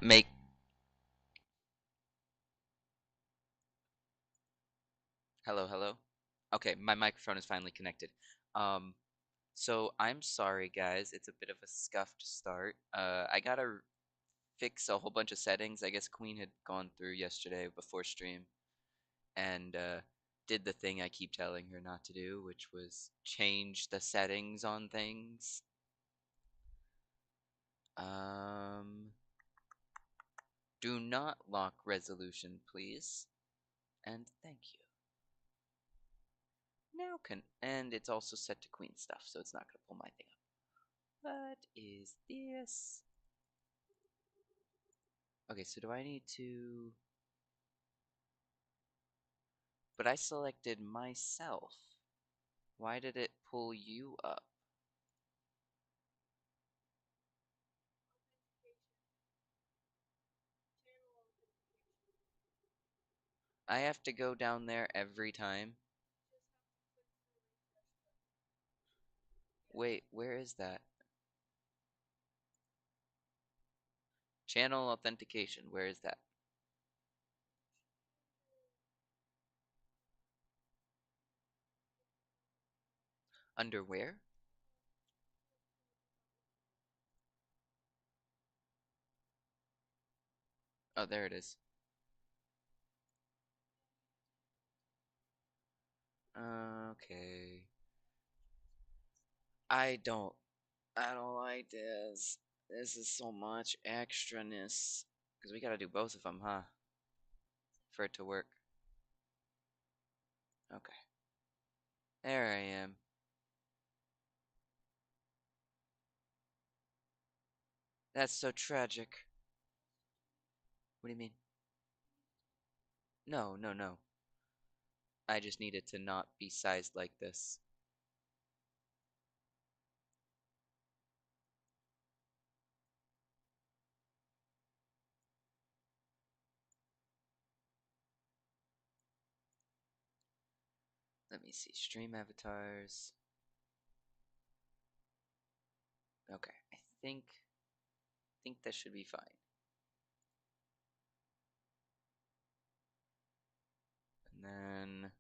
make. Hello, hello. Okay, my microphone is finally connected. Um, so I'm sorry, guys. It's a bit of a scuffed start. I gotta fix a whole bunch of settings. I guess Queen had gone through yesterday before stream and did the thing I keep telling her not to do, which was change the settings on things. Um, do not lock resolution, please. And thank you. Now and it's also set to Queen stuff, so it's not gonna pull my thing up. What is this? Okay, so do I need to... But I selected myself. Why did it pull you up? I have to go down there every time. Wait, where is that? Channel authentication, where is that? Under where? Oh, there it is. Okay. I don't I don't like this. This is so much extraness. Because we gotta do both of them, huh? For it to work. Okay. There I am. That's so tragic. What do you mean? No, no, no. I just needed to not be sized like this. Let me see. Stream avatars. Okay. I think that should be fine. And then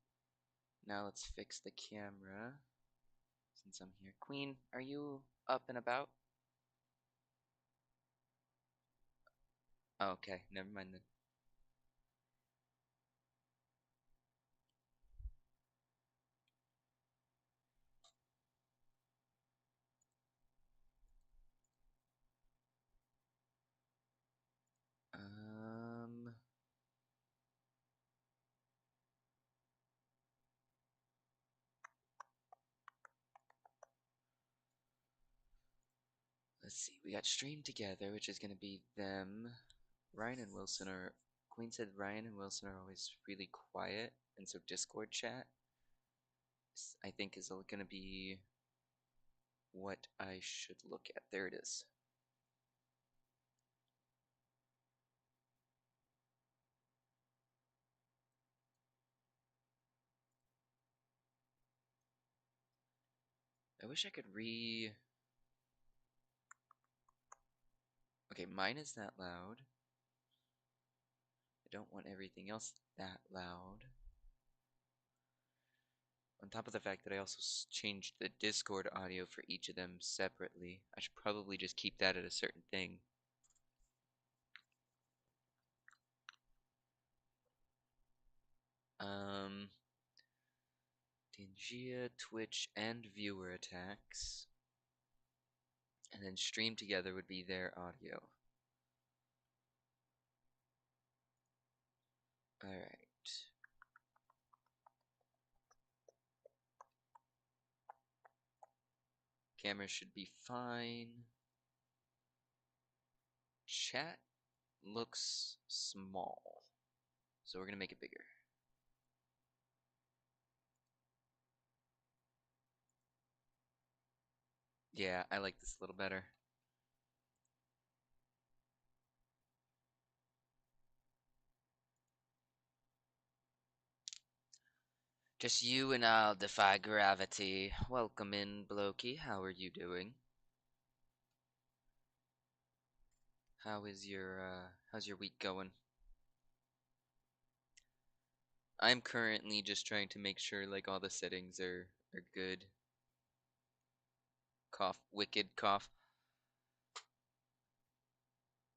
now let's fix the camera since I'm here. Queen, are you up and about? Okay, never mind then. Um, let's see. We got stream together, which is gonna be them. Ryan and Wilson are. Queen said Ryan and Wilson are always really quiet, and so Discord chat, I think, is gonna be what I should look at. There it is. I wish I could Okay, mine is that loud. I don't want everything else that loud. On top of the fact that I also changed the Discord audio for each of them separately. I should probably just keep that at a certain thing. Dingia, Twitch, and viewer attacks. And then stream together would be their audio. Alright. Camera should be fine. Chat looks small. So we're gonna make it bigger. Yeah, I like this a little better. Just you and I'll defy gravity. Welcome in, Blokey. How are you doing? how's your week going? I'm currently just trying to make sure like all the settings are good. Cough, wicked cough.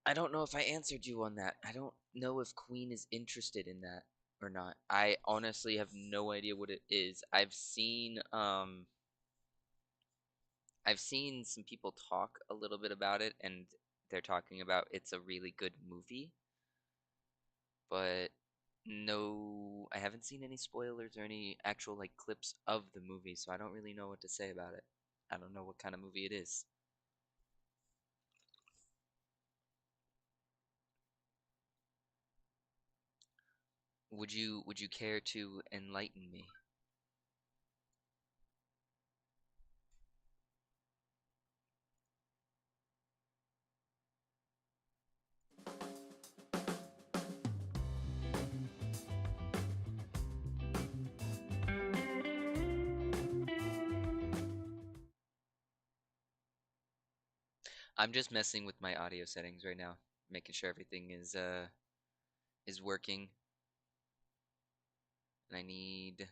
I don't know if I answered you on that. I don't know if Queen is interested in that or not. I honestly have no idea what it is. I've seen some people talk a little bit about it, and they're talking about it's a really good movie, but no, I haven't seen any spoilers or any actual like clips of the movie, so I don't really know what to say about it. I don't know what kind of movie it is. Would you care to enlighten me? I'm just messing with my audio settings right now, making sure everything is working. And I need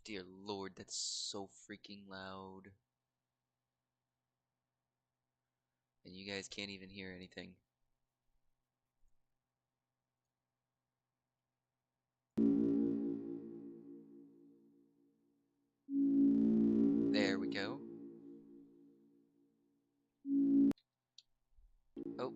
Dear Lord, that's so freaking loud. And you guys can't even hear anything. There we go. Oh,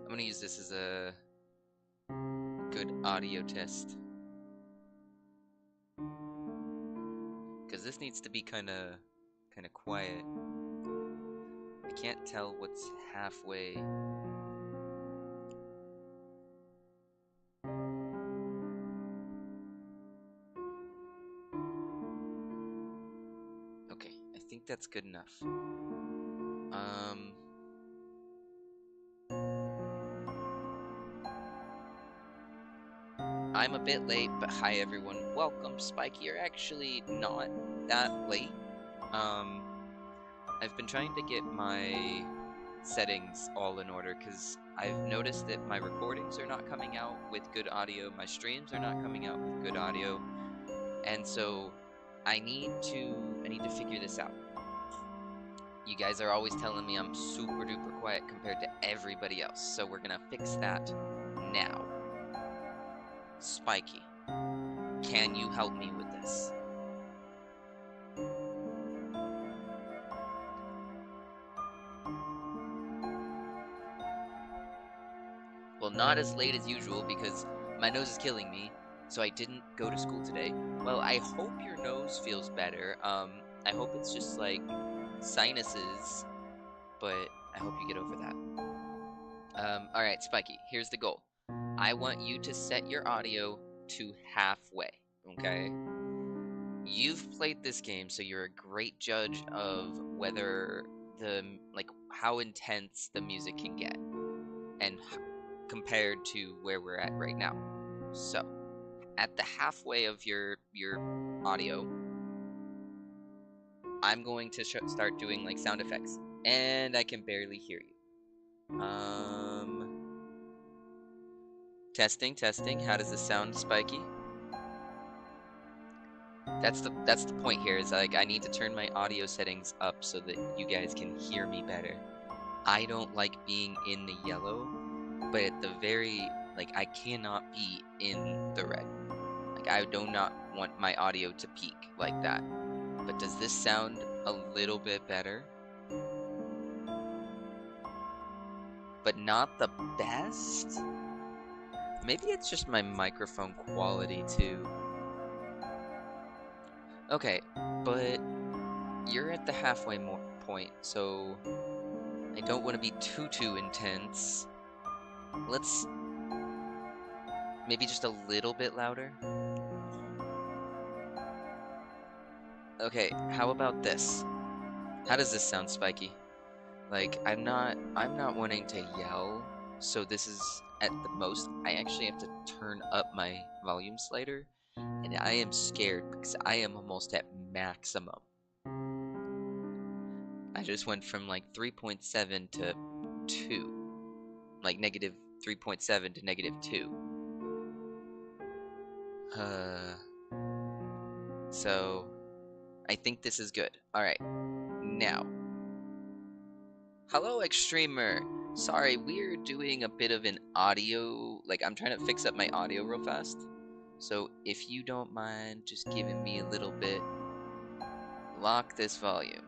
I'm gonna use this as a good audio test. Because this needs to be kinda quiet. I can't tell what's halfway. Okay, I think that's good enough. Um, I'm a bit late, but hi everyone. Welcome, Spike. You're actually not that late. Um, I've been trying to get my settings all in order because I've noticed that my recordings are not coming out with good audio, my streams are not coming out with good audio, and so I need to figure this out. You guys are always telling me I'm super duper quiet compared to everybody else, so we're gonna fix that now. Spiky, can you help me with this? Well, not as late as usual because my nose is killing me, so I didn't go to school today. Well, I hope your nose feels better. I hope it's just like sinuses, but I hope you get over that. Alright, Spiky, here's the goal. I want you to set your audio to halfway, okay? You've played this game, so you're a great judge of whether like, how intense the music can get, and compared to where we're at right now. So, at the halfway of your audio, I'm going to start doing like sound effects, and I can barely hear you. Testing, testing. How does this sound, Spiky? That's the point here. Is like I need to turn my audio settings up so that you guys can hear me better. I don't like being in the yellow, but at the very like I cannot be in the red. Like I do not want my audio to peak like that. But does this sound a little bit better? But not the best? Maybe it's just my microphone quality too. Okay, but you're at the halfway point, so I don't want to be too intense. Let's maybe just a little bit louder. Okay, how about this? How does this sound, Spiky? Like, I'm not wanting to yell, so this is at the most. I actually have to turn up my volume slider, and I am scared because I am almost at maximum. I just went from like 3.7 to 2. Like negative 3.7 to negative 2. So I think this is good. Alright, now. Hello, Extremer! Sorry, we're doing a bit of an audio, like I'm trying to fix up my audio real fast. So if you don't mind just giving me a little bit, lock this volume.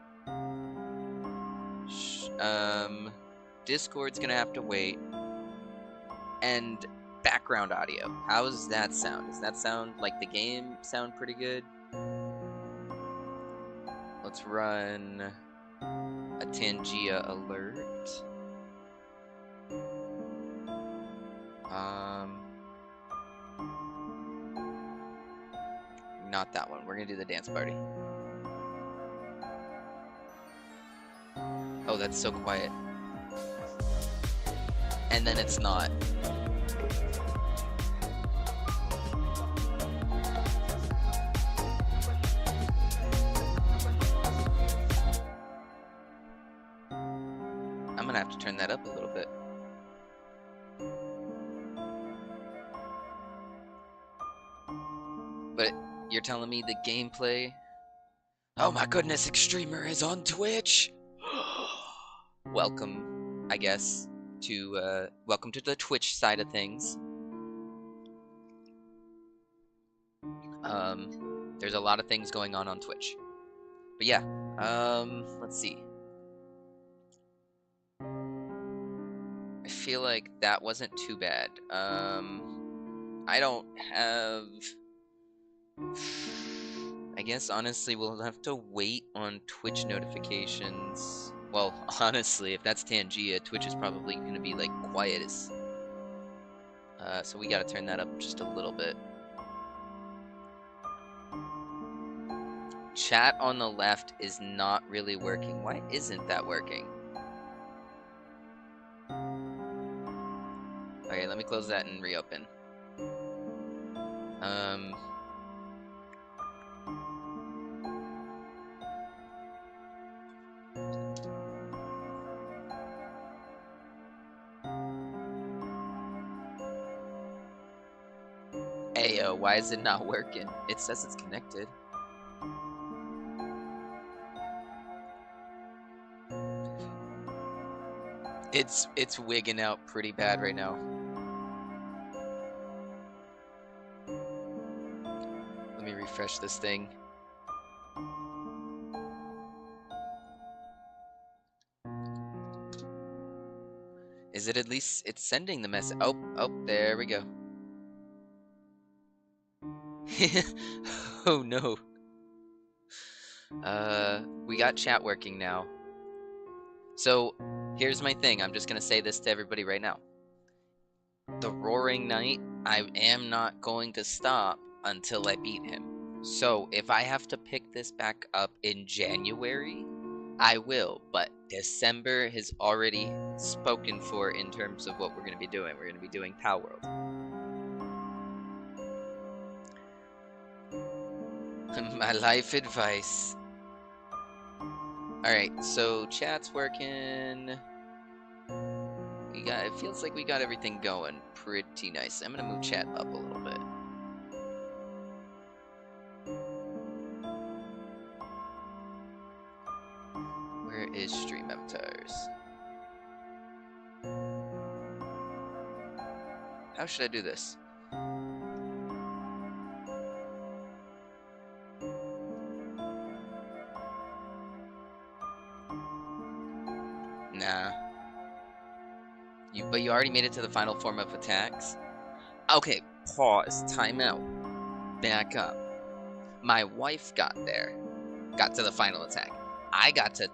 Discord's gonna have to wait. And background audio. How does that sound? Does that sound like the game sound pretty good? Let's run a Tangia alert. Not that one. We're gonna do the dance party. Oh, that's so quiet. And then it's not. I'm gonna have to turn that up a little bit. But you're telling me the gameplay... Oh my goodness, Extremer is on Twitch! Welcome, I guess, to, welcome to the Twitch side of things. There's a lot of things going on Twitch. But yeah, let's see. I feel like that wasn't too bad. I don't have... I guess, honestly, we'll have to wait on Twitch notifications. Well, honestly, if that's Tangia, Twitch is probably going to be, like, quietest. So we gotta turn that up just a little bit. Chat on the left is not really working. Why isn't that working? Okay, let me close that and reopen. Ayo, why is it not working? It says it's connected. It's wigging out pretty bad right now. Let me refresh this thing. Is it at least... It's sending the message. Oh, there we go. Oh no. We got chat working now. So, here's my thing. I'm just gonna say this to everybody right now. The Roaring Knight, I am not going to stop until I beat him. So, if I have to pick this back up in January, I will. But December has already spoken for in terms of what we're gonna be doing. We're gonna be doing Power World. My life advice. Alright, so chat's working. It feels like we got everything going pretty nice. I'm gonna move chat up a little bit. Where is stream avatars? How should I do this? Nah. But you already made it to the final form of attacks? Okay, pause, time out, back up. My wife got there, got to the final attack. I got to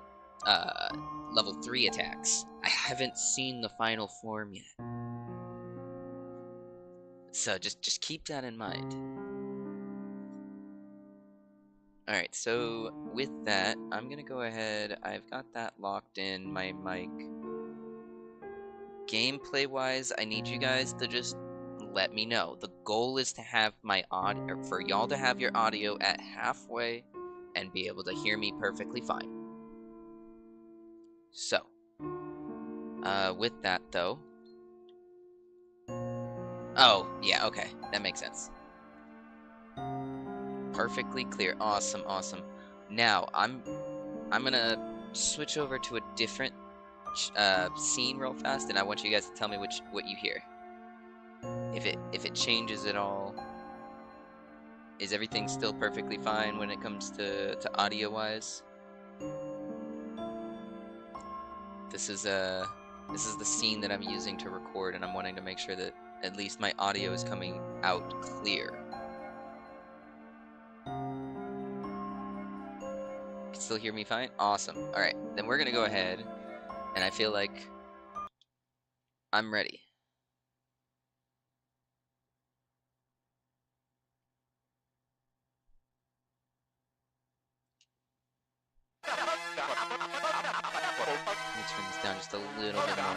level 3 attacks. I haven't seen the final form yet. So just keep that in mind. Alright, so with that, I'm gonna go ahead. I've got that locked in, my mic. Gameplay-wise, I need you guys to just let me know. The goal is to have my audio, for y'all to have your audio at halfway and be able to hear me perfectly fine. So, with that though. Oh, yeah, okay, that makes sense. Perfectly clear. Awesome, awesome. Now, I'm gonna switch over to a different scene real fast, and I want you guys to tell me what you hear. If it changes at all. Is everything still perfectly fine when it comes to audio wise? This is the scene that I'm using to record, and I'm wanting to make sure that at least my audio is coming out clear. Can still hear me fine? Awesome. Alright, then we're gonna go ahead, and I feel like I'm ready. Let me turn this down just a little bit more.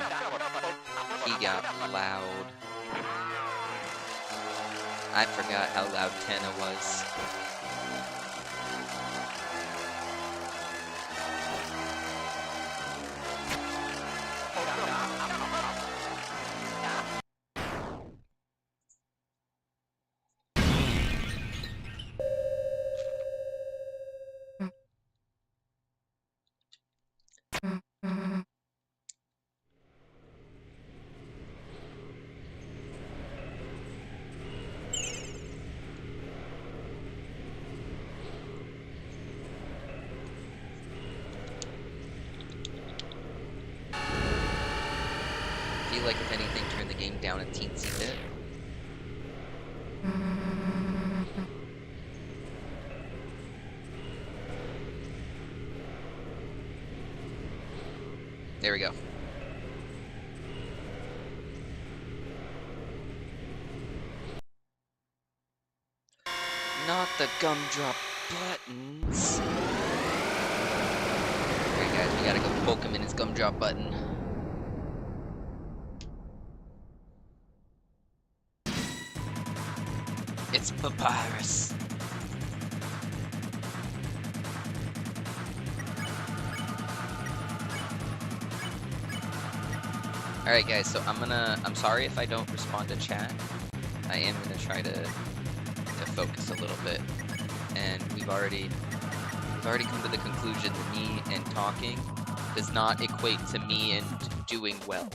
He got loud. I forgot how loud Tana was. I feel like if anything, turn the game down a teensy bit. There we go. Not the gumdrop buttons. Alright guys, we gotta go poke him in his gumdrop button. It's Papyrus. Alright guys, so I'm sorry if I don't respond to chat. I am gonna try to focus a little bit. And we've already come to the conclusion that me and talking does not equate to me and doing well.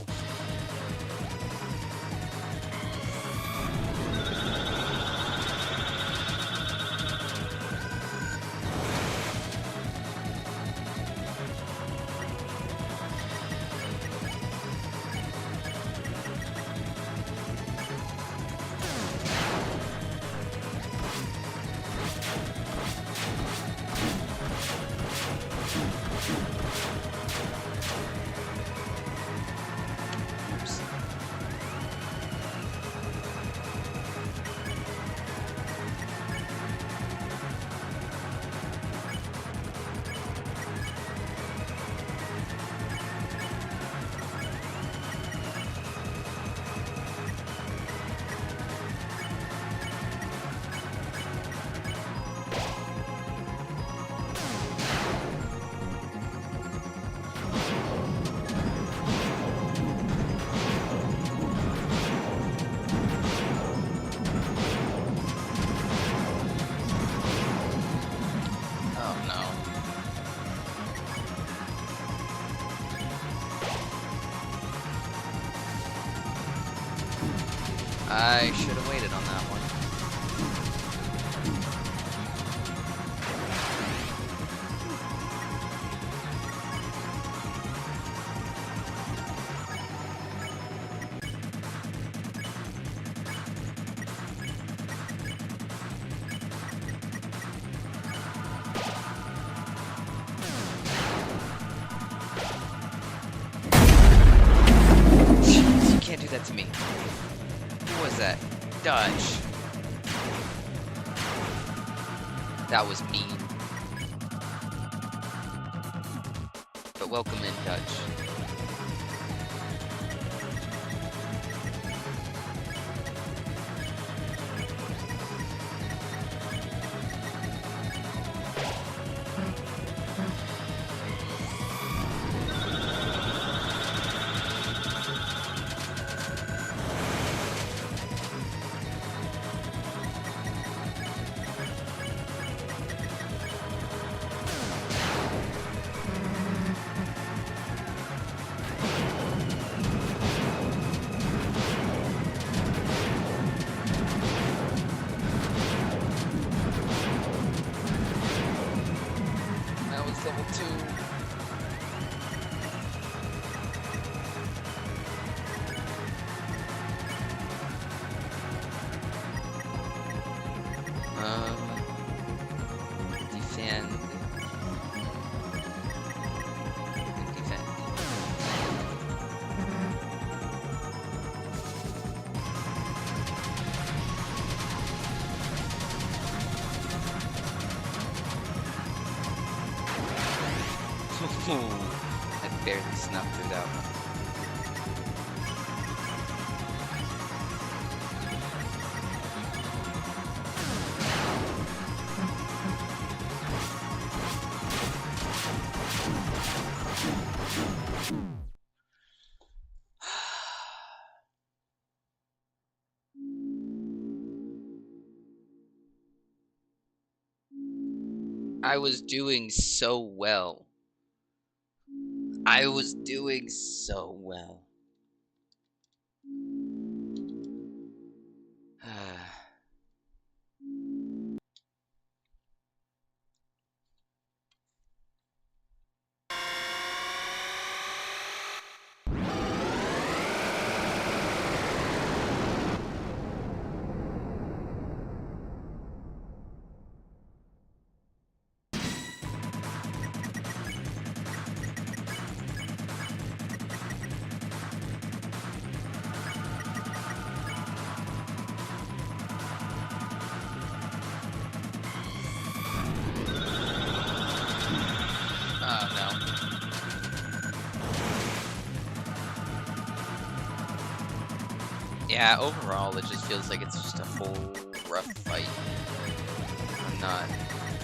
I should have waited on that one. Jeez, you can't do that to me. Who was that? Dodge. That was mean. but welcome in, Dutch. Level 2. Defend. Defend. I barely snuffed through that one. I was doing so well. I was doing so well. Yeah, overall it just feels like it's just a whole rough fight.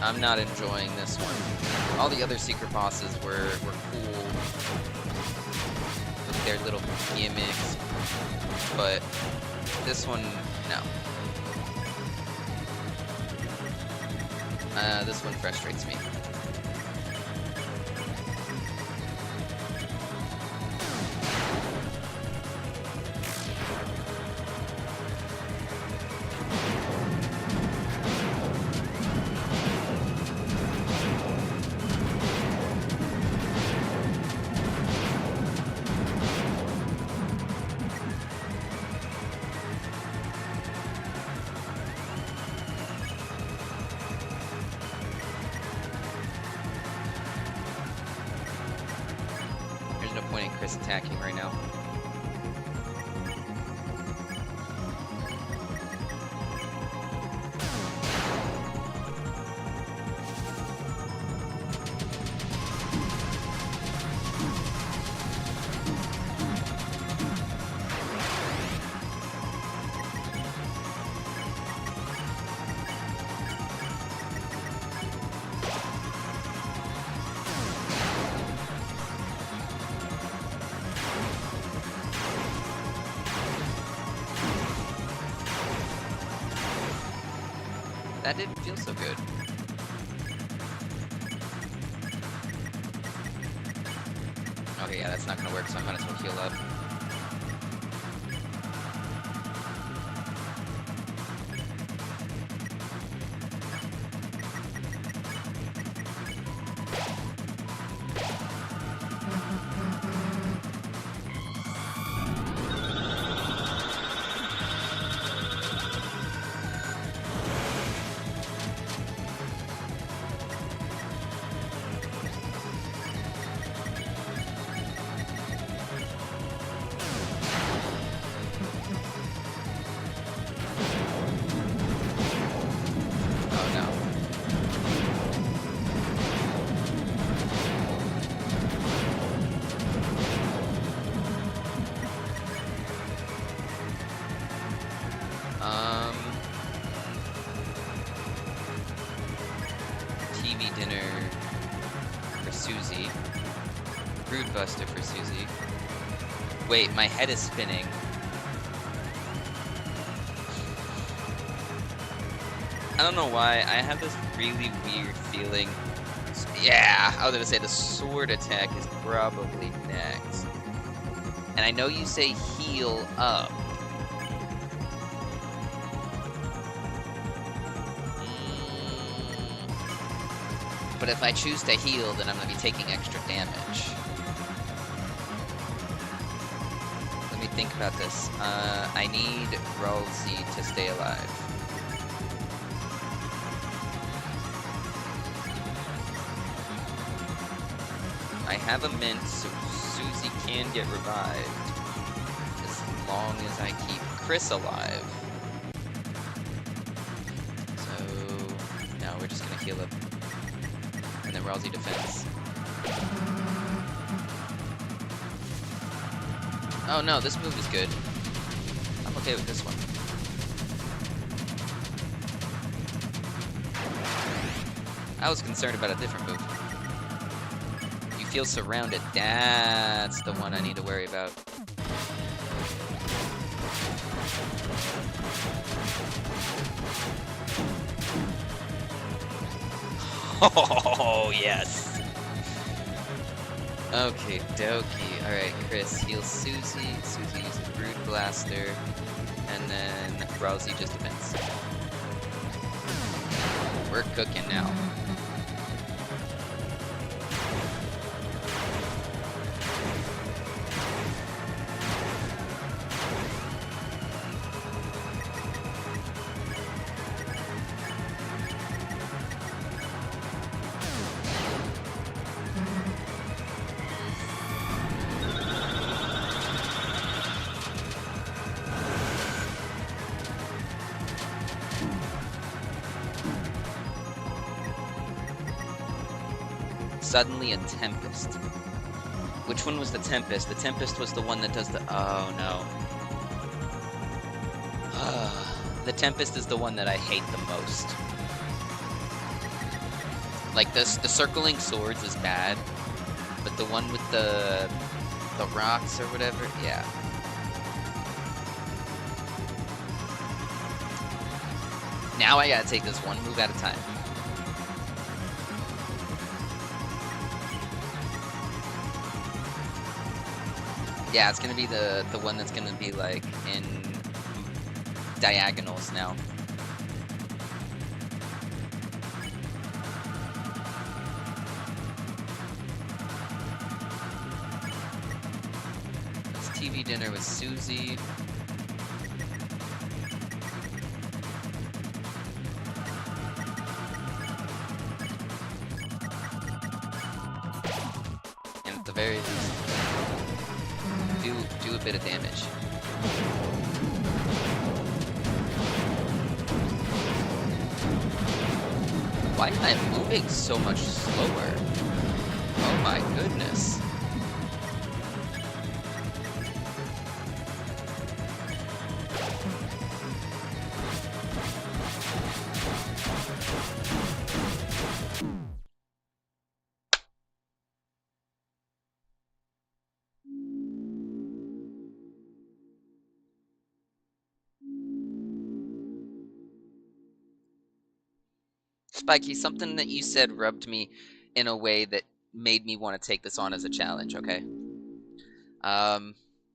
I'm not enjoying this one. All the other secret bosses were cool with their little gimmicks, but this one, no. This one frustrates me. There's no point in Chris attacking right now. That didn't feel so good. Okay, yeah, that's not gonna work, so I might as well heal up. Susie. Brood Buster for Susie. Wait, my head is spinning. I don't know why, I have this really weird feeling. Yeah, I was gonna say the sword attack is probably next. And I know you say heal up. But if I choose to heal, then I'm gonna be taking extra damage. Let me think about this. I need Ralsei to stay alive. I have a mint, so Susie can get revived. As long as I keep Chris alive. So, now we're just gonna heal up. And then Ralsei defense. Oh no, this move is good. I'm okay with this one. I was concerned about a different move. You feel surrounded. That's the one I need to worry about. Oh, yes. Okay, dokie. Alright, Chris heals Susie. Susie uses Brood Blaster. And then Ralsei just defends. We're cooking now. Suddenly a Tempest. Which one was the Tempest? The Tempest was the one that does the... Oh, no. The Tempest is the one that I hate the most. Like, the circling swords is bad, but the one with the rocks or whatever, yeah. Now I gotta take this one move at a time. Yeah, it's gonna be the one that's gonna be like in diagonals now. It's TV dinner with Susie. And at the very least, do a bit of damage. Why am I moving so much slower? Oh my goodness. Spikey, something that you said rubbed me in a way that made me want to take this on as a challenge, okay? A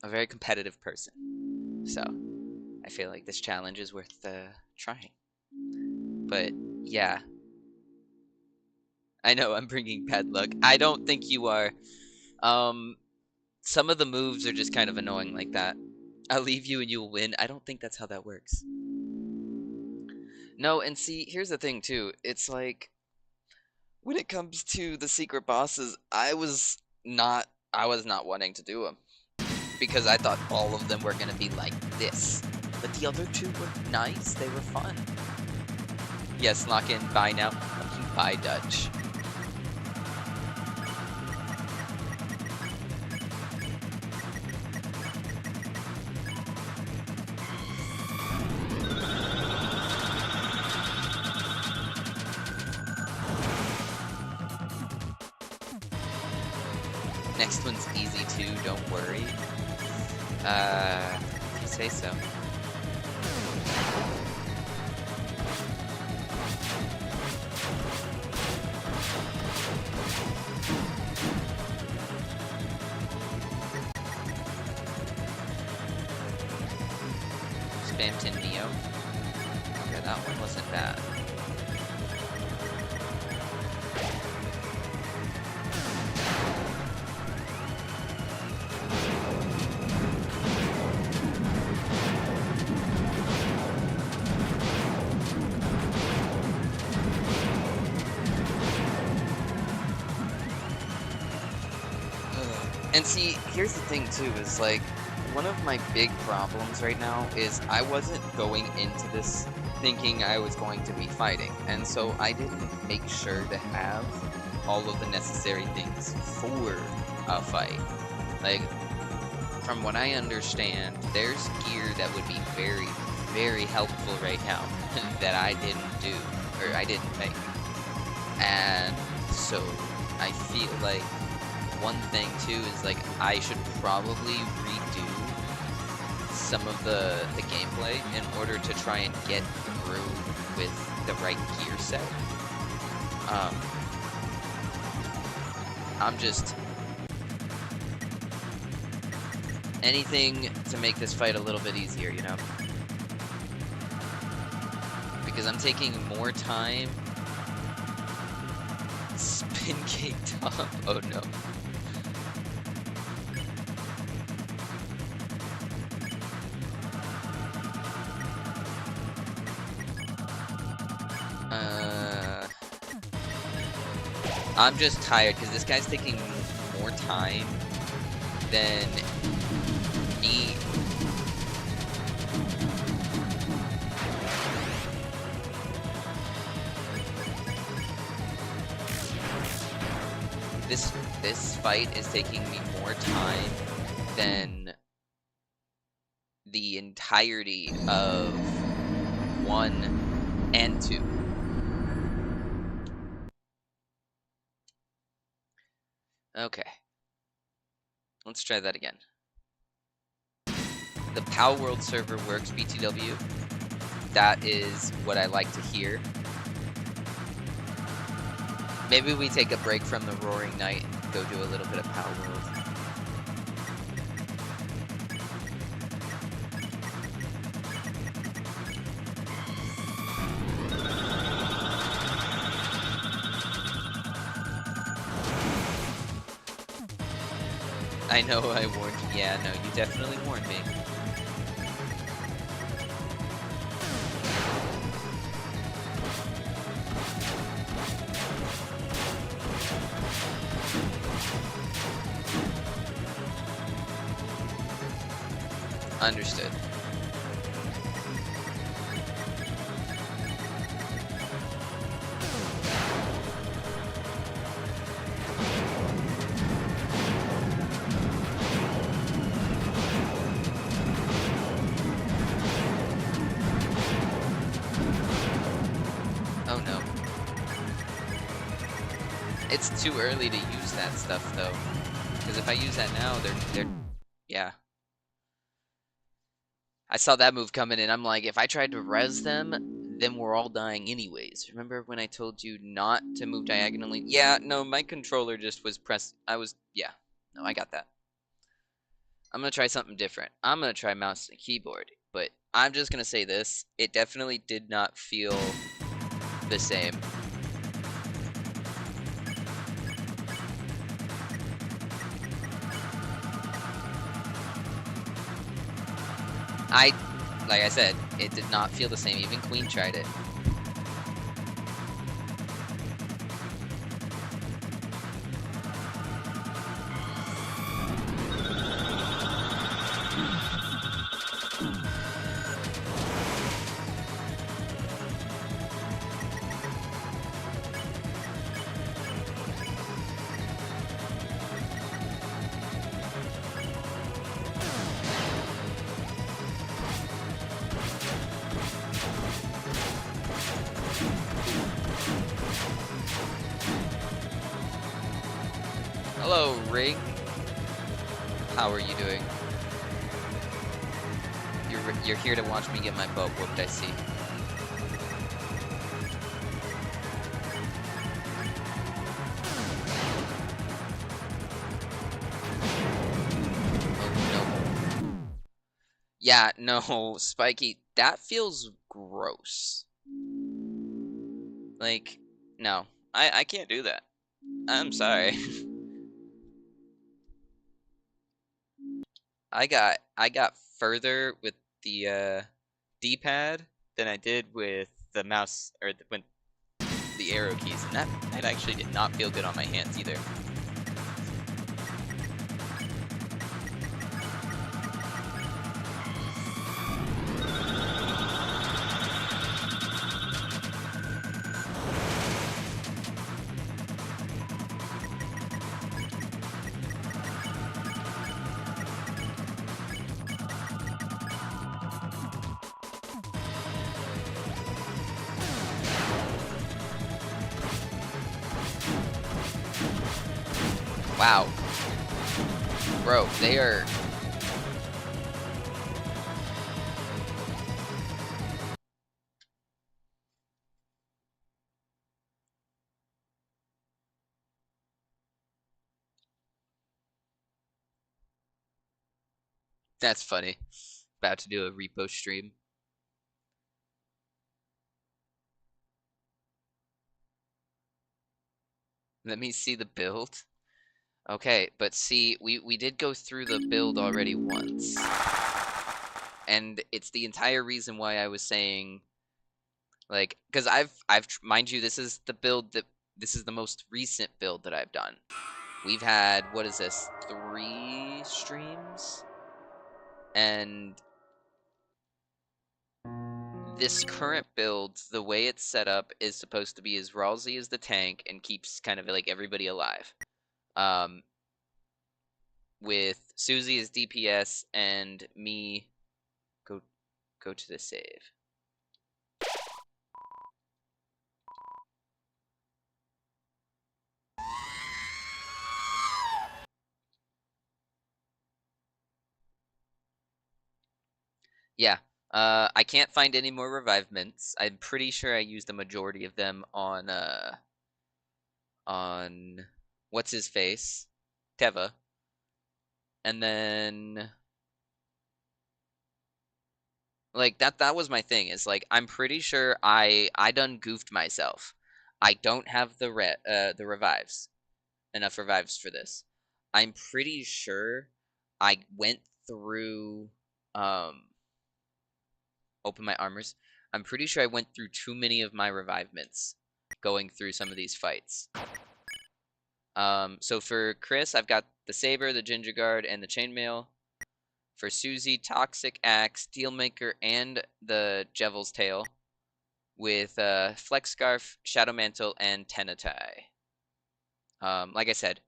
very competitive person. So, I feel like this challenge is worth trying. But, yeah. I know I'm bringing bad luck. I don't think you are. Some of the moves are just kind of annoying like that. I'll leave you and you'll win. I don't think that's how that works. No, and see, here's the thing, too. It's like, when it comes to the secret bosses, I was not wanting to do them. Because I thought all of them were going to be like this. But the other two were nice. They were fun. Yes, lock in. Bye now. Bye, Dutch. Next one's easy too, don't worry. If you say so. Spammed in Neo. Okay, that one wasn't bad. And see, here's the thing too, is like, one of my big problems right now is I wasn't going into this thinking I was going to be fighting, and so I didn't make sure to have all of the necessary things for a fight. Like, from what I understand, there's gear that would be very, very helpful right now that I didn't do, or I didn't make. And so I feel like one thing too is like I should probably redo some of the gameplay in order to try and get through with the right gear set. I'm just anything to make this fight a little bit easier, you know? Because I'm taking more time. Spin cake top. Oh no. I'm just tired because this guy's taking more time than me. This fight is taking me more time than the entirety of 1 and 2. Okay. Let's try that again. The PAL World server works, BTW. That is what I like to hear. Maybe we take a break from the Roaring Night and go do a little bit of PAL World. I know I warned you. Yeah, no, you definitely warned me. Understood. Oh no. It's too early to use that stuff though. Because if I use that now, they're yeah. I saw that move coming in. I'm like, if I tried to res them, then we're all dying anyways. Remember when I told you not to move diagonally? Yeah, no, my controller just was yeah. No, I got that. I'm gonna try something different. I'm gonna try mouse and keyboard, but I'm just gonna say this. It definitely did not feel the same. Like I said, it did not feel the same. Even Queen tried it. Hello, Rig. How are you doing? You're here to watch me get my butt whooped, I see. Oh no. Yeah, no, Spiky, that feels gross. Like, no. I can't do that. I'm sorry. I got further with the D-pad than I did with the mouse or when the arrow keys, and that actually did not feel good on my hands either. Wow. Bro, they are... That's funny. About to do a repo stream. Let me see the build. Okay, but see, we did go through the build already once. And it's the entire reason why I was saying, like, because mind you, this is this is the most recent build that I've done. We've had, what is this, 3 streams? And this current build, the way it's set up, is supposed to be as Ralsei as the tank and keeps kind of like everybody alive. With Susie as DPS and me go to the save. Yeah. I can't find any more revivements. I'm pretty sure I used the majority of them on what's his face? Teva. And then like that was my thing, is like I'm pretty sure I done goofed myself. I don't have the revives. Enough revives for this. I'm pretty sure I went through open my armors. I'm pretty sure I went through too many of my revivements going through some of these fights. So for Chris, I've got the Saber, the Ginger Guard, and the Chainmail. For Susie, Toxic Axe, Steelmaker, and the Devil's Tail. With Flex Scarf, Shadow Mantle, and Tenatai. Like I said,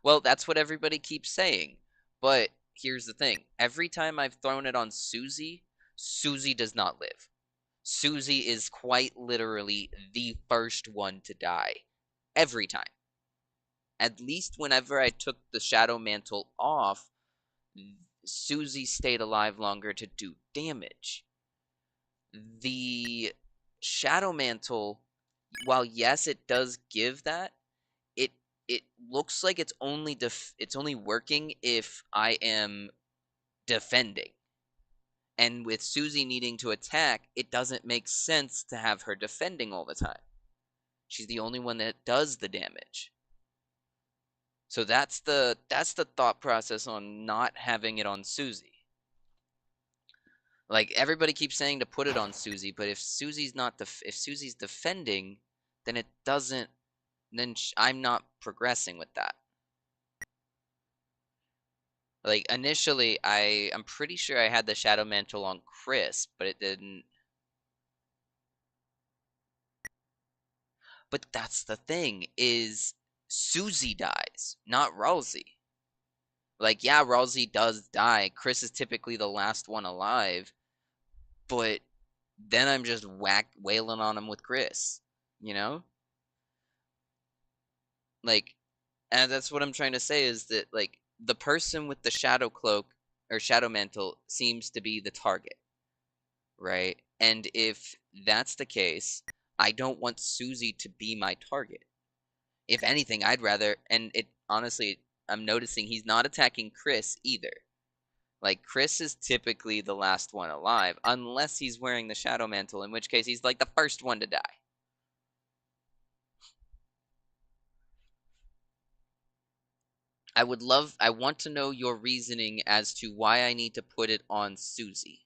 well, that's what everybody keeps saying. But here's the thing. Every time I've thrown it on Susie, Susie does not live. Susie is quite literally the first one to die. Every time. At least whenever I took the Shadow Mantle off, Susie stayed alive longer to do damage. The Shadow Mantle, while yes, it does give that, it looks like it's only working if I am defending. And with Susie needing to attack, it doesn't make sense to have her defending all the time. She's the only one that does the damage. So that's the thought process on not having it on Susie. Like everybody keeps saying to put it on Susie, but if Susie's defending, then it doesn't. Then I'm not progressing with that. Like initially, I'm pretty sure I had the Shadow Mantle on Chris, but it didn't. But that's the thing, is Susie dies, not Ralsei. Like, yeah, Ralsei does die. Chris is typically the last one alive, but then I'm just wailing on him with Chris, you know? Like, and that's what I'm trying to say, is that, like, the person with the shadow cloak or shadow mantle seems to be the target, right? And if that's the case, I don't want Susie to be my target. If anything, I'd rather, and it honestly, I'm noticing he's not attacking Chris either. Like, Chris is typically the last one alive, unless he's wearing the shadow mantle, in which case he's like the first one to die. I want to know your reasoning as to why I need to put it on Susie.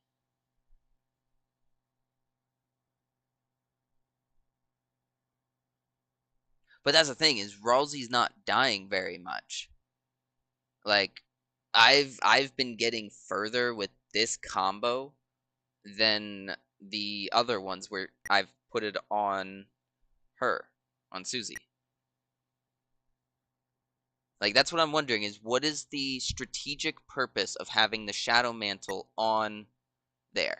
But that's the thing, is Ralsei's not dying very much. Like, I've been getting further with this combo than the other ones where I've put it on her, on Susie. Like, that's what I'm wondering, is what is the strategic purpose of having the shadow mantle on there?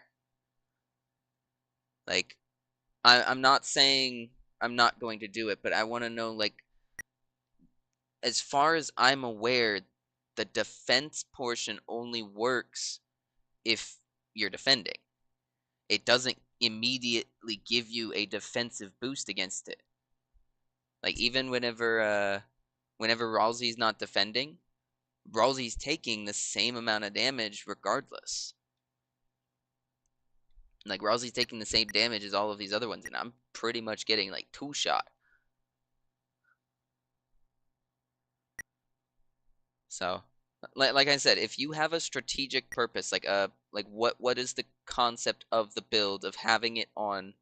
Like, I'm not saying I'm not going to do it, but I want to know, like, as far as I'm aware, the defense portion only works if you're defending. It doesn't immediately give you a defensive boost against it. Like, even whenever Ralsei's not defending, Ralsei's taking the same amount of damage regardless. Like, Ralsei's taking the same damage as all of these other ones, and I'm pretty much getting, like, 2-shot. So, like I said, if you have a strategic purpose, like what is the concept of the build of having it on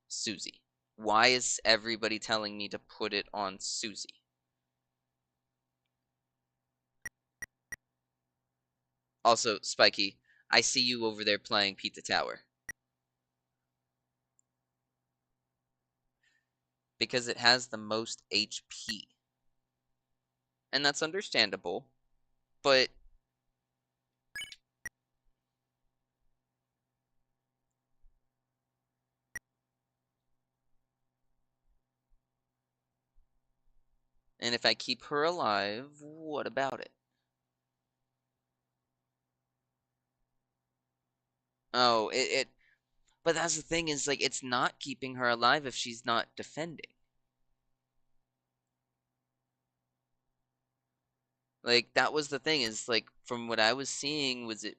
Susie? Why is everybody telling me to put it on Susie? Also, Spiky, I see you over there playing Pizza Tower. Because it has the most HP. And that's understandable, but and if I keep her alive, what about it? Oh, but that's the thing, is like, it's not keeping her alive if she's not defending. Like, that was the thing, is like, from what I was seeing, was it,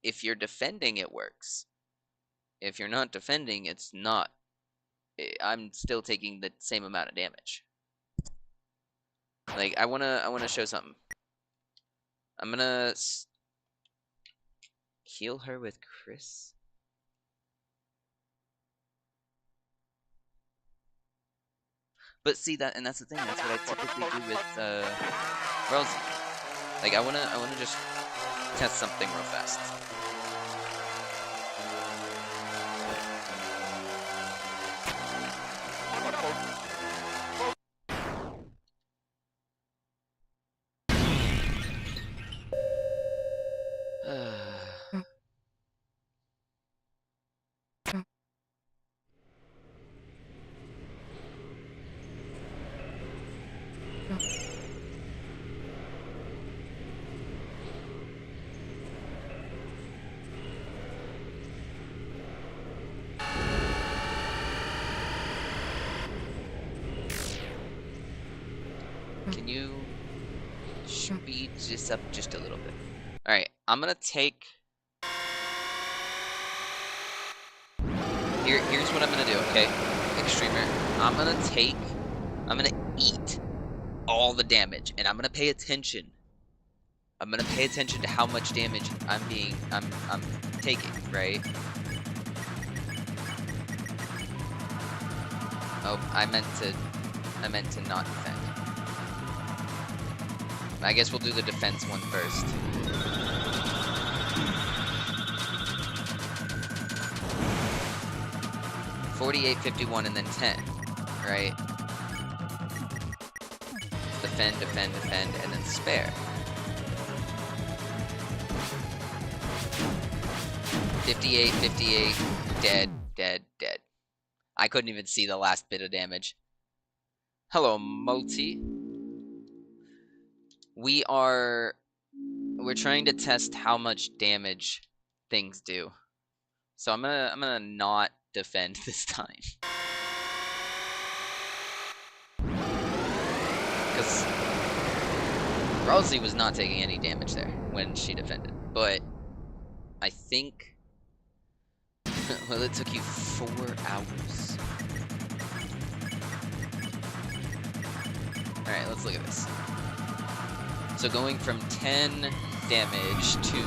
if you're defending, it works. If you're not defending, it's not. I'm still taking the same amount of damage. Like, I wanna show something. I'm gonna heal her with Chris. But see, that's the thing. That's what I typically do with Rosie. Like, I wanna just test something real fast. Can you speed this up just a little bit? Alright, I'm gonna take... Here's what I'm gonna do, okay? Extremer. I'm gonna eat all the damage, and I'm gonna pay attention. I'm gonna pay attention to how much damage I'm taking, right? Oh, I meant to not defend. I guess we'll do the defense one first. $48, $51, and then 10, right? Defend, defend, defend, and then spare. 58, 58, dead, dead, dead. I couldn't even see the last bit of damage. Hello, Multi. We are we're trying to test how much damage things do. So I'm gonna not defend this time. Because Rossi was not taking any damage there when she defended. But I think well, it took you 4 hours. Alright, let's look at this. So going from 10 damage to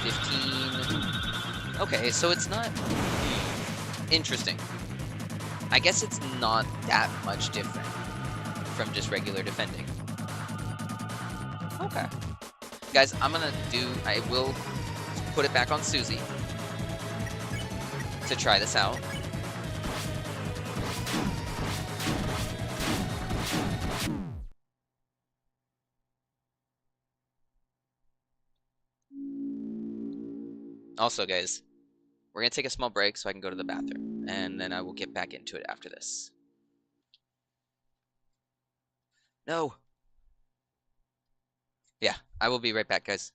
15. Okay, so it's not interesting. I guess it's not that much different from just regular defending. Okay. Guys, I will put it back on Susie to try this out. Also, guys, we're going to take a small break so I can go to the bathroom, and then I will get back into it after this. No! Yeah, I will be right back, guys.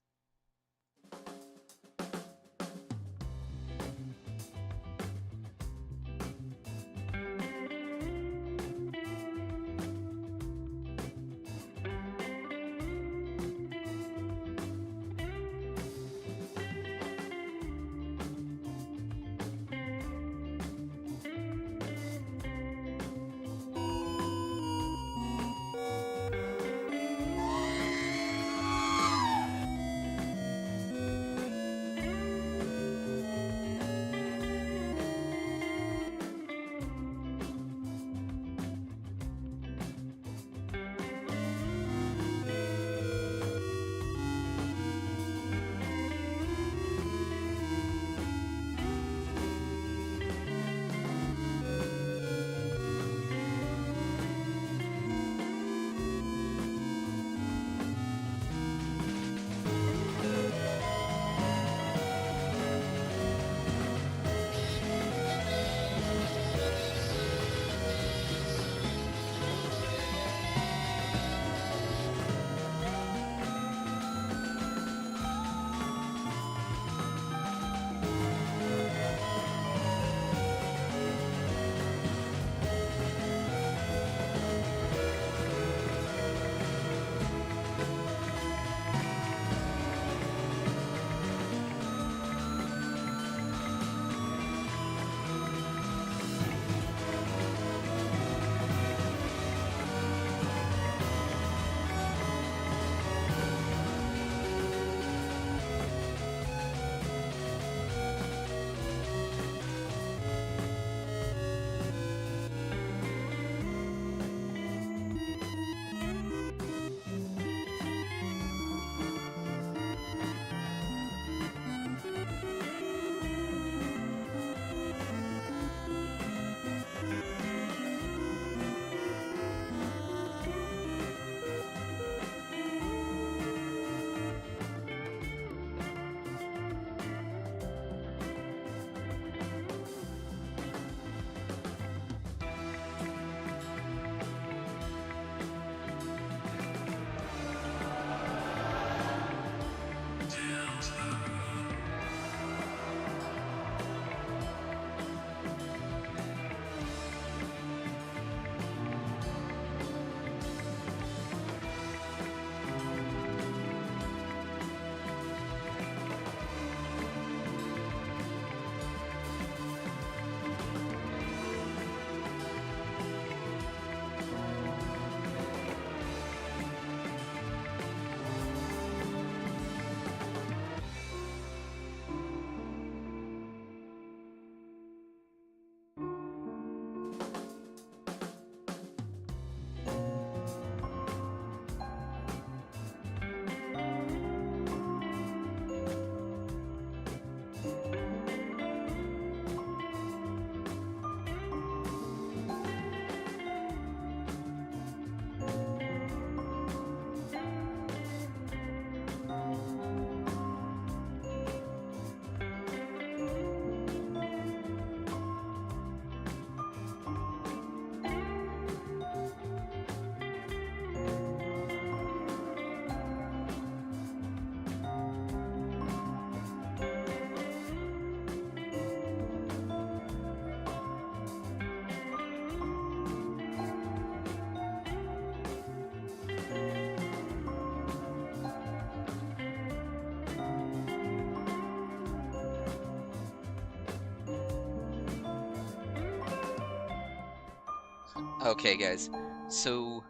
Okay, guys. So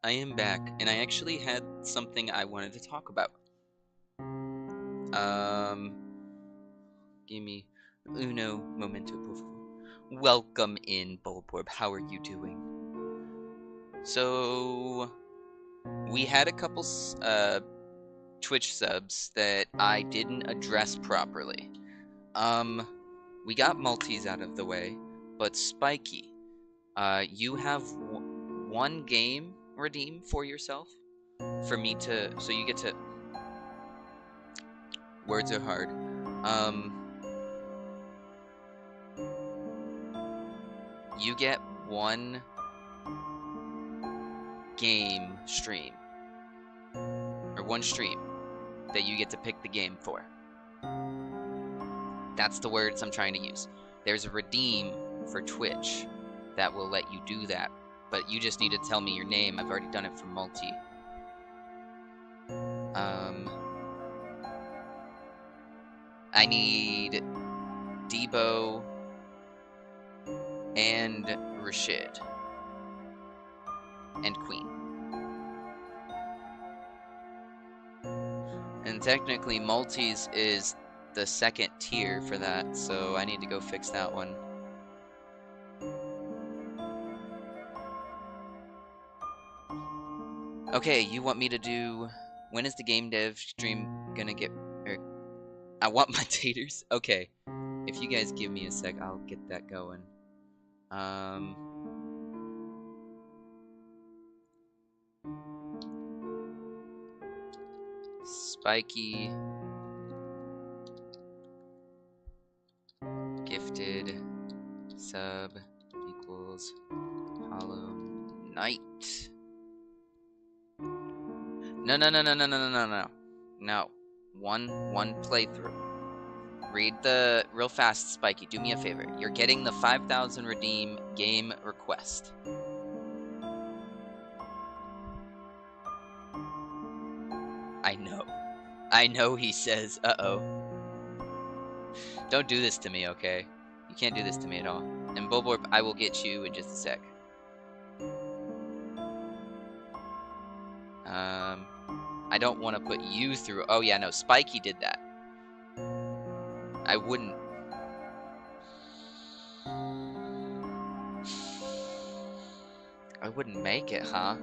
I am back, and I actually had something I wanted to talk about. Give me uno momento, por favor. Welcome in, Bulborb. How are you doing? So we had a couple Twitch subs that I didn't address properly. We got Maltese out of the way, but Spiky, you have one game redeem for yourself for me to, so you get to, words are hard. You get one game stream, or one stream that you get to pick the game for. That's the words I'm trying to use. There's a redeem for Twitch that will let you do that, but you just need to tell me your name. I've already done it for Multi. I need Debo and Rashid and Queen. And technically Multi's is the second tier for that, so I need to go fix that one. Okay, you want me to do, when is the game dev stream gonna get, I want my taters. Okay, if you guys give me a sec, I'll get that going. Spiky, gifted, sub, equals, Hollow Knight. No. One playthrough. Read the, real fast, Spiky, do me a favor. You're getting the 5,000 redeem game request. I know he says, uh-oh. Don't do this to me, okay? You can't do this to me at all. And Bulborb, I will get you in just a sec. I don't want to put you through. Oh yeah, no, Spiky did that. I wouldn't. I wouldn't make it, huh?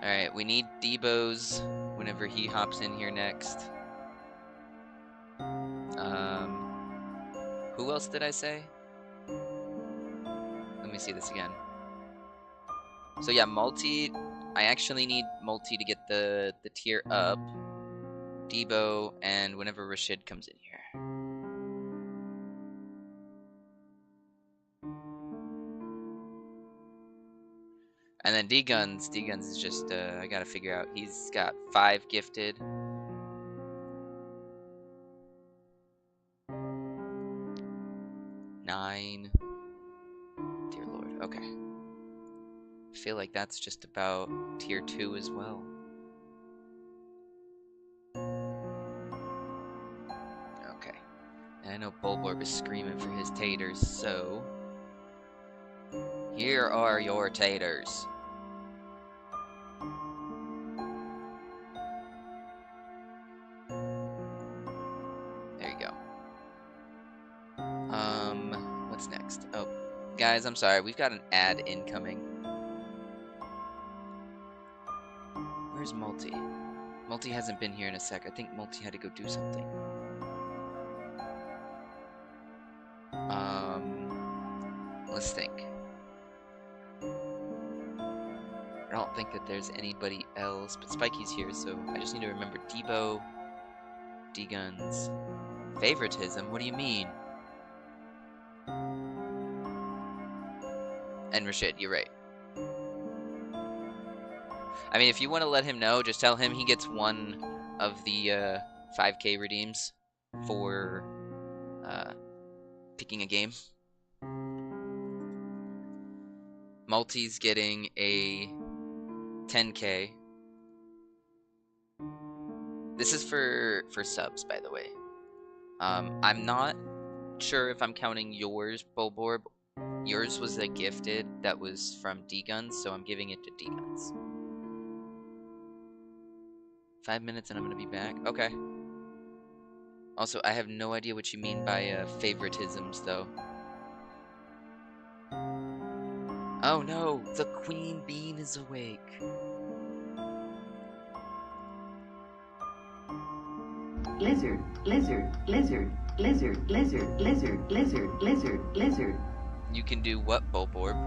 Alright, we need Debo's whenever he hops in here next. Who else did I say? Let me see this again. So yeah, Multi, I actually need Multi to get the tier up. Debo, and whenever Rashid comes in here. And then D-Guns is just, I gotta figure out, he's got 5 gifted. Nine. Dear Lord, okay. I feel like that's just about tier 2 as well. Okay. And I know Bulborb is screaming for his taters, so... here are your taters. There you go. What's next? Oh, guys, I'm sorry. We've got an ad incoming. Where's Multi? Multi hasn't been here in a sec. I think Multi had to go do something. Let's think. I don't think that there's anybody else, but Spiky's here, so I just need to remember Debo, D-Guns, favoritism. What do you mean? And Rashid, you're right. I mean, if you want to let him know, just tell him he gets one of the 5K redeems for picking a game. Multi's getting a 10K. This is for subs, by the way. I'm not sure if I'm counting yours, Bulborb. Yours was a gifted that was from D-Guns, so I'm giving it to D-Guns. 5 minutes and I'm gonna be back? Okay. Also, I have no idea what you mean by favoritisms, though. Oh no, the queen bean is awake. Lizard, lizard, lizard, lizard, lizard, lizard, lizard, lizard, lizard. You can do what, Bulborb?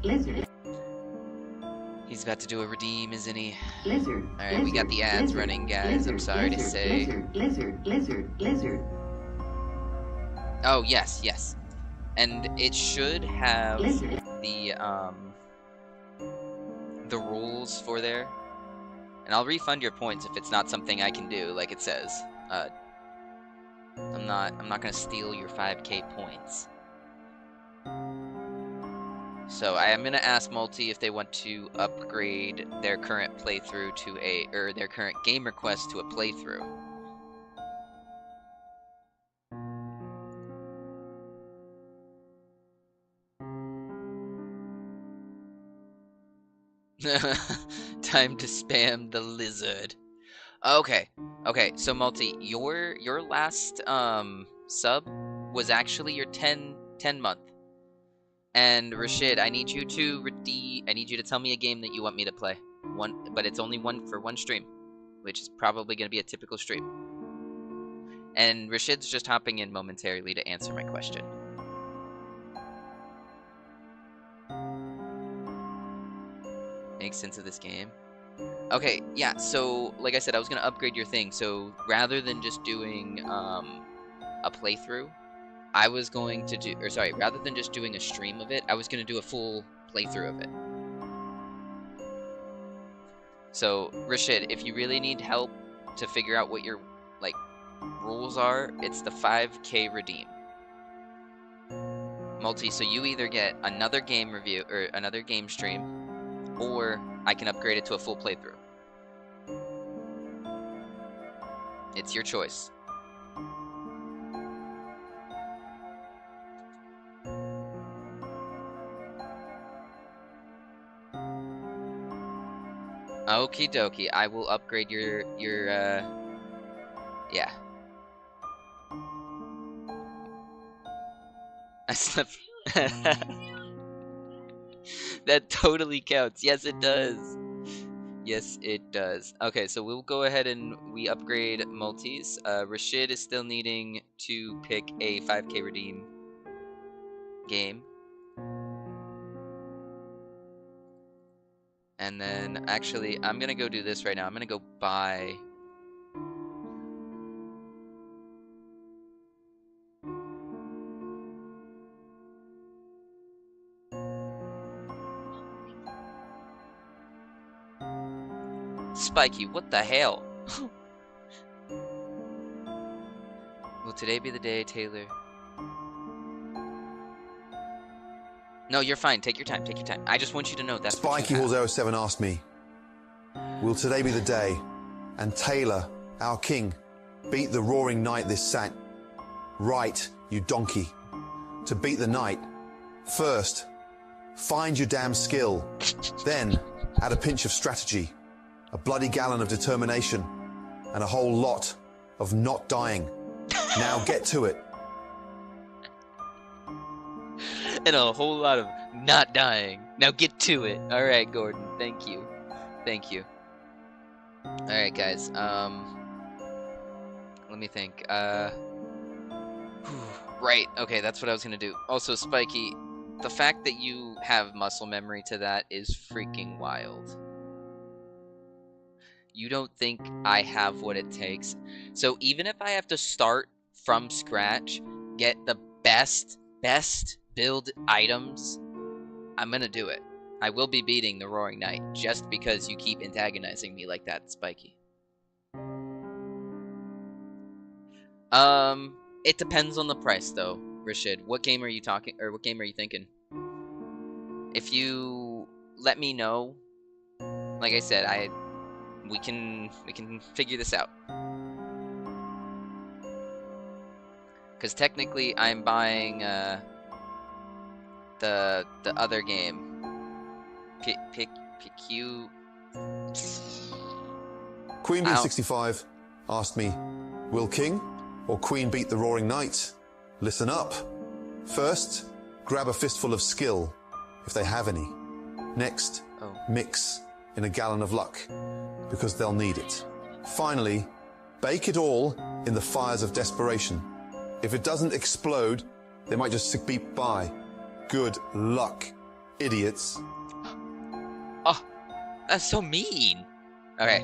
Lizard. He's about to do a redeem, isn't he? Lizard. Alright, we got the ads running, guys. I'm sorry to say. Lizard. Oh, yes, yes. And it should have the rules for there. And I'll refund your points if it's not something I can do, like it says. I'm not gonna steal your 5k points. So I am gonna ask Multi if they want to upgrade their current playthrough to their current game request to a playthrough. Time to spam the lizard. Okay, so Multi, your last sub was actually your 10 month. And Rashid, I need you to tell me a game that you want me to play. But it's only one for one stream, which is probably going to be a typical stream. And Rashid's just hopping in momentarily to answer my question. Make sense of this game. Okay, yeah, so like I said, I was going to upgrade your thing. So rather than just doing a playthrough, I was going to do, rather than just doing a stream of it, I was going to do a full playthrough of it. So, Rashid, if you really need help to figure out what your, rules are, it's the 5k redeem. Multi, so you either get another game review, or another game stream, or I can upgrade it to a full playthrough. It's your choice. Okie dokie, I will upgrade your yeah. I slept. That totally counts. Yes, it does. Yes, it does. Okay, so we'll go ahead and we upgrade Multis. Rashid is still needing to pick a 5k redeem game. And then, actually, I'm gonna go do this right now. I'm gonna go buy... Spiky, what the hell? Will today be the day, Taylor? No, you're fine. Take your time. Take your time. I just want you to know that's Spiky07 asked me, will today be the day and Taylor, our king, beat the roaring knight this sack? Right, you donkey. To beat the knight, first, find your damn skill. Then, add a pinch of strategy, a bloody gallon of determination, and a whole lot of not dying. Now get to it. And a whole lot of not dying. Now get to it. Alright, Gordon. Thank you. Thank you. Alright, guys. Let me think. Right. Okay, that's what I was gonna do. Also, Spiky, the fact that you have muscle memory to that is freaking wild. You don't think I have what it takes. So even if I have to start from scratch, get the best build items, I'm gonna do it. I will be beating the Roaring Knight just because you keep antagonizing me like that, Spiky. It depends on the price though, Rashid. What game are you talking, or what game are you thinking? If you let me know, like I said, we can figure this out. Because technically I'm buying the other game. PQ. Queen B65 asked me, will king or queen beat the roaring knight? Listen up. First, grab a fistful of skill, if they have any. Next, mix in a gallon of luck, because they'll need it. Finally, bake it all in the fires of desperation. If it doesn't explode, they might just beep by. Good luck, idiots. Oh, that's so mean. Okay.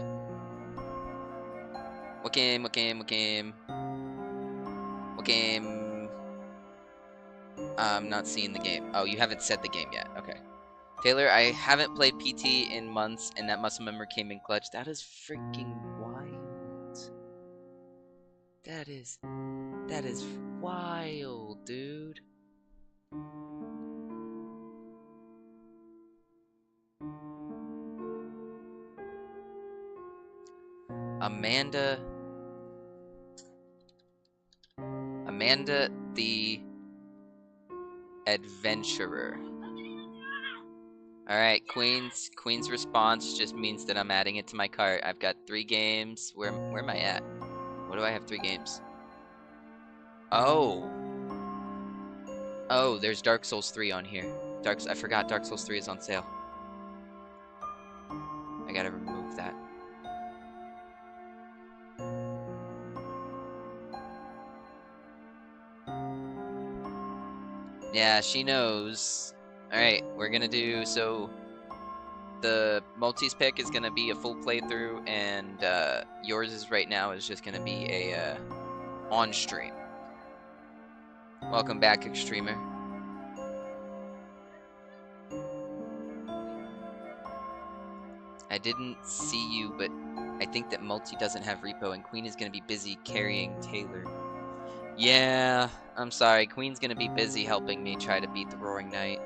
What game? I'm not seeing the game. Oh, you haven't said the game yet. Okay. Taylor, I haven't played PT in months, and that muscle memory came in clutch. That is freaking wild. That is wild, dude. Amanda the Adventurer. Alright, Queen's response just means that I'm adding it to my cart. I've got 3 games. Where am I at? What do I have 3 games? Oh, there's Dark Souls 3 on here. I forgot Dark Souls 3 is on sale. I gotta remove that. Yeah, she knows. Alright, we're gonna do, so the Maltese pick is gonna be a full playthrough, and yours is right now is just gonna be a on stream. Welcome back, Extremer. I didn't see you, but I think that Multi doesn't have repo, and Queen is gonna be busy carrying Taylor. Yeah, I'm sorry. Queen's gonna be busy helping me try to beat the Roaring Knight.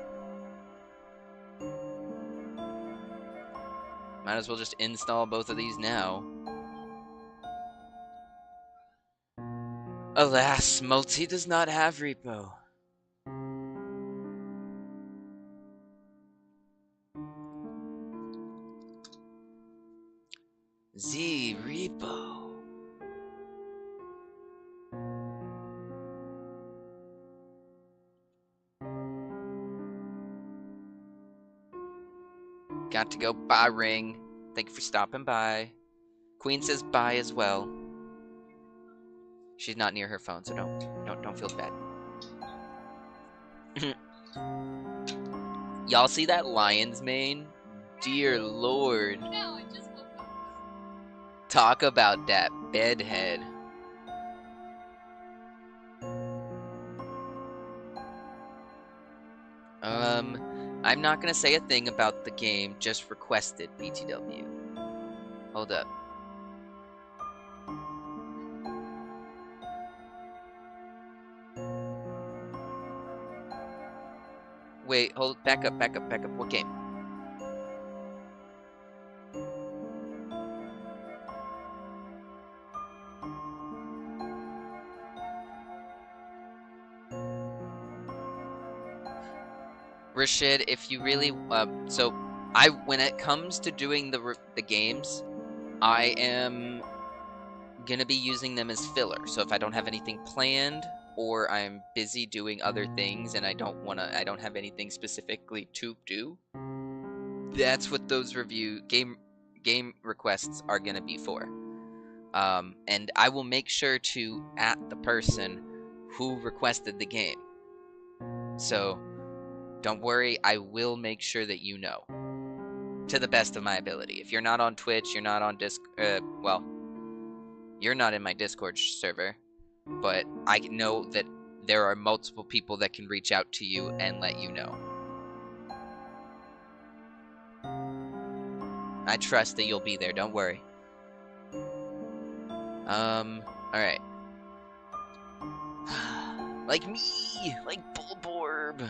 Might as well just install both of these now. Alas, Multi does not have repo. Z repo. Got to go. Bye, Ring. Thank you for stopping by. Queen says bye as well. She's not near her phone, so don't feel bad. Y'all see that lion's mane? Dear Lord. No, I just woke up. Talk about that bedhead. I'm not gonna say a thing about the game, just requested, BTW. Hold up. Wait, back up. What game? Rashid, if you really, when it comes to doing the games, I am gonna be using them as filler. So if I don't have anything planned, or I'm busy doing other things and I don't have anything specifically to do, that's what those game requests are gonna be for. And I will make sure to at the person who requested the game. So don't worry, I will make sure that you know, to the best of my ability. If you're not on Twitch, you're not on you're not in my Discord server, but I know that there are multiple people that can reach out to you and let you know. I trust that you'll be there, don't worry. Alright. Like me! Like Bulborb!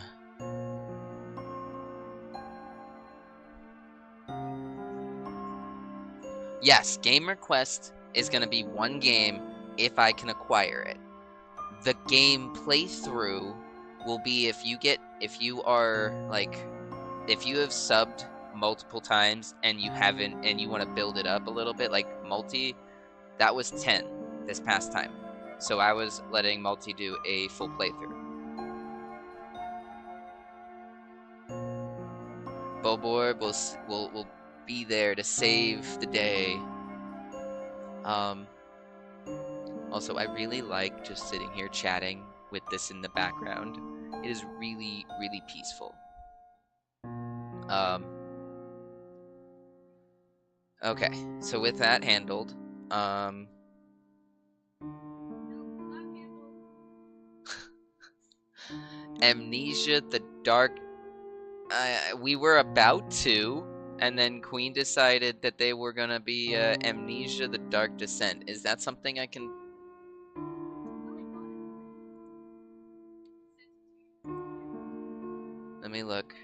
Yes, game request is gonna be one game if I can acquire it. the game playthrough will be if you have subbed multiple times and you haven't, and you want to build it up a little bit, like multi, that was 10 this past time. So I was letting multi do a full playthrough. Boborb will be there to save the day. Also, I really like just sitting here chatting with this in the background. It is really, really peaceful. Okay, so with that handled, Amnesia the Dark, we were about to, and then Queen decided that they were gonna be Amnesia the Dark Descent. Is that something I can... Let me look.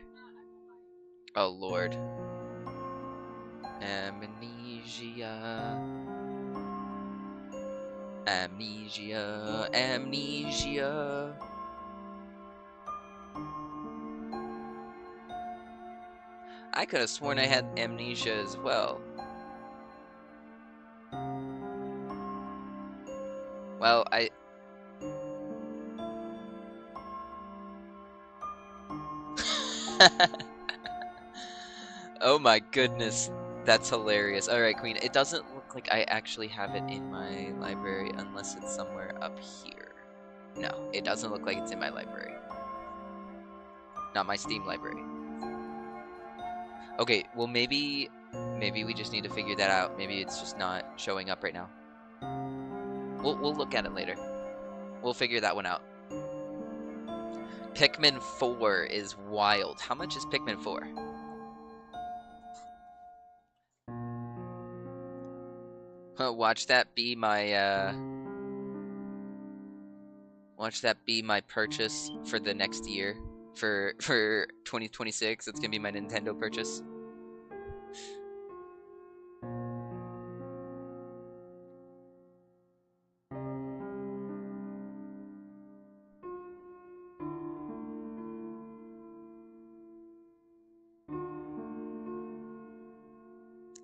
Oh, Lord. Amnesia. Amnesia. Amnesia. I could have sworn I had amnesia as well. Well, Oh my goodness, that's hilarious. Alright, Queen, it doesn't look like I actually have it in my library unless it's somewhere up here. No, it doesn't look like it's in my library. Not my Steam library. Okay, well maybe we just need to figure that out. Maybe it's just not showing up right now. We'll look at it later. We'll figure that one out. Pikmin 4 is wild. How much is Pikmin 4? Watch that be my purchase for the next year. For 2026, it's gonna be my Nintendo purchase.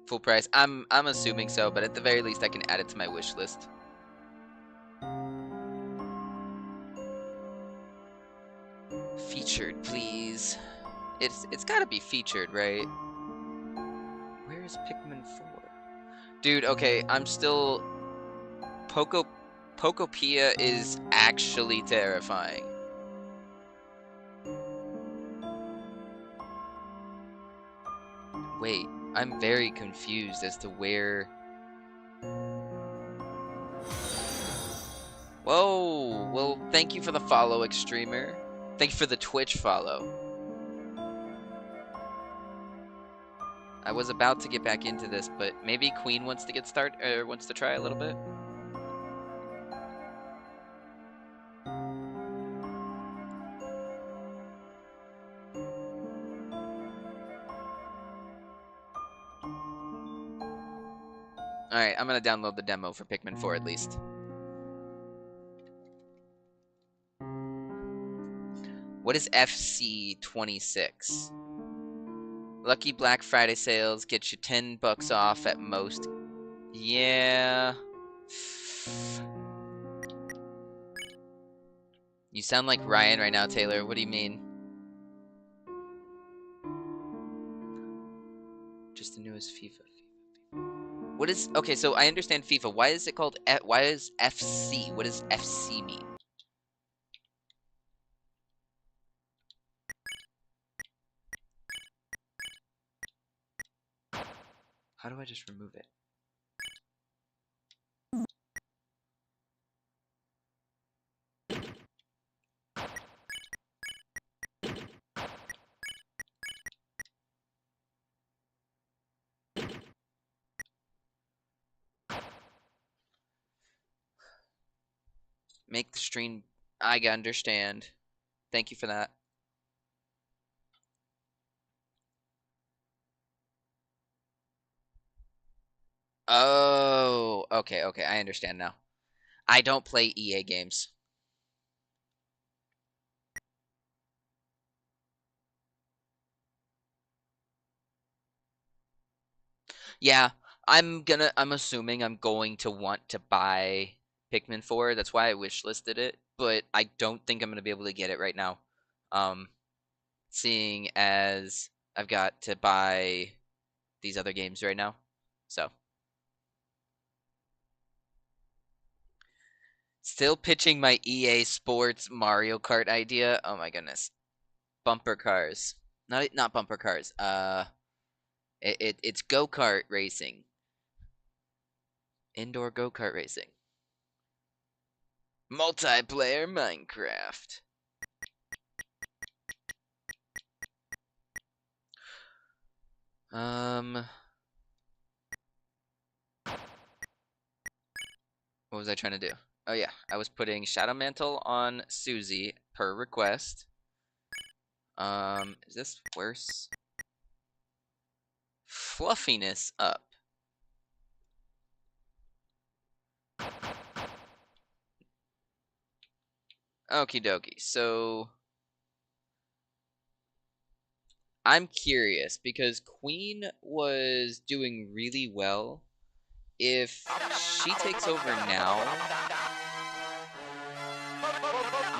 Full price. I'm assuming so, but at the very least I can add it to my wish list. Featured, please. It's gotta be featured, right? Where is Pikmin 4? Dude, okay, I'm still... Pokopia is actually terrifying. Wait, I'm very confused as to where... Whoa! Well, thank you for the follow, Extremer. Thank you for the Twitch follow. I was about to get back into this, but maybe Queen wants to get started, or wants to try a little bit. Alright, I'm gonna download the demo for Pikmin 4 at least. What is FC26? Lucky Black Friday sales get you $10 off at most. Yeah. You sound like Ryan right now, Taylor. What do you mean? Just the newest FIFA. What is... Okay, so I understand FIFA. Why is it called... Why is FC? What does FC mean? How do I just remove it? Make the stream... I understand. Thank you for that. Oh, okay, I understand now. I don't play EA games. Yeah, I'm assuming I'm going to want to buy Pikmin 4. That's why I wishlisted it, but I don't think I'm gonna be able to get it right now. Um, Seeing as I've got to buy these other games right now. So, still pitching my EA Sports Mario Kart idea. Oh my goodness. Bumper cars. Not bumper cars. It's go-kart racing. Indoor go-kart racing. Multiplayer Minecraft. What was I trying to do? Oh yeah, I was putting Shadow Mantle on Susie per request. Is this worse? Fluffiness up. Okie dokie. So I'm curious because Queen was doing really well. If she takes over now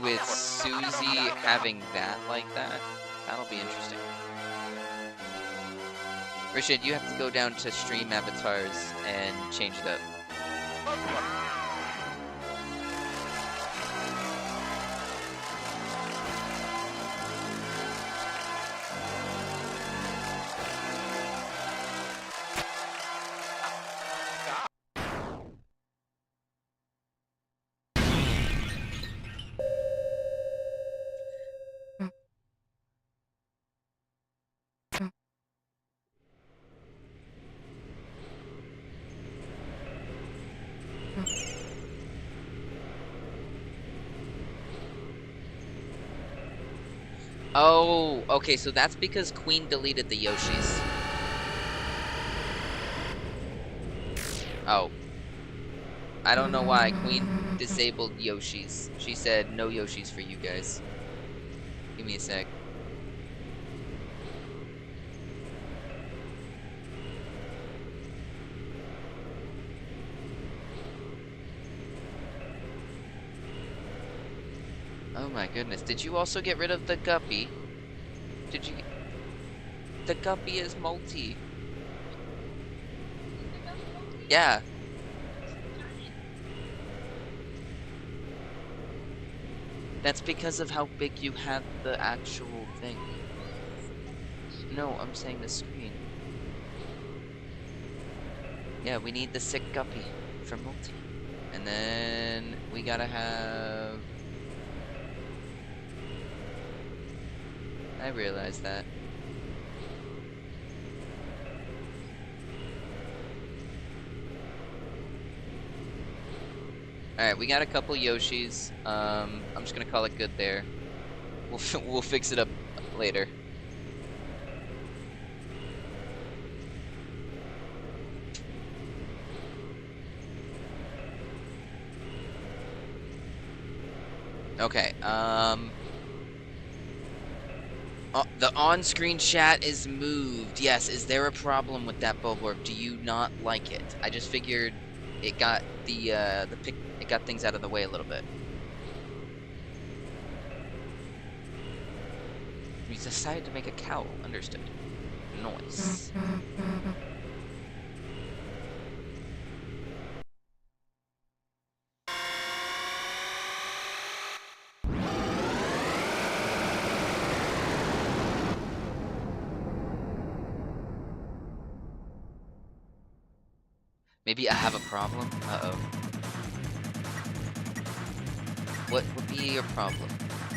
with Susie having that like that, that'll be interesting. Rishid, you have to go down to stream avatars and change it up. Oh, okay, so that's because Queen deleted the Yoshis. Oh. I don't know why Queen disabled Yoshis. She said no Yoshis for you guys. Give me a sec. Oh my goodness. Did you also get rid of the guppy? Did you... The guppy is multi. Yeah. That's because of how big you have the actual thing. No, I'm saying the screen. Yeah, we need the sick guppy for multi. And then we gotta have... I realized that. Alright, we got a couple Yoshis. I'm just gonna call it good there. We'll fix it up later. Okay, oh, the on-screen chat is moved. Yes, is there a problem with that Bulborb? Do you not like it? I just figured it got it got things out of the way a little bit. We decided to make a cowl. Understood. Noise. Maybe I have a problem? Uh-oh. What would be your problem?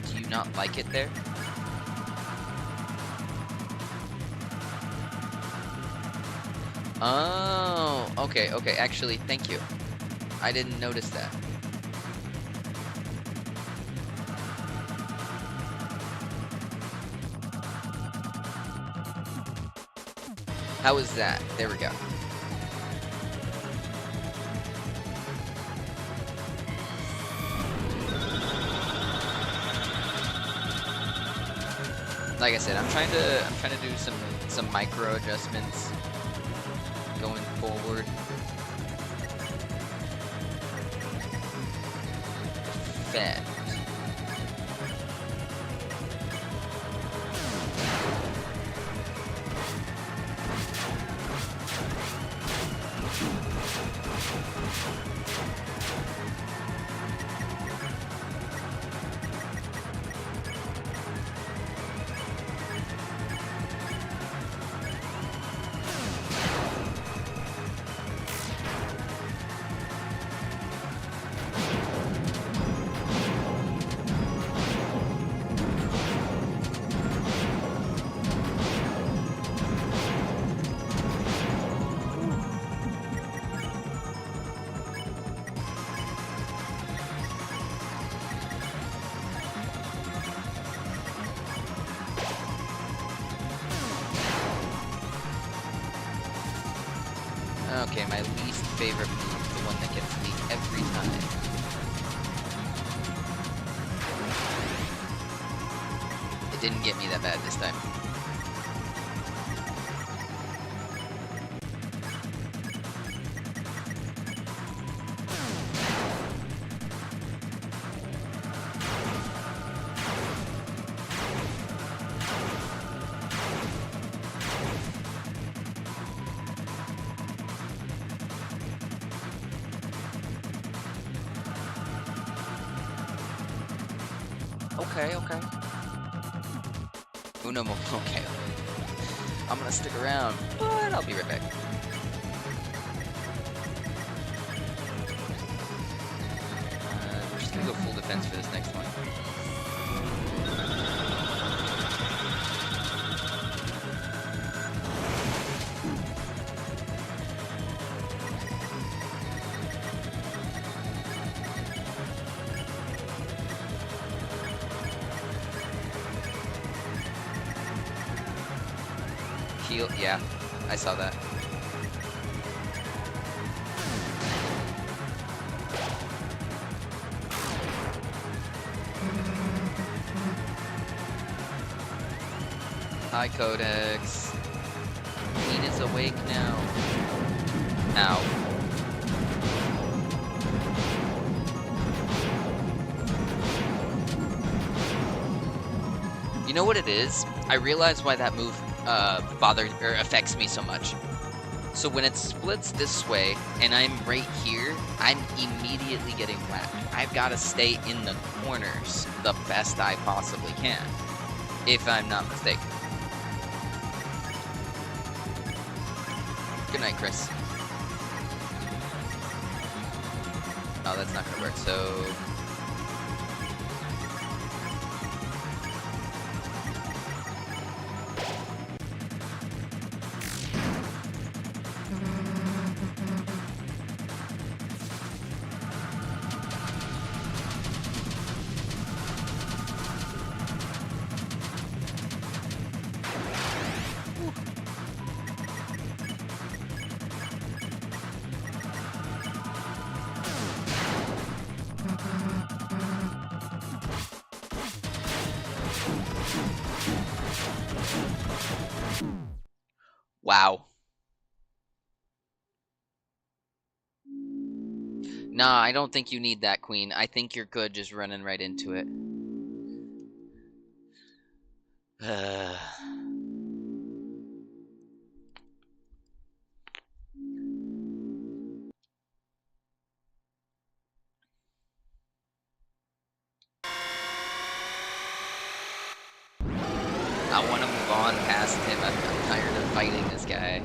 Do you not like it there? Oh, okay, okay. Actually, thank you. I didn't notice that. How is that? There we go. Like I said, I'm trying to do some micro adjustments. going forward. Fed. Okay, my least favorite move, the one that gets me every time. It didn't get me that bad this time. Okay. Uno mo. Okay. I'm gonna stick around, but I'll be right back. We're just gonna go full defense for this next one. Heal, yeah, I saw that. Hi, Codex. Queen is awake now. Ow. You know what it is? I realize why that move bothers or affects me so much. So when it splits this way and I'm right here, I'm immediately getting whacked. I've got to stay in the corners the best I possibly can, if I'm not mistaken. Good night, Chris. Oh, that's not gonna work. So wow. Nah, I don't think you need that, Queen. I think you're good just running right into it. I want to move on past him. I'm tired of fighting this guy.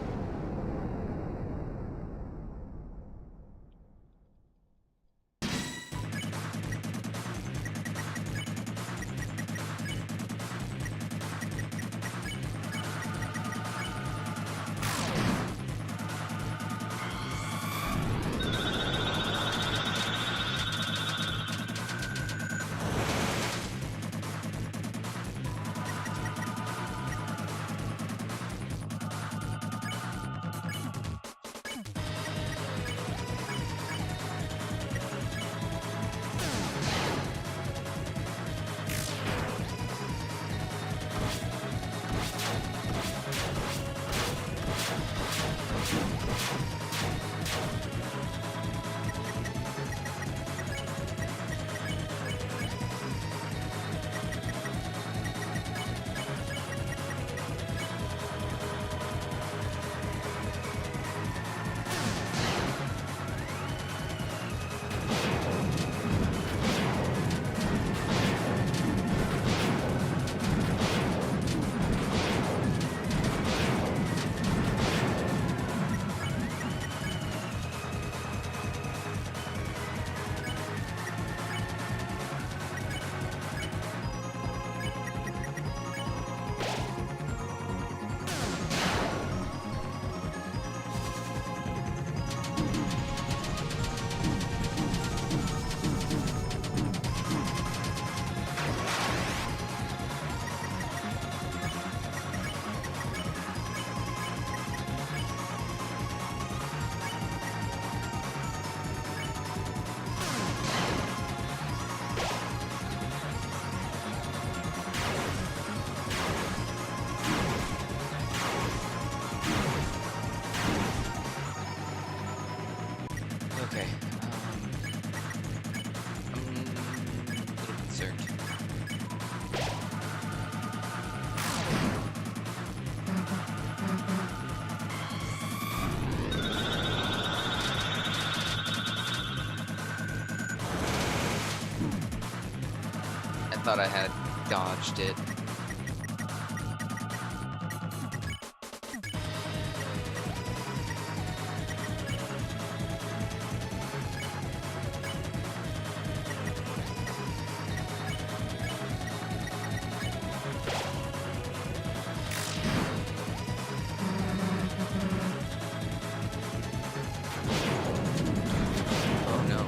thought I had dodged it. Oh no.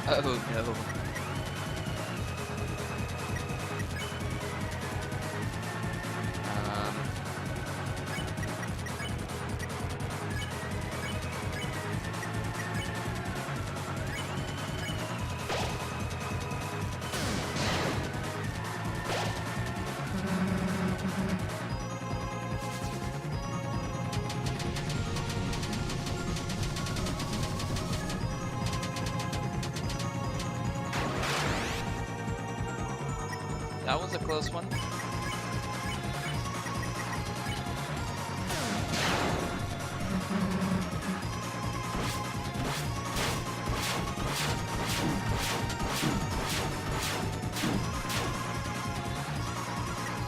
Oh no. That was a close one.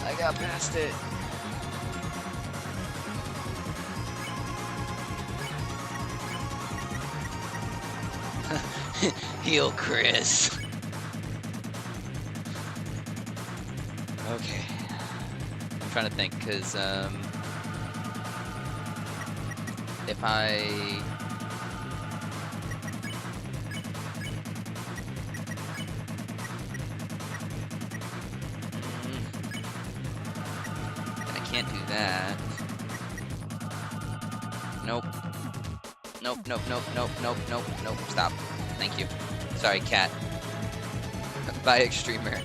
I got past it. Heal Chris. Okay. I'm trying to think, because, if I... I can't do that. Nope. Nope, nope, nope, nope, nope, nope, nope. Stop. Thank you. Sorry, cat. Bye, Extremer.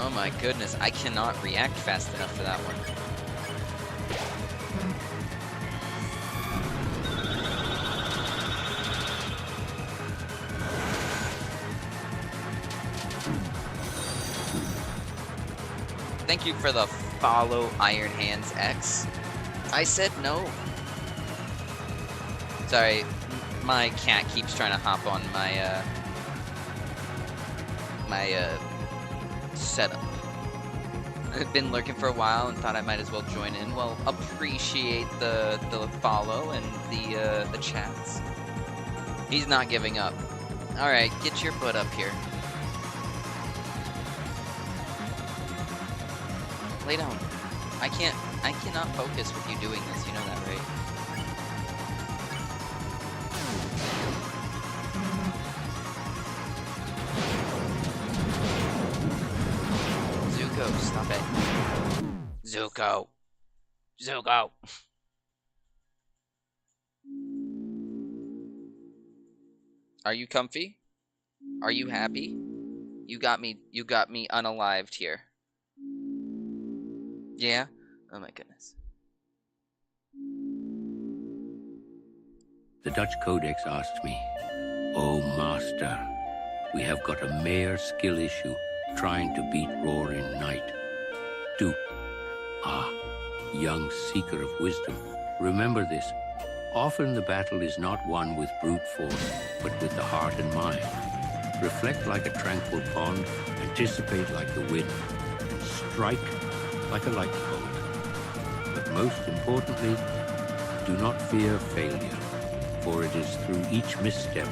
Oh my goodness, I cannot react fast enough for that one. Thank you for the follow, Iron Hands X. I said no. Sorry, my cat keeps trying to hop on my setup. I've been lurking for a while and thought I might as well join in. Well, appreciate the follow and the chats. He's not giving up. All right, get your butt up here. Lay down. I cannot focus with you doing this. You know that, right? Zuko, stop it. Zuko. Zuko. Are you comfy? Are you happy? You got me unalived here. Yeah? Oh my goodness. The Dutch Codex asked me, "Oh, Master, we have got a mere skill issue trying to beat Roaring Night. Do, young seeker of wisdom, remember this. Often the battle is not won with brute force, but with the heart and mind. Reflect like a tranquil pond, anticipate like the wind, and strike like a lightning bolt. But most importantly, do not fear failure, for it is through each misstep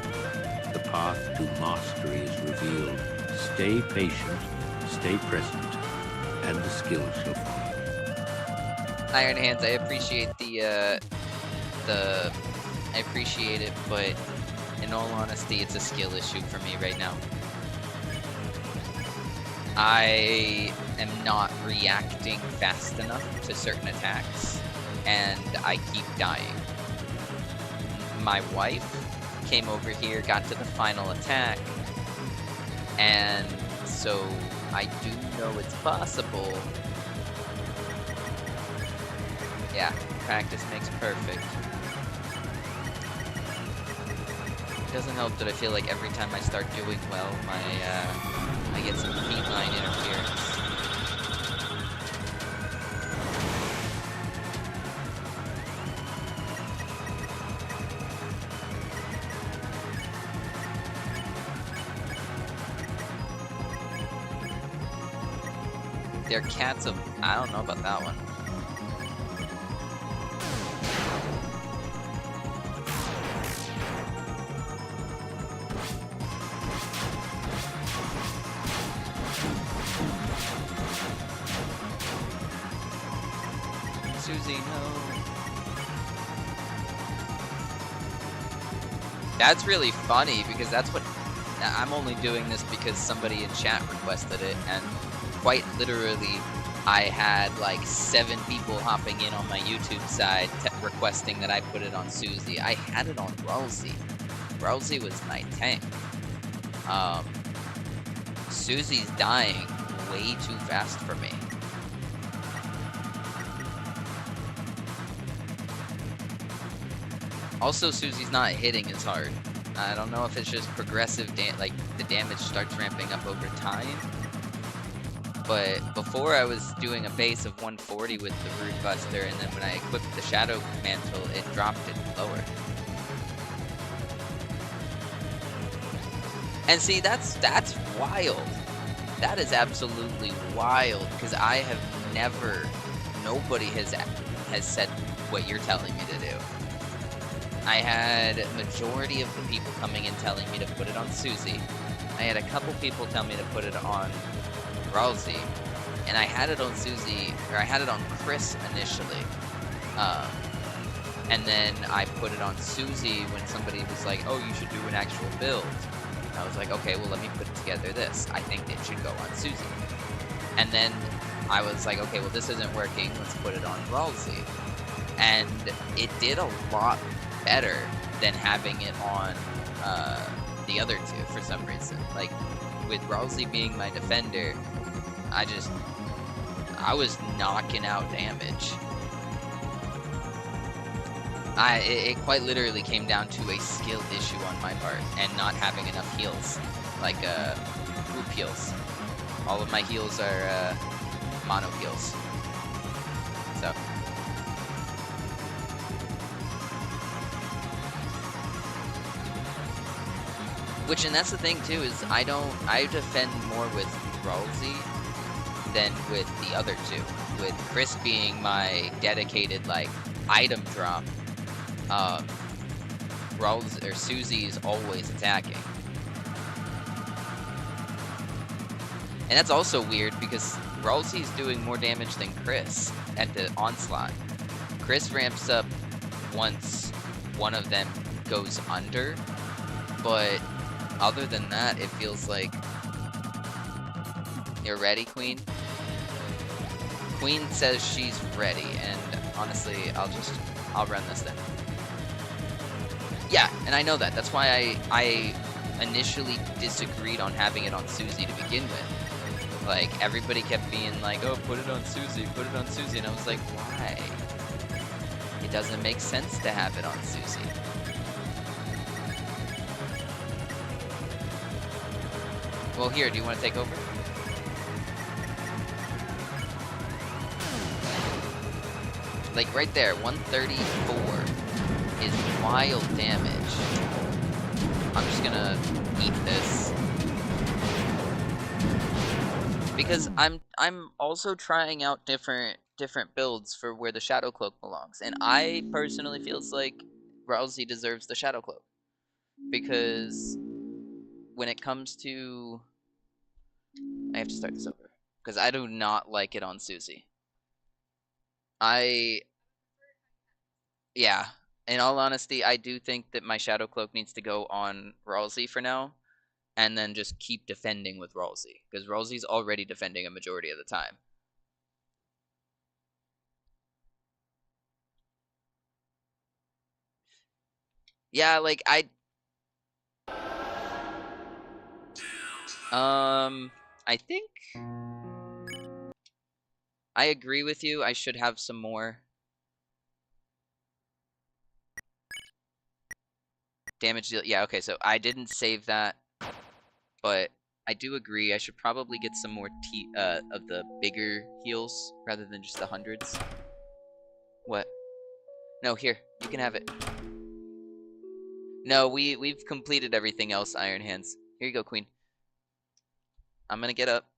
the path to mastery is revealed. Stay patient, stay present, and the skill shall follow." Iron Hands, I appreciate I appreciate it, but in all honesty, it's a skill issue for me right now. I am not reacting fast enough to certain attacks, and I keep dying. My wife came over here, got to the final attack, and so I do know it's possible Yeah, practice makes perfect. It doesn't help that I feel like every time I start doing well, I get some feline interference. They're cats of... I don't know about that one. Susie, no. That's really funny because that's what... I'm only doing this because somebody in chat requested it, and quite literally I had like 7 people hopping in on my YouTube side requesting that I put it on Susie. I had it on Ralsei. Ralsei was my tank. Susie's dying way too fast for me. Also, Susie's not hitting as hard. I don't know if it's just progressive, like the damage starts ramping up over time. But before I was doing a base of 140 with the Root Buster, and then when I equipped the Shadow Mantle, it dropped it lower. And see, that's wild. That is absolutely wild, because I have never, nobody has said what you're telling me to do. I had a majority of the people coming in telling me to put it on Susie. I had a couple people tell me to put it on Ralsei, and I had it on Susie, or I had it on Chris initially, and then I put it on Susie when somebody was like, oh, you should do an actual build. And I was like, okay, well, let me put together this. I think it should go on Susie. And then I was like, okay, well, this isn't working, let's put it on Ralsei. And it did a lot better than having it on the other two for some reason. Like, with Ralsei being my defender, I was knocking out damage. It quite literally came down to a skill issue on my part and not having enough heals, like group heals. All of my heals are mono heals. So. Which, and that's the thing too, is I defend more with Ralsei than with the other two. With Chris being my dedicated, like, item drop, Ralsei, or Susie, is always attacking. And that's also weird because Ralsei's doing more damage than Chris at the onslaught. Chris ramps up once one of them goes under, but other than that, it feels like... You're ready, Queen? Queen says she's ready, and honestly, I'll run this then. Yeah, and I know that. That's why I initially disagreed on having it on Susie to begin with. Like, everybody kept being like, oh, put it on Susie, put it on Susie, and I was like, why? It doesn't make sense to have it on Susie. Well, here, do you want to take over? Like, right there, 134 is wild damage. I'm just gonna eat this. Because I'm also trying out different builds for where the Shadow Cloak belongs. And I personally feels like Ralsei deserves the Shadow Cloak. Because when it comes to... I have to start this over. Because I do not like it on Susie. Yeah. In all honesty, I do think that my Shadow Cloak needs to go on Ralsei for now. And then just keep defending with Ralsei. Because Ralsei's already defending a majority of the time. Yeah, like, I think I agree with you. I should have some more. Damage deal. Yeah, okay, so I didn't save that, but I do agree I should probably get some more of the bigger heals rather than just the hundreds. What? No, here, you can have it. No, we've completed everything else, Iron Hands. Here you go, Queen. I'm gonna get up.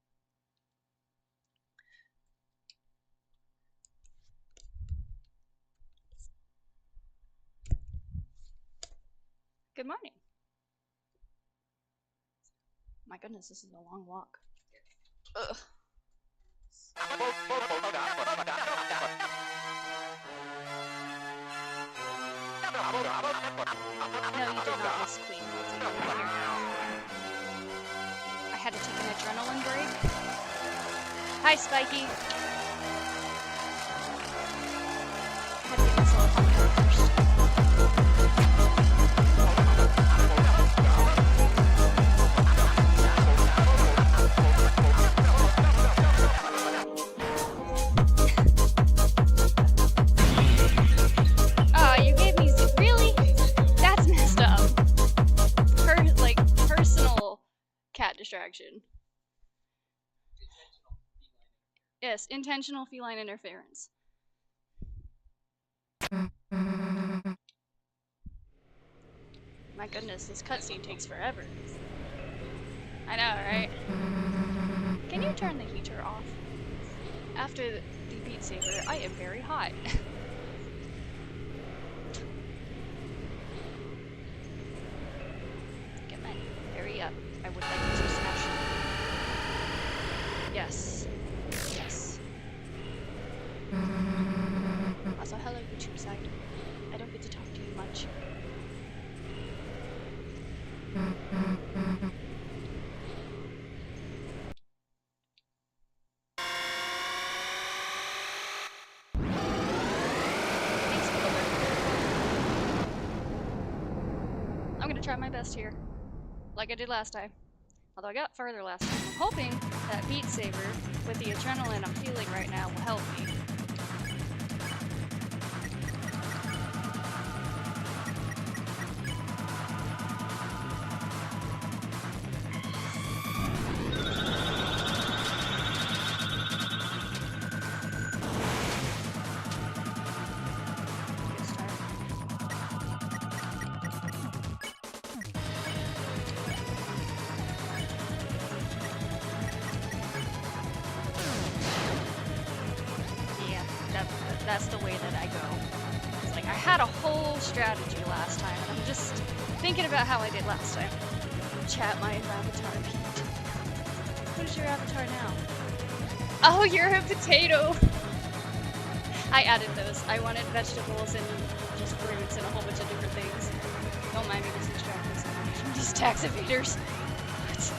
Good morning. My goodness, this is a long walk. Ugh. No, you did not miss Queen. We'll take it here. I had to take an adrenaline break. Hi, Spiky. I had to get myself on first. Distraction. Yes, intentional feline interference. My goodness, this cutscene takes forever. I know, right? Can you turn the heater off? After the Beat Saber, I am very hot. Come on, hurry up. I would like to smash you. Yes. Yes. Also, hello YouTube side. I don't get to talk to you much. Thanks for the work. I'm gonna try my best here. Like I did last time. Although I got further last time. I'm hoping that Beat Saber, with the adrenaline I'm feeling right now, will help me. Good start. Yeah, that's the way that I go. It's like I had a whole strategy last time, and I'm just thinking about how I did last time. Chat my avatar, Pete. What is your avatar now? Oh, you're a potato! I added those. I wanted vegetables and just fruits and a whole bunch of different things. Don't mind me, this distracting so much from these tax evaders. What?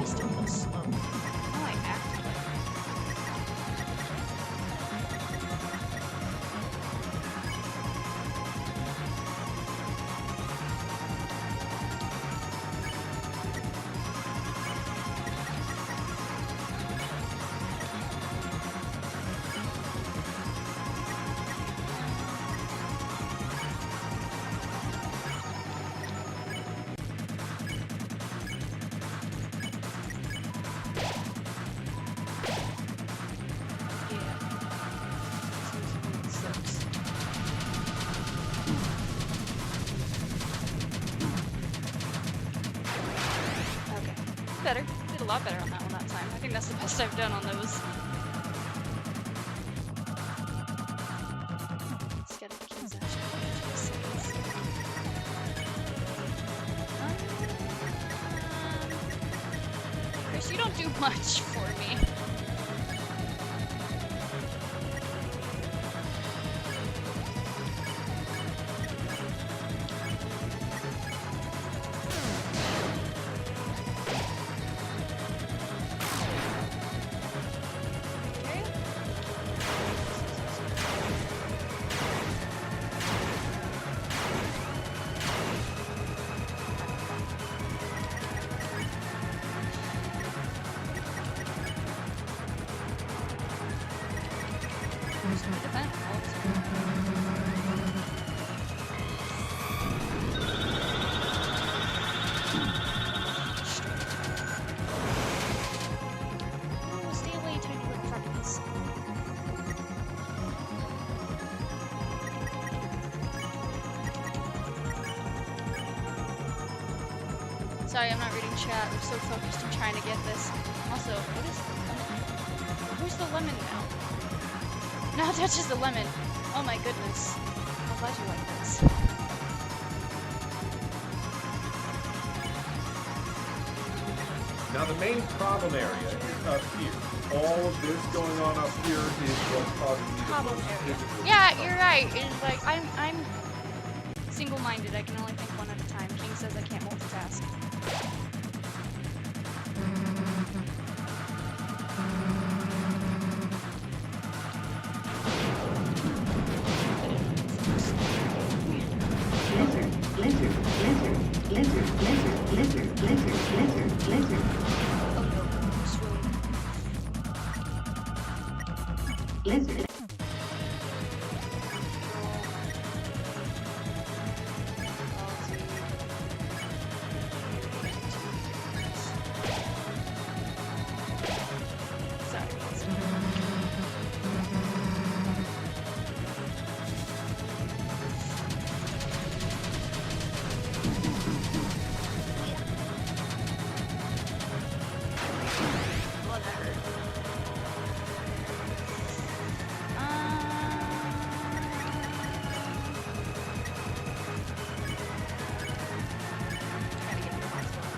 I still feel slow. How I act like. Okay. Better. Did a lot better on that one that time. I think that's the best I've done on those. Let's get a King's Action for 2 seconds. Chris, you don't do much for me. Sorry, I'm not reading chat. I'm so focused on trying to get this. Also, what is the lemon? Where's the lemon now? Now touches the lemon. Oh my goodness. I'm glad you like this. Now the main problem area is up here. All of this going on up here is what's causing me the Problem most area. physical Yeah, discomfort. you're right. It's like I'm single-minded. I can only think one at a time. King says I can't multitask. Lizard, lizard, lizard, lizard, lizard, lizard, lizard, lizard, lizard, Oh no, swoon. lizard. Sorry, guys. Oh, that hurt. Trying to get to the hospital.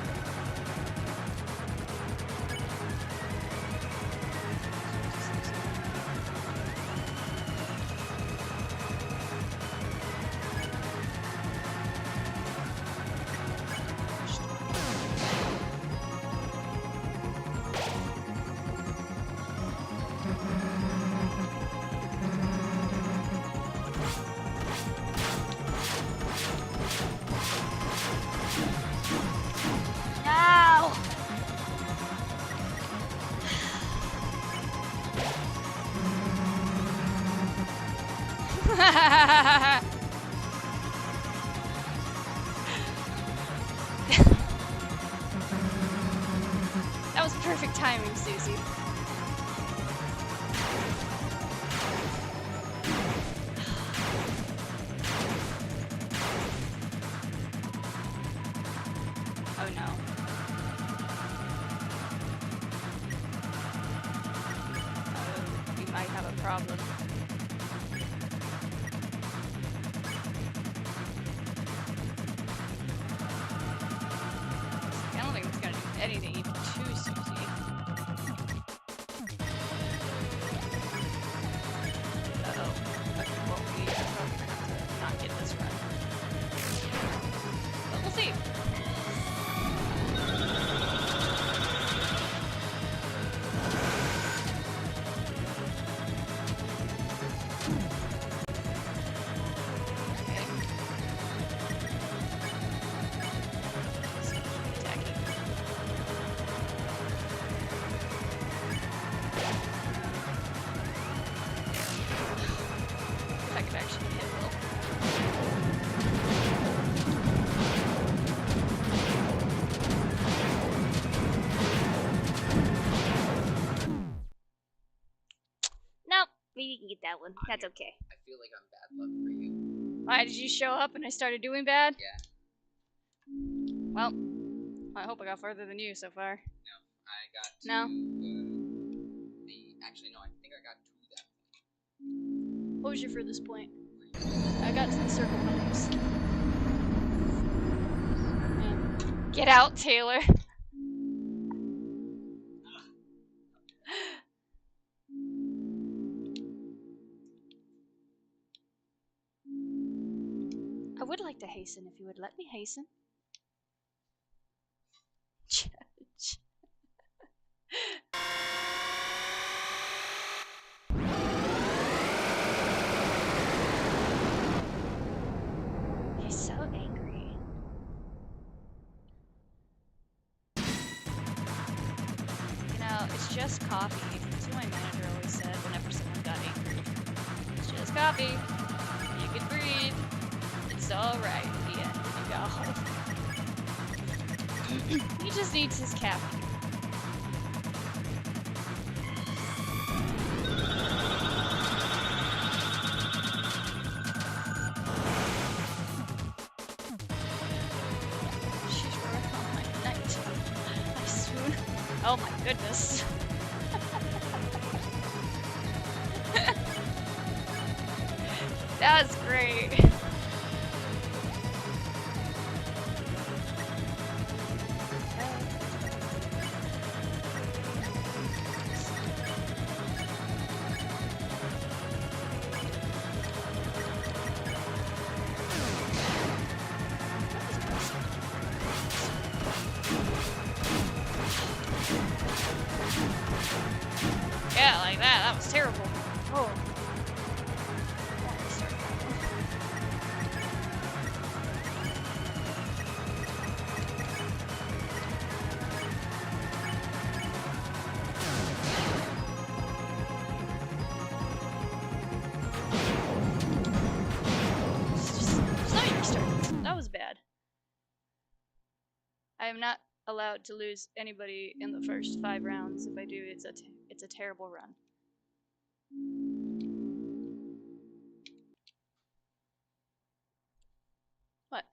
No! That was perfect timing, Susie. Oh no. Oh, we might have a problem. I don't think it's gonna do anything even to Susie. Uh-oh. Okay, well, we are probably gonna have to not get this run. But we'll see. Okay. Attacking. If I could actually hit Will. Nope, we didn't get that one. That's okay. I feel like I'm bad luck for you. Why did you show up and I started doing bad? Yeah. Well, I hope I got further than you so far. I got to No. actually no, I think I got to that What was your furthest point? I got to the circle homes. Yeah. Get out, Taylor. I would like to hasten if you would let me hasten. Judge. He's so angry. You know, it's just coffee. That's what my manager always said whenever someone got angry. It's just coffee. You can breathe. It's alright at the end when you go home. He just needs his caffeine. She's right on my neck. Oh my goodness. That's great. Yeah, like that. That was terrible. Oh. That was bad. I am not allowed to lose anybody in the first 5 rounds. If I do, it's a terrible run. What?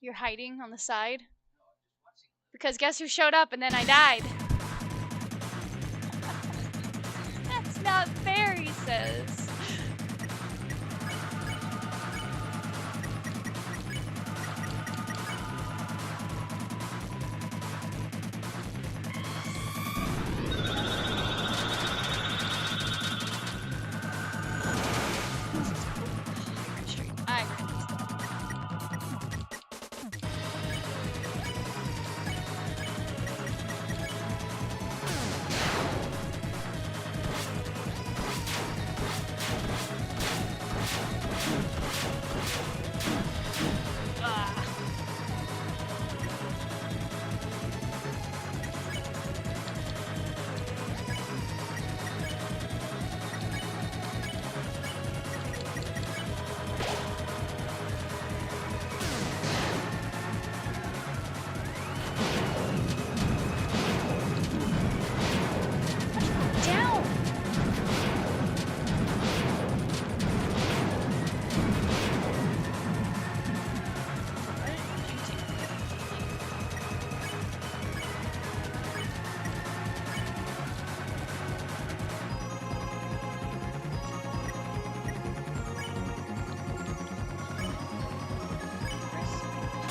You're hiding on the side? Because guess who showed up and then I died? That's not fair, he says.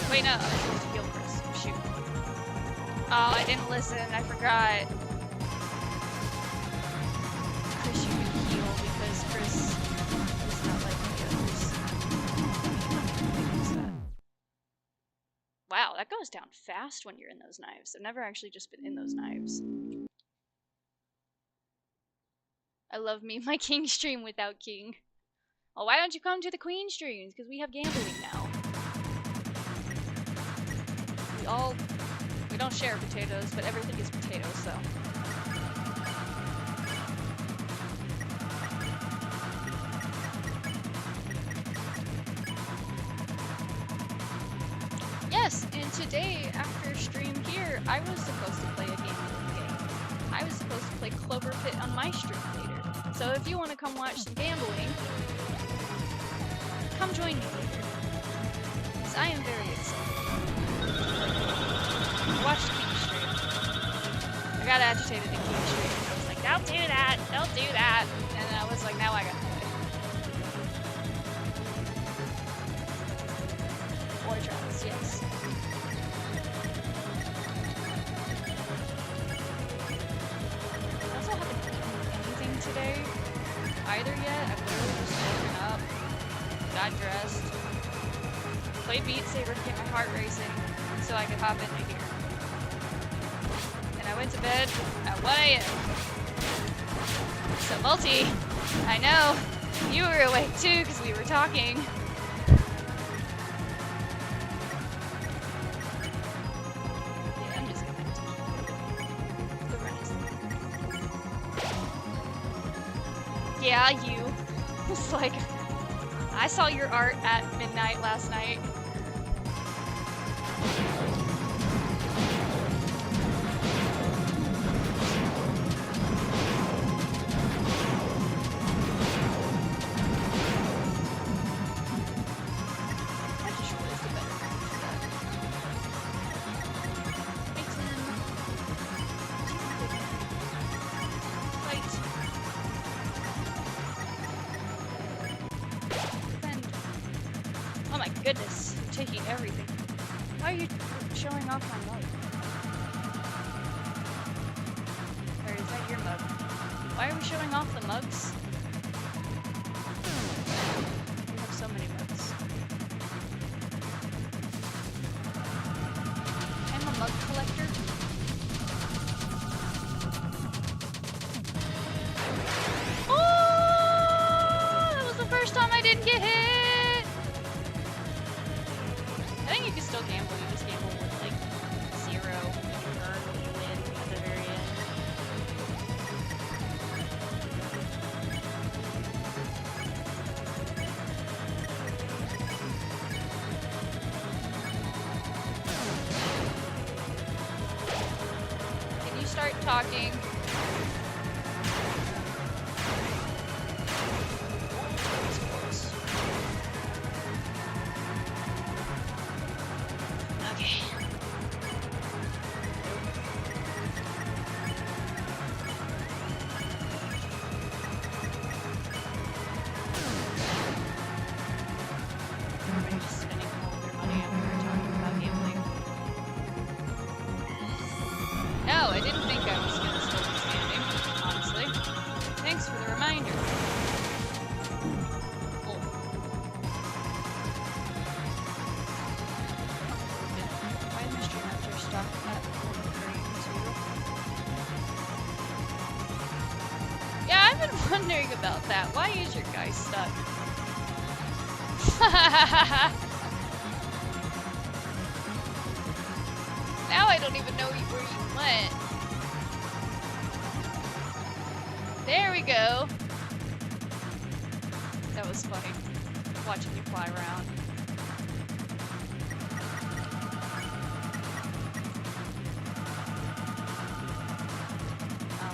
Wait, no, I was supposed to heal Chris. Shoot. Oh, I didn't listen. I forgot. Chris, you can heal because Chris is not like the others. What's that? Wow, that goes down fast when you're in those knives. I've never actually just been in those knives. I love me my King stream without King. Well, why don't you come to the Queen streams? Because we have gambling now. We don't share potatoes, but everything is potatoes, so. Yes, and today, after stream here, I was supposed to play a gambling game. I was supposed to play Clover Pit on my stream later. So if you want to come watch some gambling, come join me later. Because I am very excited. I watched King stream. I got agitated in King stream. I was like, don't do that, don't do that. And then I was like, now I got to play. War trials, yes. I also haven't eaten anything today either yet. I've literally just woken up, got dressed, played Beat Saber to get my heart racing so I could hop into here. And I went to bed at 1 a.m. So Multi, I know, you were awake too because we were talking. Yeah, I'm just gonna the run is yeah, you. It's like, I saw your art at midnight last night. Goodness, you're taking everything. Why are you showing off my mug? Or is that your mug? Why are we showing off the mugs? We have so many mugs. I'm a mug collector. Oh! That was the first time I didn't get hit! I think you can still gamble. You just gamble with like 0. You earn when you win at the very end. Can you start talking? Okay. Everybody's just spending all of their money after we're talking about gambling. No, I didn't think I was gonna still be standing, honestly. Thanks for the reminder. Oh. Why is Mr. Hunter stuck at green too? Yeah, I've been wondering about that. Why is your guy stuck? Now I don't even know where you went. There we go. That was funny. Watching you fly around.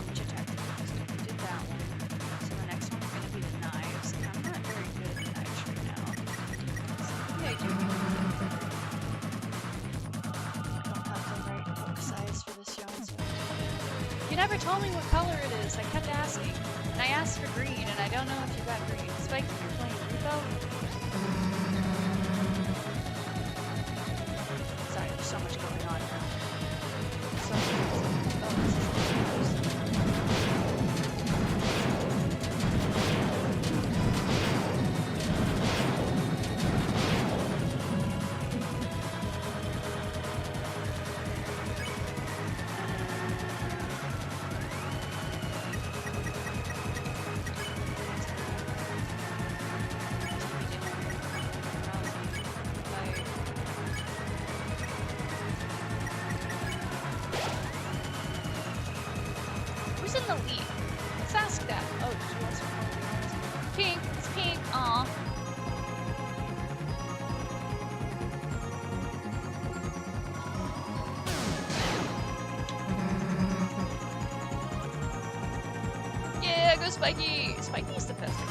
Which attack did we just do? We did that one. So the next one's gonna be the knives. And I'm not very good at knives right now. So maybe I do need to get better. I don't have the right book size for this yarn, so you never told me what color it is. I kept asking. And I asked for green, and I don't know if you got green. Spike, you're playing Repo? Sorry, there's so much going on now. So oh, this is Who's in the lead? Let's ask that. Oh, did you ask for pink? It's pink. Aw. Yeah, go Spiky! Spiky's the best. I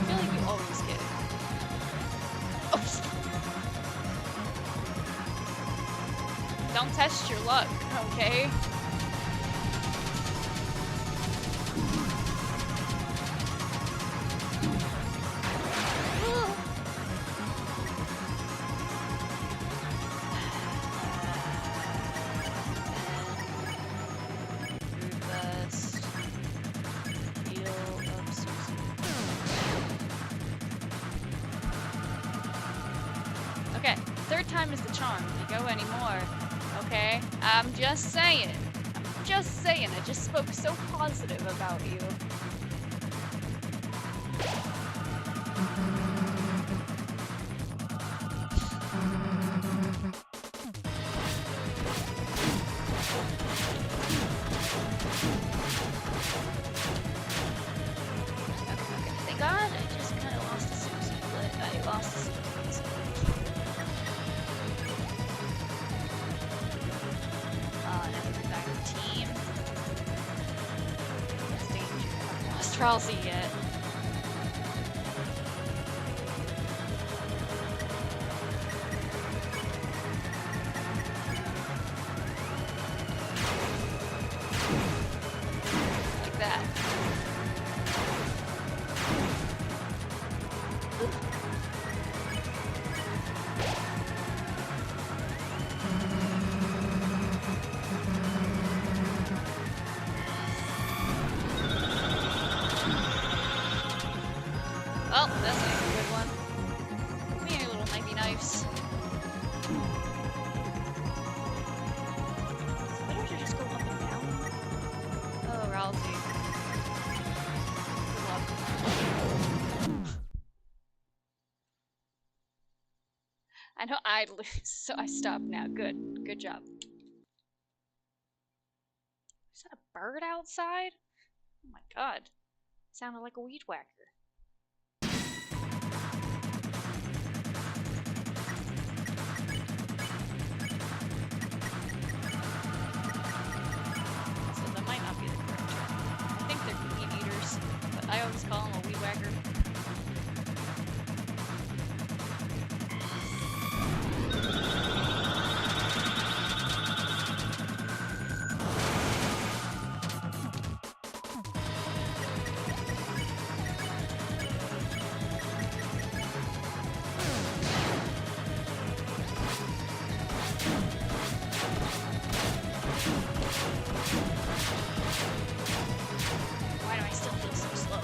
feel like you always get it. Oh. Don't test your luck, okay? Okay, third time is the charm. If you go anymore, okay? I'm just saying. I'm just saying. I just spoke so positive about you. Okay, thank God I just kind of lost a Susie, but I lost a Susie. Team. That's danger. I haven't lost Tralsy yet. Like that. nice. Why don't you just go up and down? Oh, Ralsei. Good luck. I know I'd lose, so I stopped now. Good. Good job. Is that a bird outside? Oh my god. Sounded like a weed whacker. So that might not be the correct term. I think they're weed eaters, but I always call them a weed whacker. Why do I still feel so slow?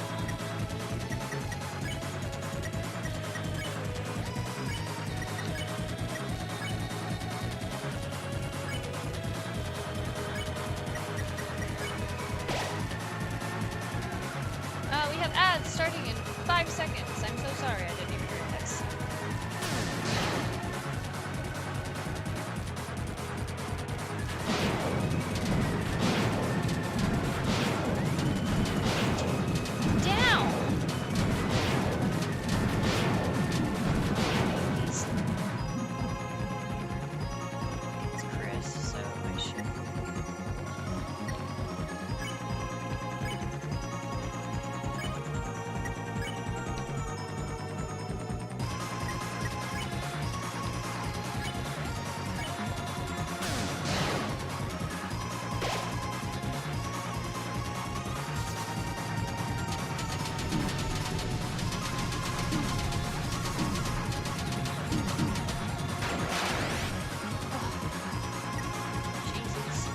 We have ads starting in 5 seconds. I'm so sorry, I didn't even hear this. Down! It's Chris, so I should. Jesus.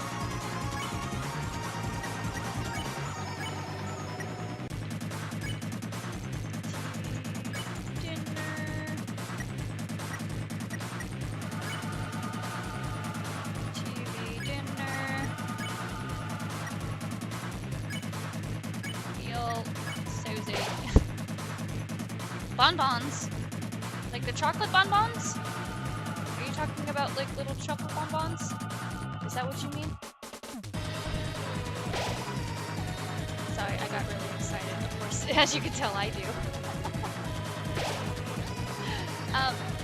TV dinner. Eel, Susie. Bonbons. Like the chocolate bonbons? Are you talking about like little chocolate bonbons? Is that what you mean? Sorry, I got really excited. Of course, as you can tell, I do.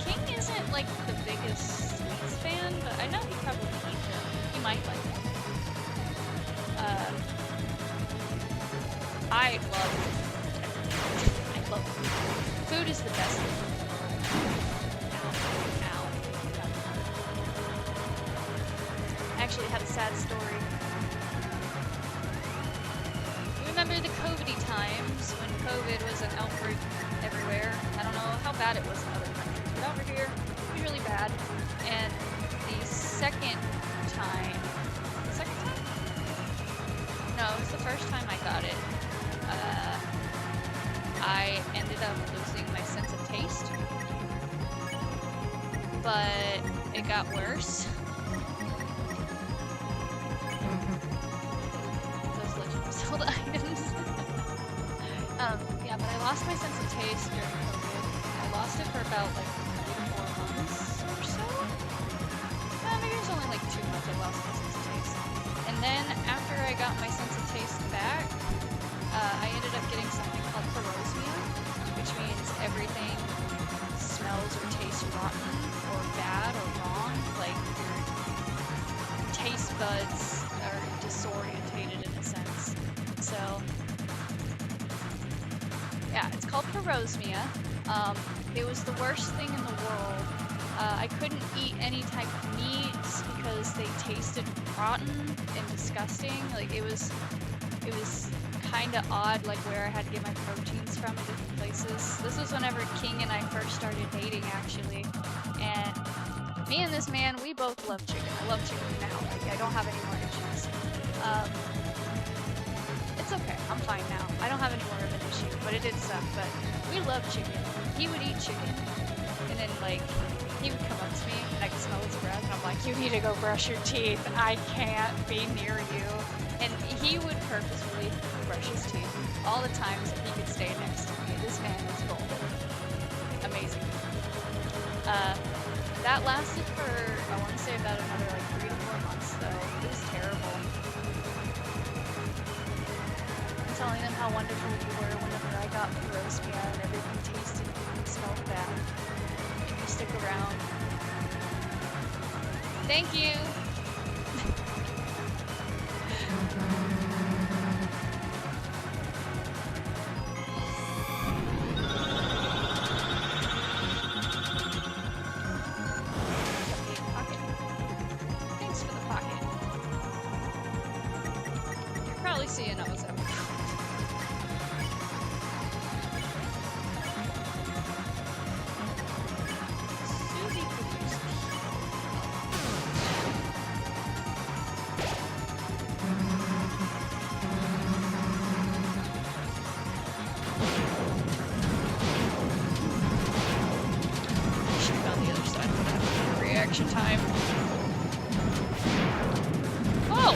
King isn't like the biggest sweets fan, but I know he probably eats them. He might like them. I love food. I love food. Food is the best thing. Ow. Ow. Actually, I have a sad story. You remember the COVID-y times when COVID was an outbreak everywhere? I don't know how bad it was in other countries, but over here, it was really bad. And the second time, no, it was the first time I got it. I ended up losing my sense of taste, but it got worse. Those Legend of Zelda items. Yeah, but I lost my sense of taste during COVID. I lost it for about like 3 or 4 months or so. Maybe it was only like 2 months I lost my sense of taste. And then after I got my sense of taste back, I ended up getting something called parosmia, which means everything smells or tastes rotten or bad or wrong. Like your taste buds are disorientated in a sense. So yeah, it's called parosmia. It was the worst thing in the world. I couldn't eat any type of meats because they tasted rotten and disgusting. Like it was kind of odd, like where I had to get my proteins from in different places. This was whenever King and I first started dating, actually. And me and this man, we both love chicken. I love chicken now. Like I don't have any more issues. It's okay. I'm fine now. I don't have any more of an issue, but it did suck. But we love chicken. He would eat chicken, and then like he would come up to me and I could smell his breath and I'm like, you need to go brush your teeth. I can't be near you. And he would purposefully brush his teeth all the times that he could stay next to me. This man is golden. Amazing. That lasted for, I want to say, about another like 3 to 4 months though. It was terrible. I'm telling them how wonderful you were whenever I got the roast beer and everything tasted and smelled bad. And you stick around. Thank you! Thanks for the pocket. You're probably seeing I was up. Susie produced. Shoot on the other side of that reaction time. Oh,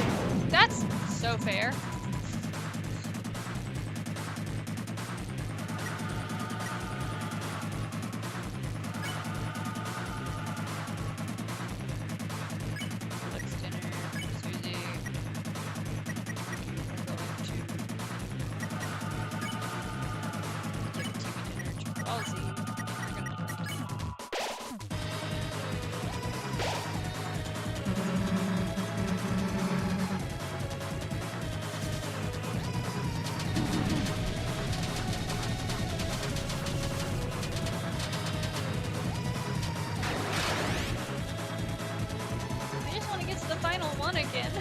that's so fair. Alex dinner, Susie. We're going to give TV dinner to Rosie. We're gonna I just want to get to the final one again.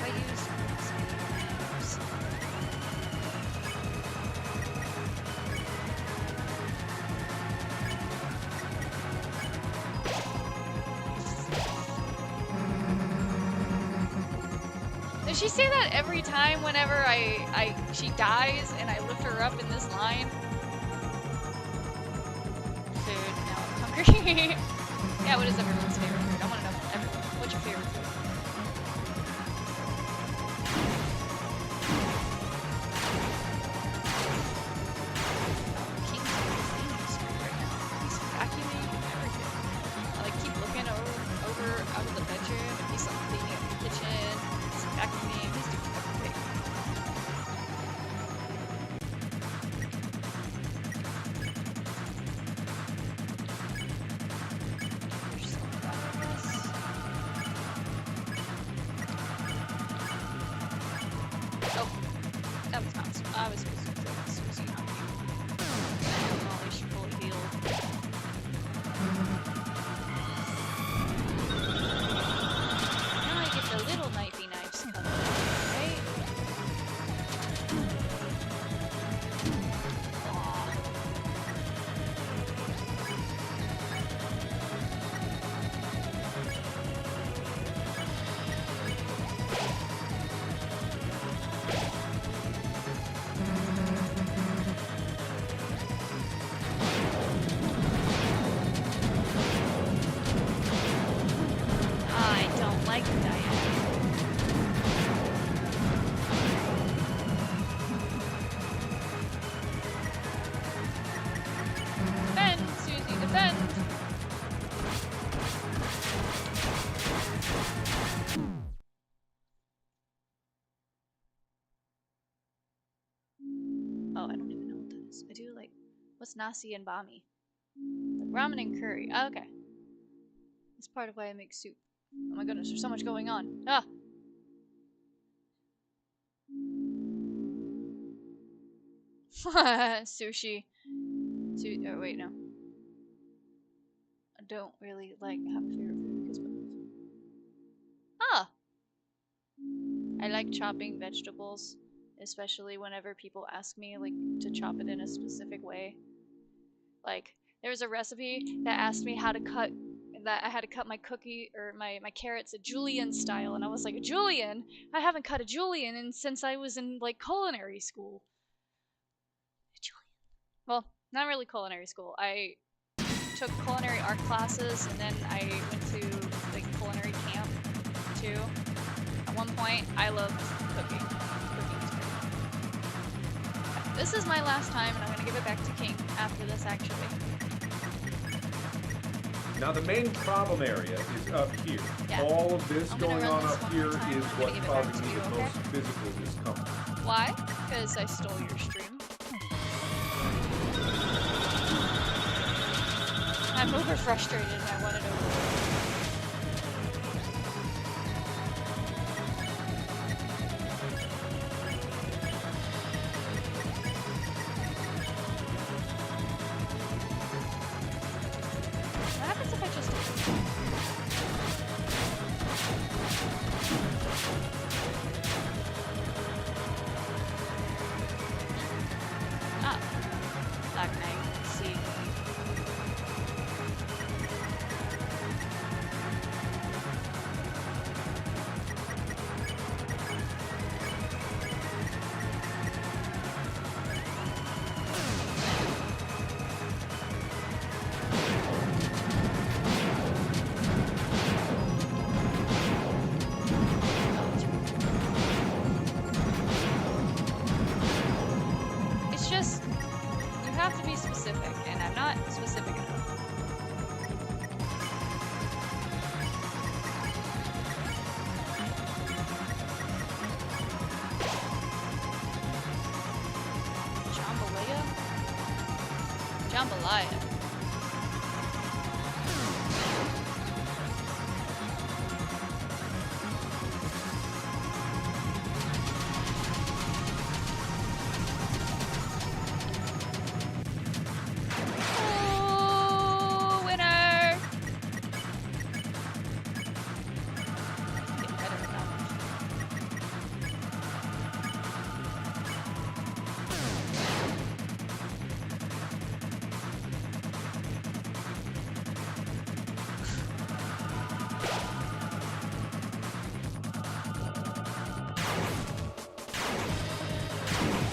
I use Does she say that every time whenever she dies and I lift her up in this line? Food, now I'm hungry. Yeah, what is everyone's favorite food? I want to know everyone. What's your favorite food? King's right now. He's vacuuming everything. I like keep looking over out of the bedroom and he's like cleaning up the kitchen. He's vacuuming. He's doing everything. There's so proud of us. Oh, that was not. I was supposed to throw Susie on you. Molly, she fully healed. Now I get the little knifey knives coming, right? Aw. I don't like the diet. Defend, Susie, defend! Oh, I don't even know what that is. I do like, what's nasi and bami? Like ramen and curry. Oh, okay. It's part of why I make soup. Oh my goodness, there's so much going on. Ah! Sushi. Oh, wait, no. I don't really like have a favorite food because both. Ah! I like chopping vegetables, especially whenever people ask me like to chop it in a specific way. Like there was a recipe that asked me how to cut that I had to cut my cookie or my carrots a julienne style, and I was like, a julienne? I haven't cut a julienne since I was in like culinary school. Well, not really culinary school. I took culinary art classes, and then I went to like culinary camp too. At one point, I loved cooking. Cooking was great. This is my last time, and I'm gonna give it back to King after this, actually. Now the main problem area is up here. Yeah. All of this I'm gonna going run on this up one here more time, is I'm gonna what's give it back causing to me you, the okay? most physical discomfort. Why? Because I stole your stream. I'm over frustrated and I want it over. What happens if I just... Ah, Black Knight, let's see. It's just, you have to be specific, and I'm not specific enough. Jambalaya? Jambalaya. Oh, winner! Getting better at that one.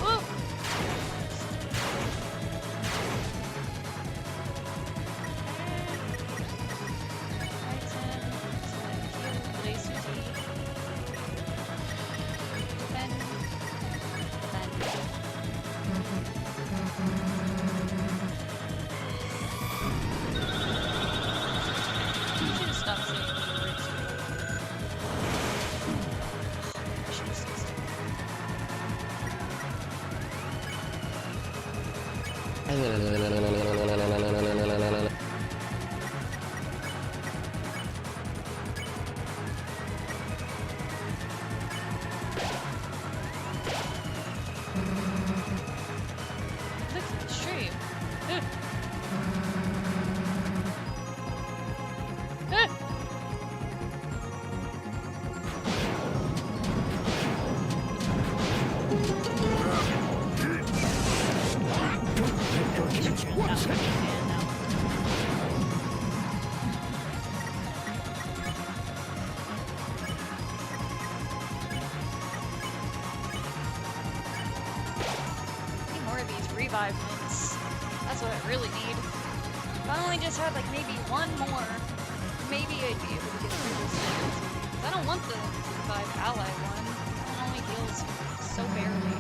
Woo! Stop saying the words. I should have said something. Look at the stream. Ugh. Ugh. Need more of these revive mints. That's what I really need. If I only just had like maybe one more, maybe I'd be able to get through this. I don't want the revive ally one. It only heals so barely.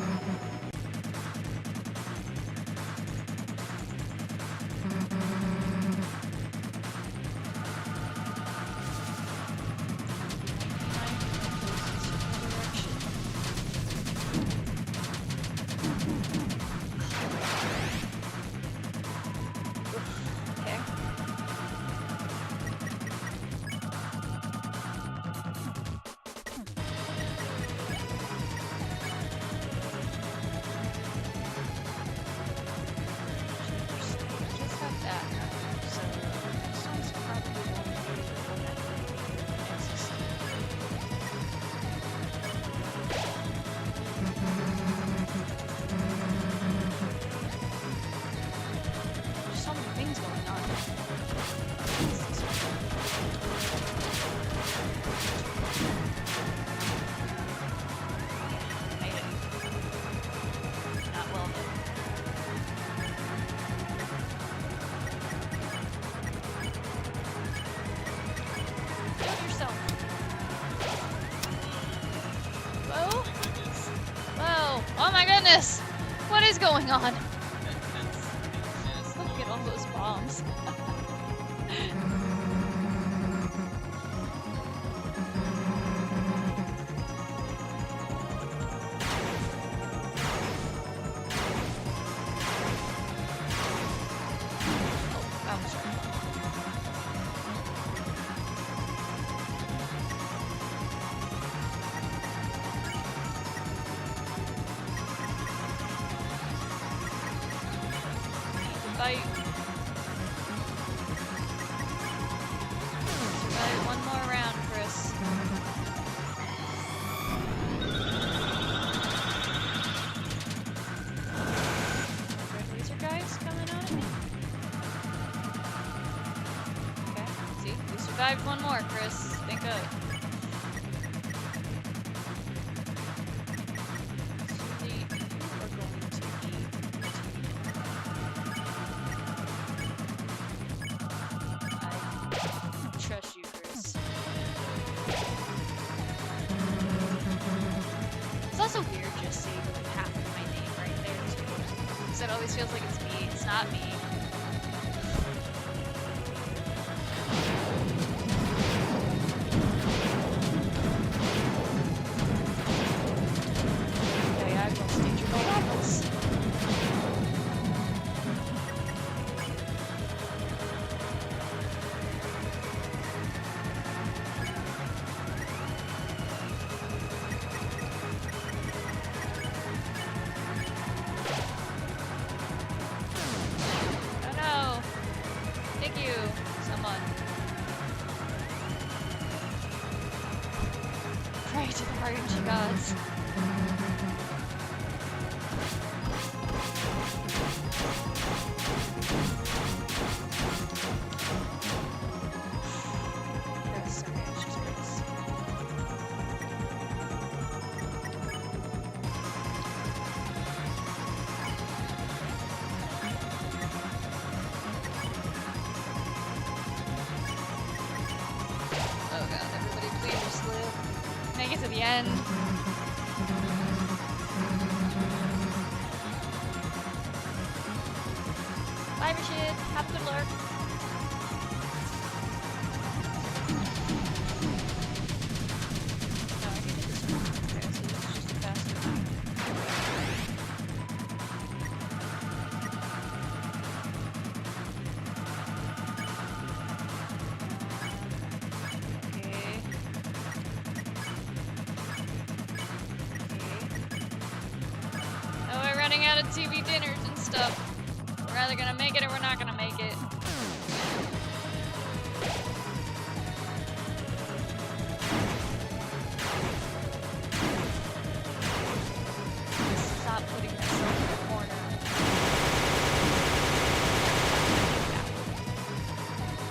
Okay. is going on? It's Look at all those bombs. Oh, I'm sorry. Fight. Survive one more round, Chris. Red laser guys coming out at me? Okay, see? You survived one more, Chris. Think up. Surely you are going to be I trust you, Chris. It's also weird just seeing like half of my name right there too. Because it always feels like it's me. It's not me. Diagonals, danger diagonals. Oh no! Thank you, someone. Pray to the RNG gods. Chris, sorry, it's just Chris. Oh god, everybody please just live. Make it to the end. Bye, Rashid. Have a good lurk. No, I can do this one. Okay, so this is just a faster one. Okay. Oh, we're running out of TV dinners and stuff. We're either gonna make it or we're not gonna make it. Stop putting myself in the corner.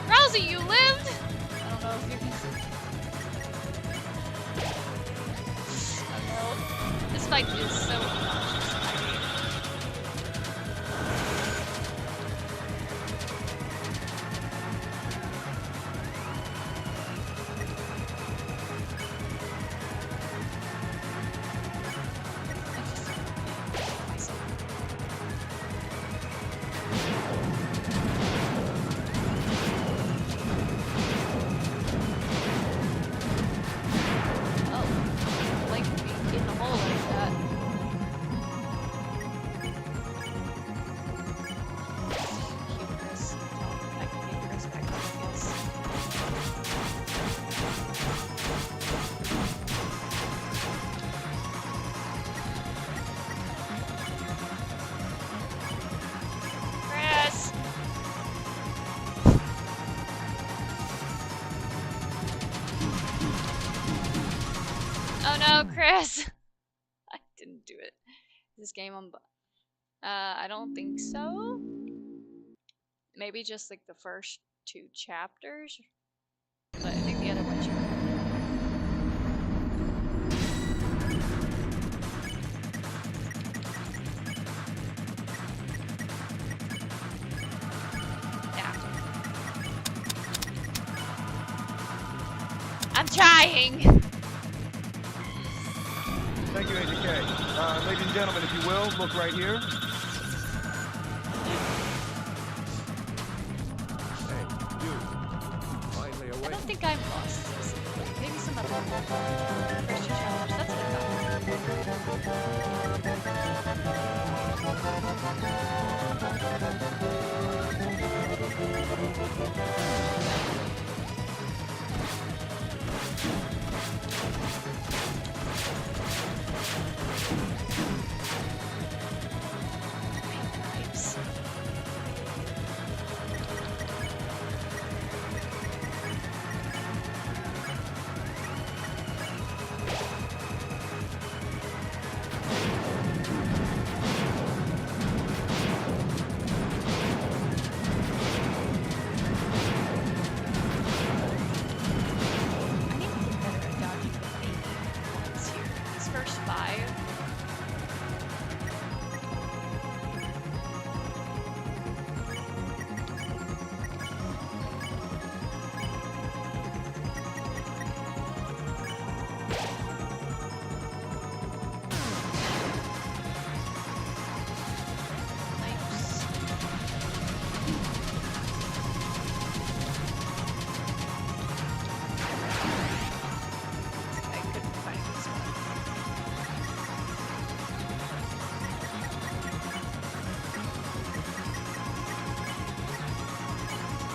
Rousey, you lived? I don't know if you can. Oh no. This fight is so obnoxious. I hate it. Oh, like being in the hole like that. Cute Chris. I can get Chris back up, I guess. Chris! Oh no, Chris! I didn't do it. Is this game on? I don't think so. Maybe just like the first 2 chapters, but I think the other one should. Yeah. I'm trying. Thank you, Agent K. Ladies and gentlemen, if you will, look right here. think I'm lost. Maybe some other first two chapters. That's what I Knives. I need to get better at dodging the baby ones here. These first 5. Nice. I couldn't find this one.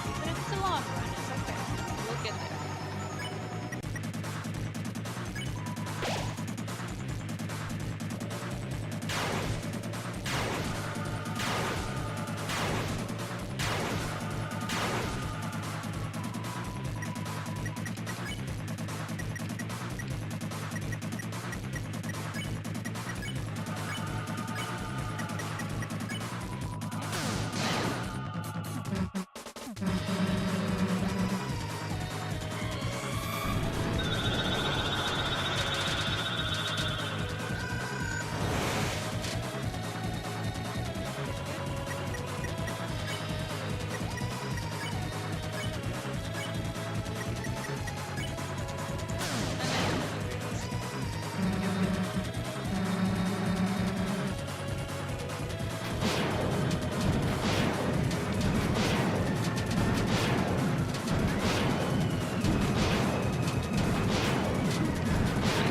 Even if it's a long run, it's okay. We'll get there.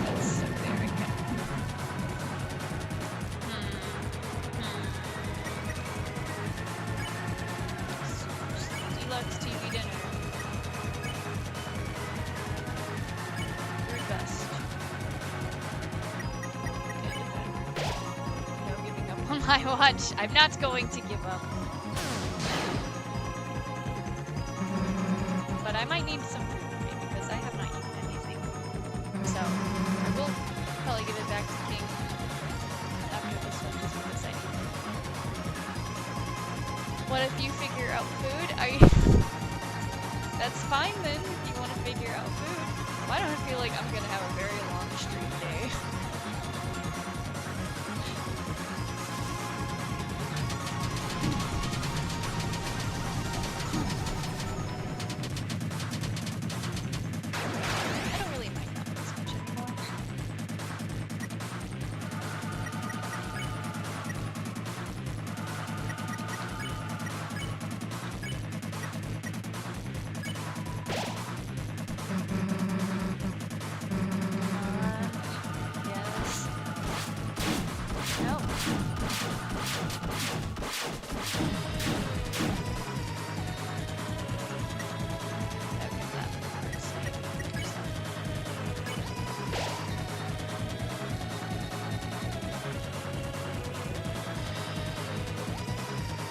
That's so there again. Deluxe TV dinner. Third best. No giving up on my watch. I'm not going to give up. But I might need some food for me because I have not eaten anything. So I will probably give it back to King after this one just because I need it. What if you figure out food? Are you That's fine then if you want to figure out food. Why don't I feel like I'm gonna have a very long stream day? I don't really mind that as much anymore. Yes. No. Okay, that matters.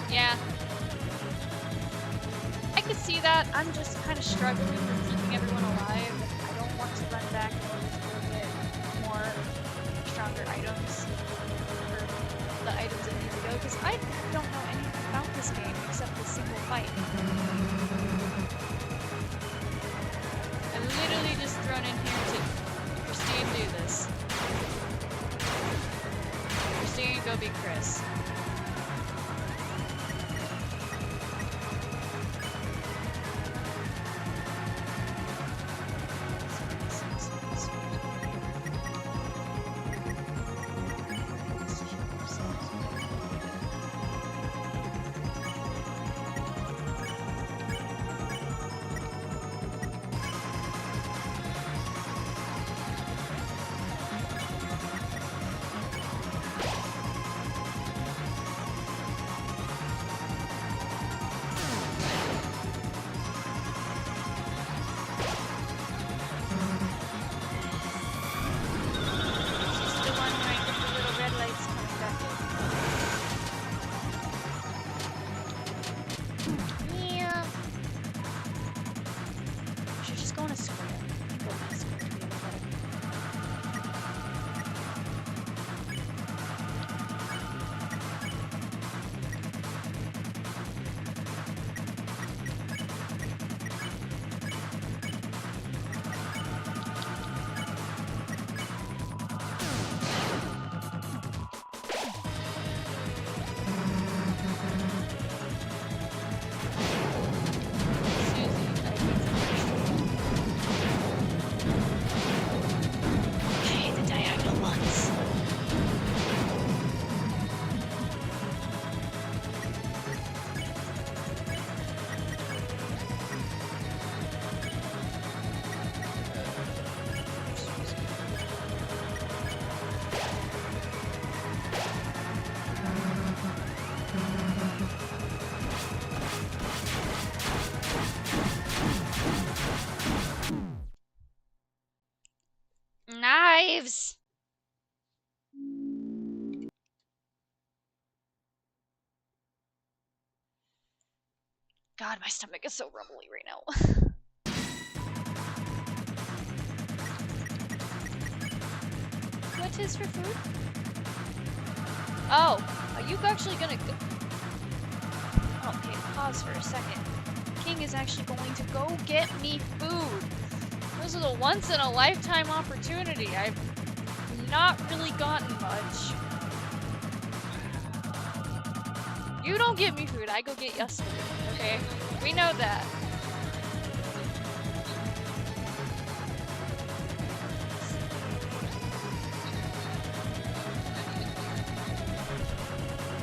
Yeah. I could see that. I'm just kind of struggling with keeping everyone alive. I don't want to run back in order to go get more stronger items for the items that need to go because I don't know anything about this game except the single fight. I'm literally just thrown in here to Christine do this. Christine, go be Chris. God, my stomach is so rumbly right now. What is for food? Oh, are you actually gonna go? Okay, pause for a second. King is actually going to go get me food. This is a once-in-a-lifetime opportunity. I've not really gotten much. You don't get me food, I go get us food, okay? We know that.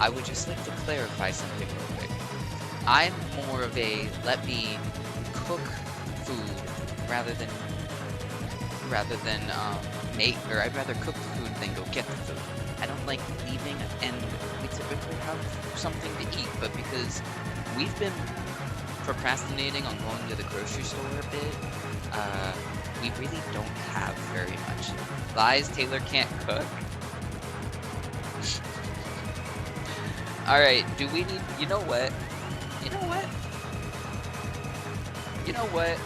I would just like to clarify something real quick. I'm more of a let me cook food rather than make, or I'd rather cook the food than go get the food. I don't like leaving, and we typically have something to eat, but because we've been procrastinating on going to the grocery store a bit, we really don't have very much. Lies, Taylor can't cook. Alright, do we need, you know what? You know what? You know what?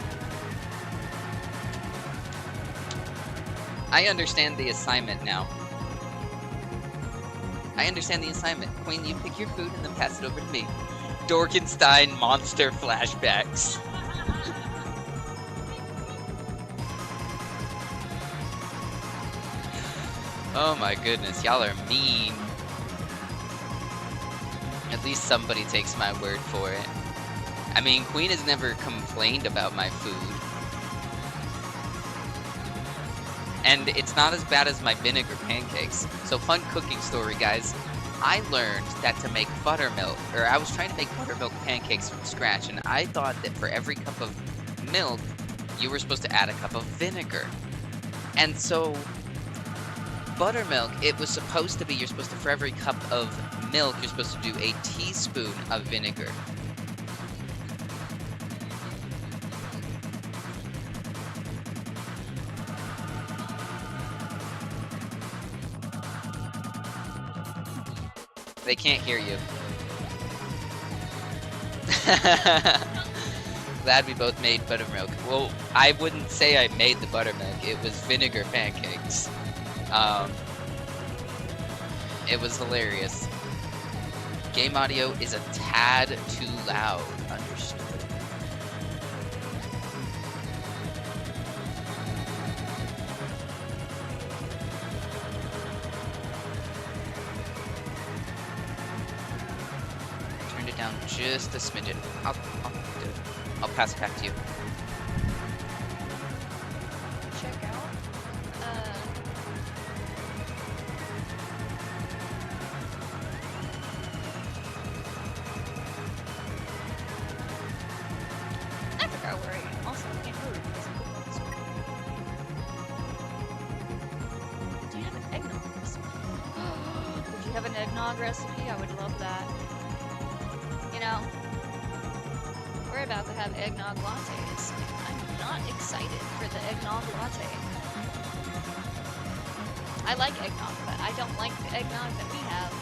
I understand the assignment now. I understand the assignment. Queen, you pick your food and then pass it over to me. Dorkenstein monster flashbacks. Oh my goodness, y'all are mean. At least somebody takes my word for it. I mean, Queen has never complained about my food. And it's not as bad as my vinegar pancakes. So fun cooking story, guys. I learned that to make buttermilk, or I was trying to make buttermilk pancakes from scratch, and I thought that for every cup of milk, you were supposed to add a cup of vinegar. And so, buttermilk, it was supposed to be, you're supposed to, for every cup of milk, you're supposed to do a teaspoon of vinegar. They can't hear you. Glad we both made buttermilk. Well, I wouldn't say I made the buttermilk. It was vinegar pancakes. It was hilarious. Game audio is a tad too loud. Understood. Turned it down just a smidgen. I'll do it. I'll pass it back to you. Check out. I forgot where I am. Also, I can't really use this one. Do you have an eggnog recipe? Would you have an eggnog recipe? I would love that. You know, we're about to have eggnog lattes. I'm not excited for the eggnog latte. I like eggnog, but I don't like the eggnog that we have.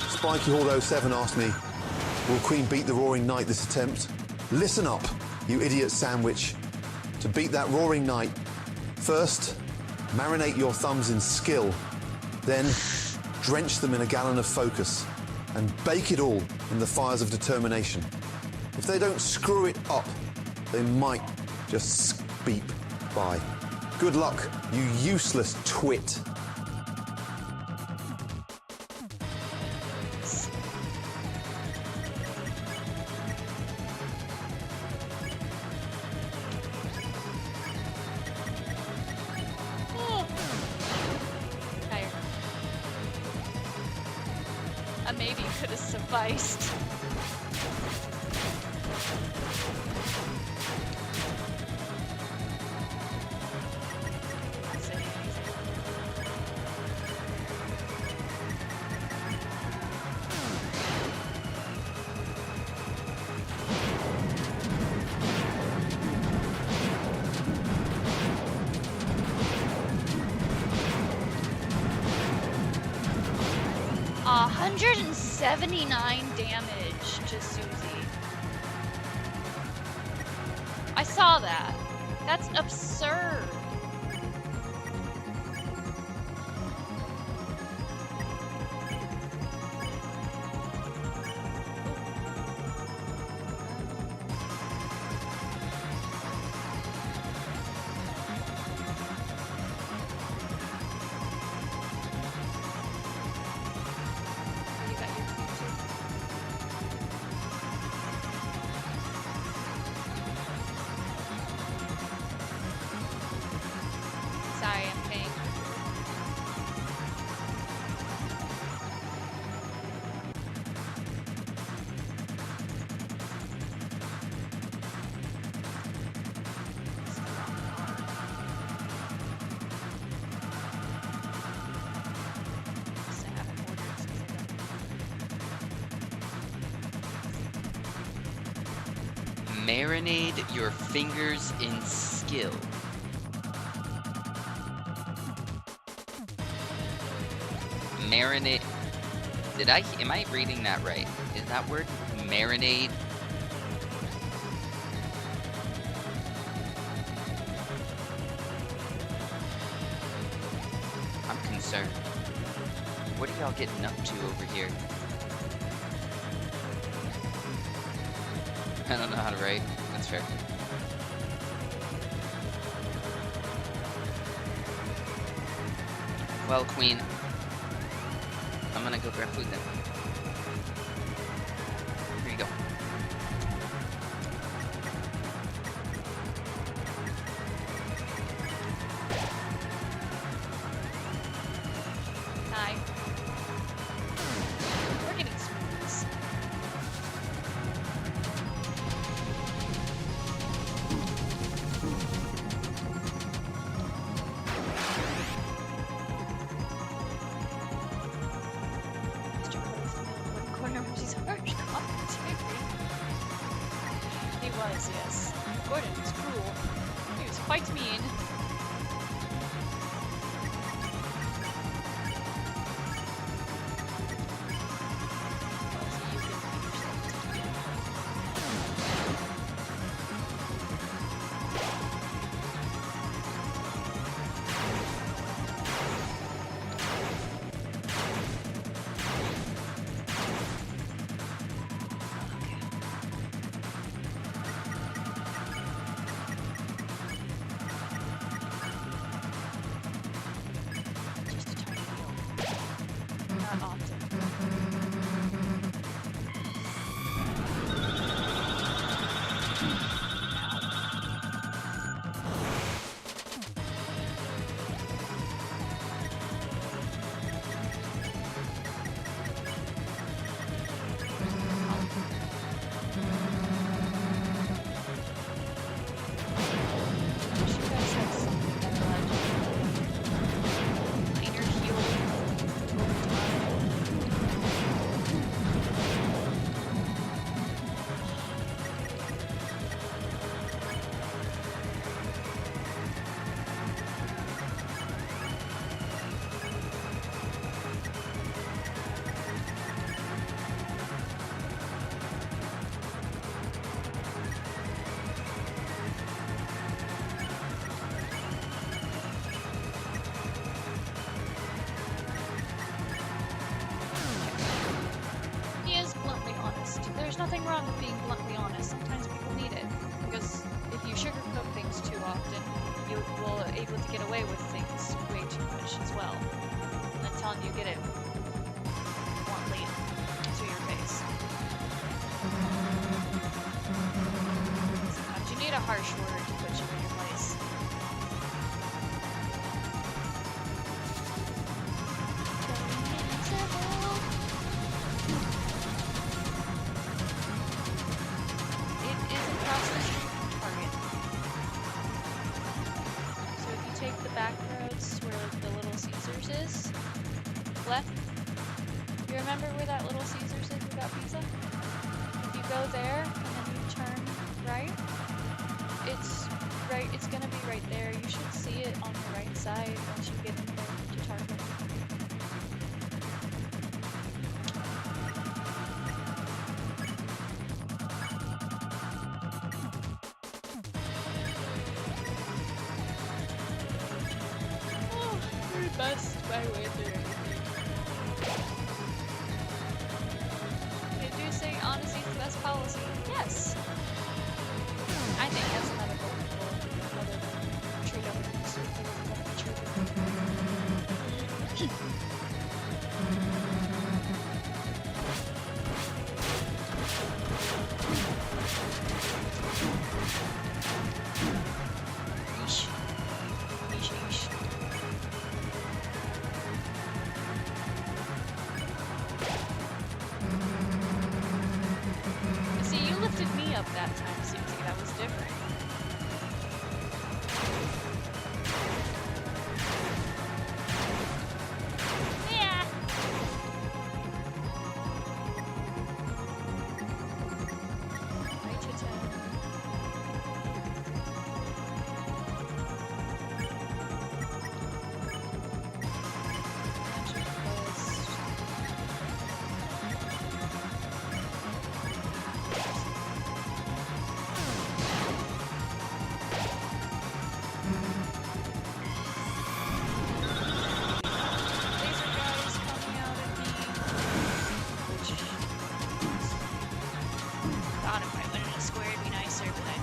Spiky Hall 07 asked me, will Queen beat the Roaring Knight this attempt? Listen up, you idiot sandwich. To beat that Roaring Knight, first, marinate your thumbs in skill, then drench them in a gallon of focus, and bake it all in the fires of determination. If they don't screw it up, they might just beep by. Good luck, you useless twit. Tired. A maybe could have sufficed. Not saying anything. 179 damage to Susie. I saw that. That's absurd. Sorry, I'm paying. Marinate your fingers in skill. Marinate. Am I reading that right? Is that word marinade? I'm concerned. What are y'all getting up to over here? I don't know how to write. That's fair. Well, Queen, I'm gonna go grab food then. Here you go. Hi. We're getting smoothies. Mr. Crow's in the corner of his harsh commentary. He was, yes. Gordon was cruel. He was quite mean. Just a tiny deal. Not often. She does have some minor healing over time. He is bluntly honest. There's nothing wrong with being bluntly honest. Sometimes people need it. Because if you sugarcoat things too often, you will able to get away with things way too much as well. Until you get it bluntly to your face. Sometimes you need a harsh word to put you in your place. It is across the street from Target. So if you take the back roads where the Little Caesars is, left, you remember where that Little Caesars is without pizza? If you go there and then you turn right, it's gonna be right there. You should see it on the right side once you get in there to Target. my way through anything. They do say honesty is the best policy. Yes. I think as a medical people, rather than treat others with treat Yeesh. Yeesh, yeesh. See, you lifted me up that time, Susie. That was different. Yeah. Right to 10. Magic Bust. Laser guys coming out at me. Which thought if I went in a square it'd be nicer, but I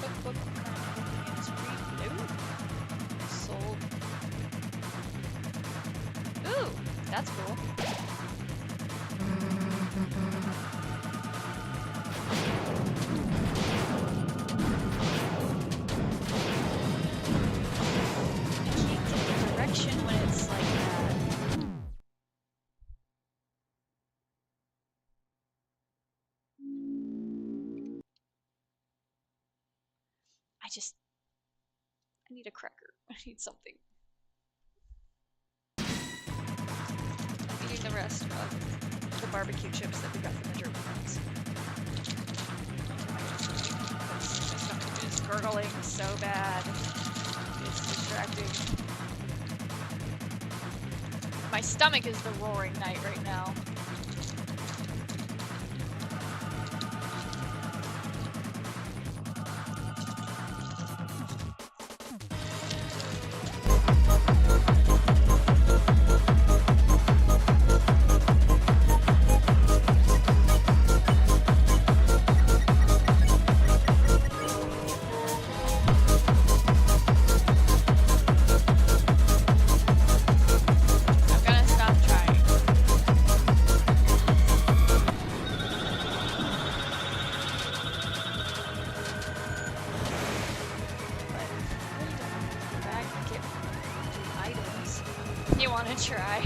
cookbook currently looking at is sold. Ooh, that's cool. I can't get the direction when it's like that. I need a cracker. I need something. I'm eating the rest of the barbecue chips that we got from the jerky box. My stomach is gurgling so bad. It's distracting. My stomach is the roaring night right now. I'm gonna stop trying. But I really don't want to go back and get items. You wanna try?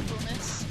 Coolness.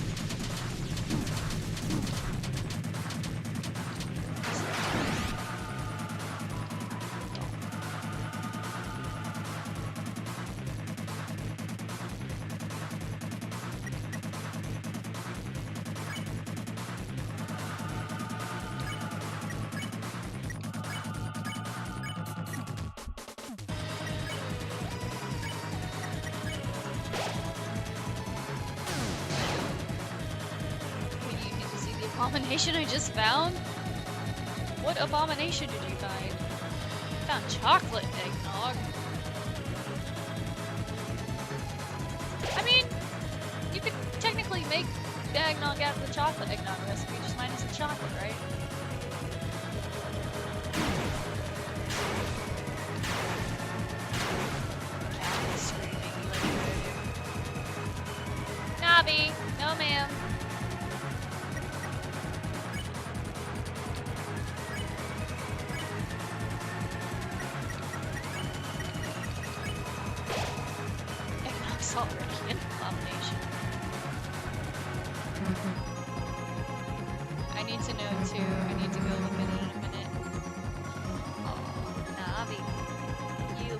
Wait, you need to see the abomination I just found? What abomination did you find? Found chocolate eggnog. I mean, you could technically make the eggnog out of the chocolate eggnog recipe, just minus the chocolate, right? It's already an abomination. I need to know too. I need to go look at it in a minute. Oh, Navi. You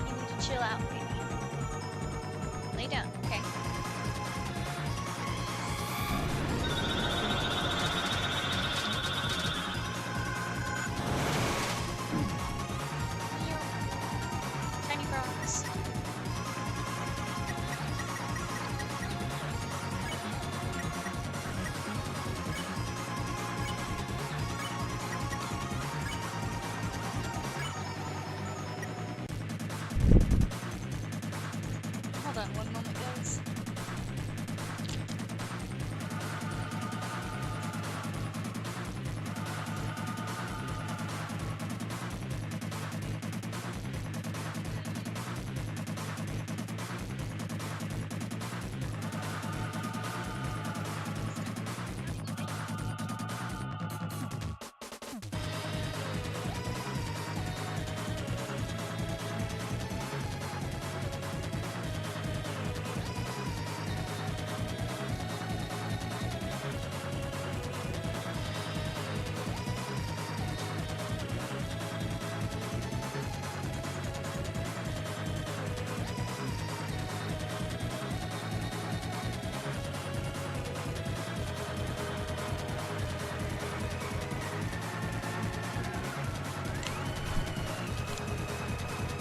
need to chill out, baby. Lay down, okay? Tiny frogs. Hold on one moment, guys.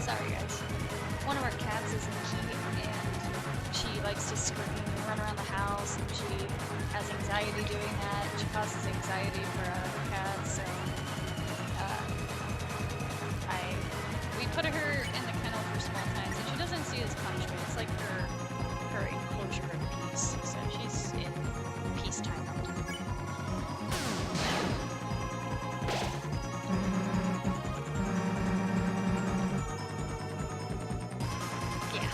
Sorry, guys. One of our cats is in heat, and she likes to scream and run around the house, and she has anxiety doing that. She causes anxiety for our other cats, so we put her in the kennel for small times, and she doesn't see it as punishment. It's like her enclosure of peace. So she's in peacetime all the time. Yeah.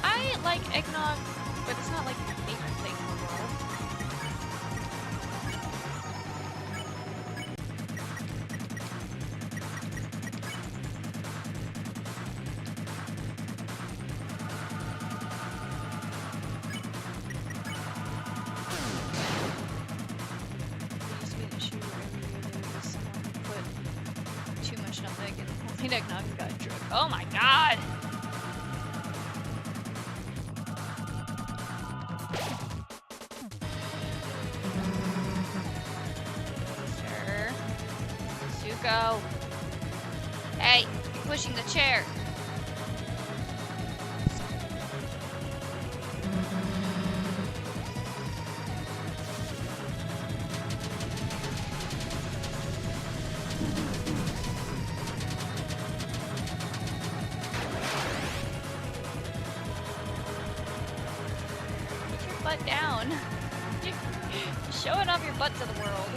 I like eggnog, but it's not like my favorite thing in the world. There used to be an issue where every year there was someone who put too much nutmeg in homemade eggnog and got drunk. Oh my god! Sure. Zuko. Hey, you're pushing the chair. Put your butt down. You're showing off your butt to the world.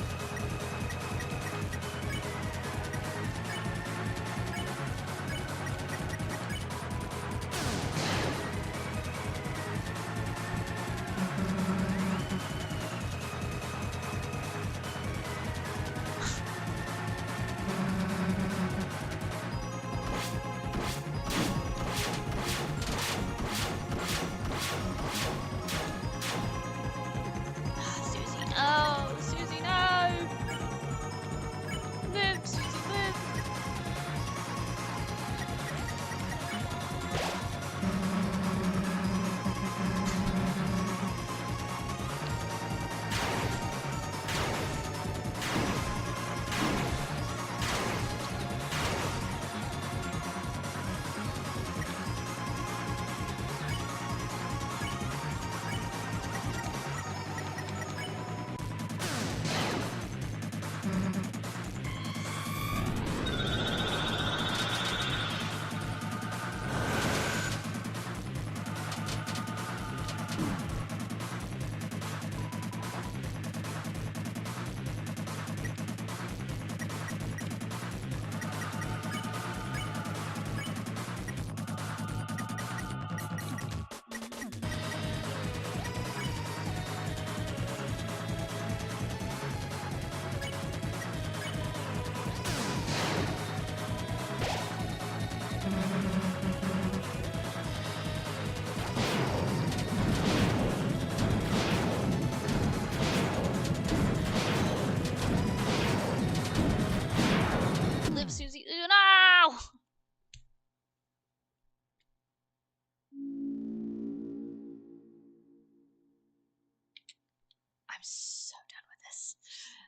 Susie, no! Susie, no!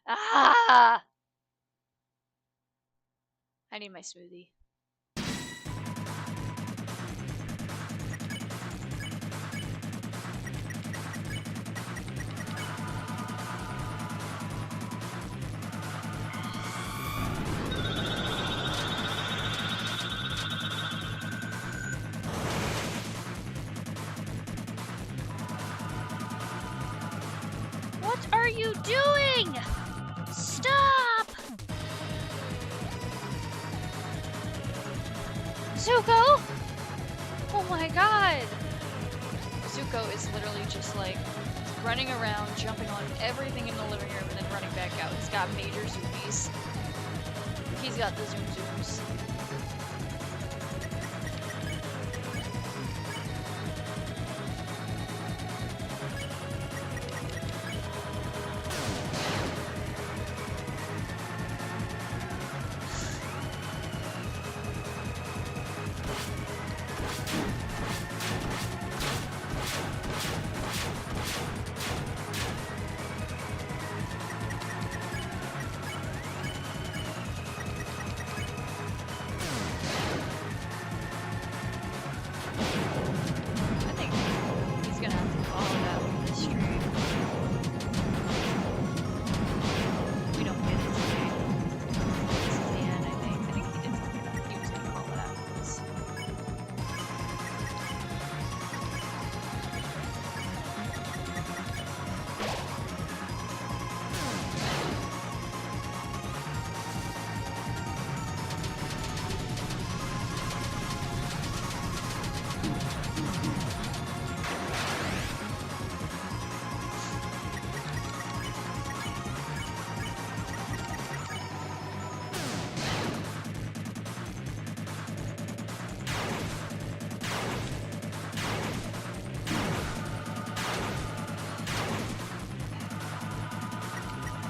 Ah! I need my smoothie. What are you doing? Stop! Zuko! Oh my god! Zuko is literally just like running around, jumping on everything in the living room, and then running back out. He's got major zoomies. He's got the zoom zooms. I think he's gonna have to call it out with this stream. We don't get it today. This is the end, I think. I think he did tell me that. He was gonna call it out with this.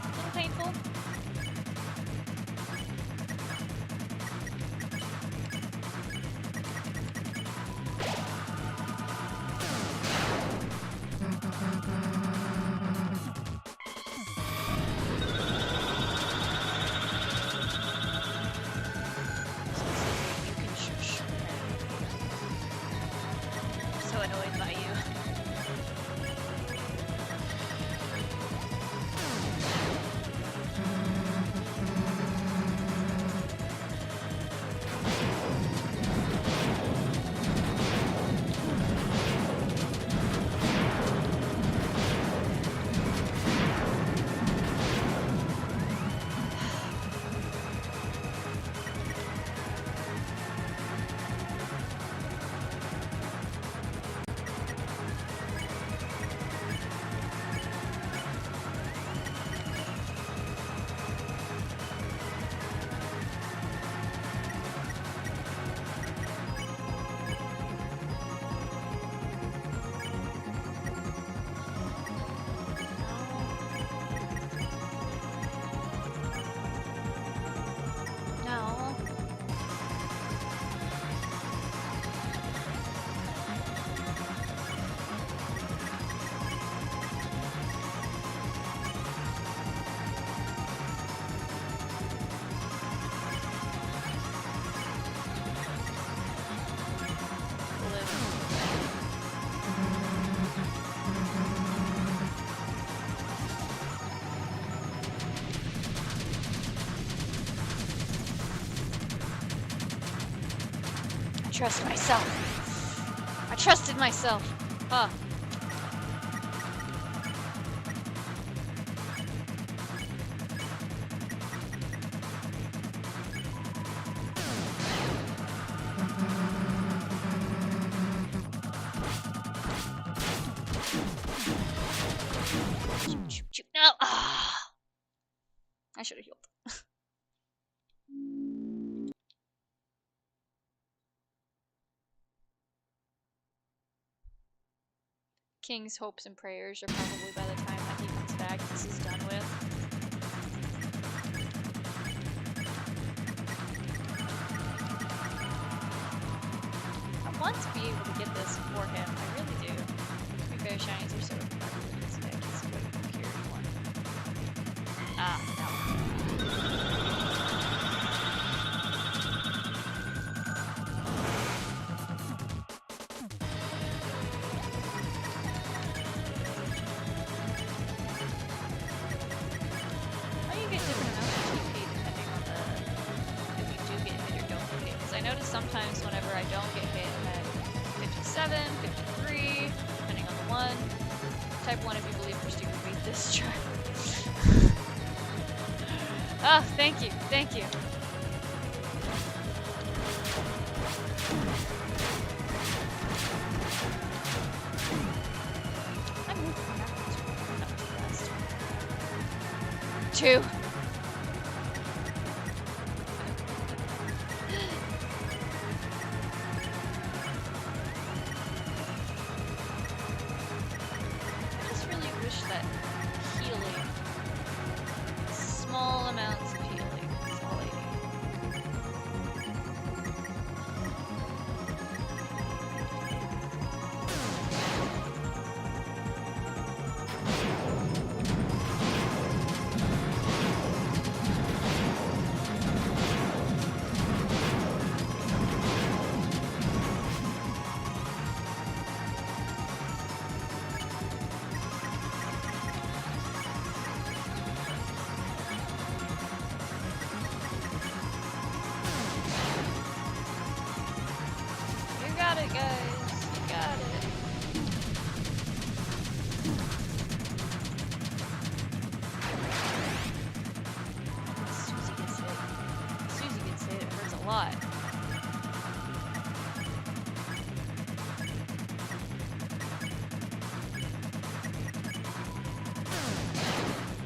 A little painful. You can shush. I'm so annoyed by you. No. I trust myself. I trusted myself. Huh. Shoot, shoot, shoot. No! Ah! I should have healed. King's hopes and prayers are probably by the time that he comes back, this is done with. I want to be able to get this for him. I really do. To be fair, shinies are so popular in this deck. It's what you carry one. Ah. notice sometimes whenever I don't get hit, I'm at 57, 53, depending on the one. Type 1 if you believe Christy would beat this try. Oh, thank you, thank you. I'm moving backwards, not too fast. 2. I just really wish that healing, small amounts of healing, is all I need. You got it, guys. You got it. Susie gets hit. Susie gets hit. It hurts a lot.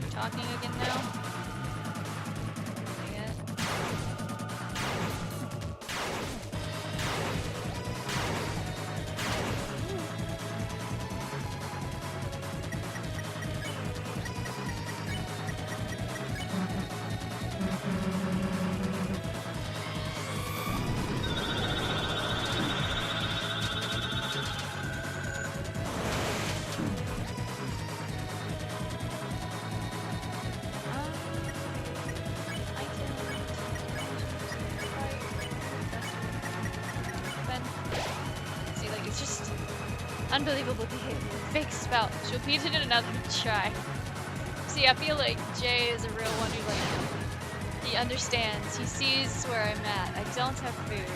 You talking again now? Yeah. I can see, like, it's just unbelievable behavior. Fake spout. She'll beat it in another try. See, I feel like Jay is a real one who, like, he understands. He sees where I'm at. I don't have food.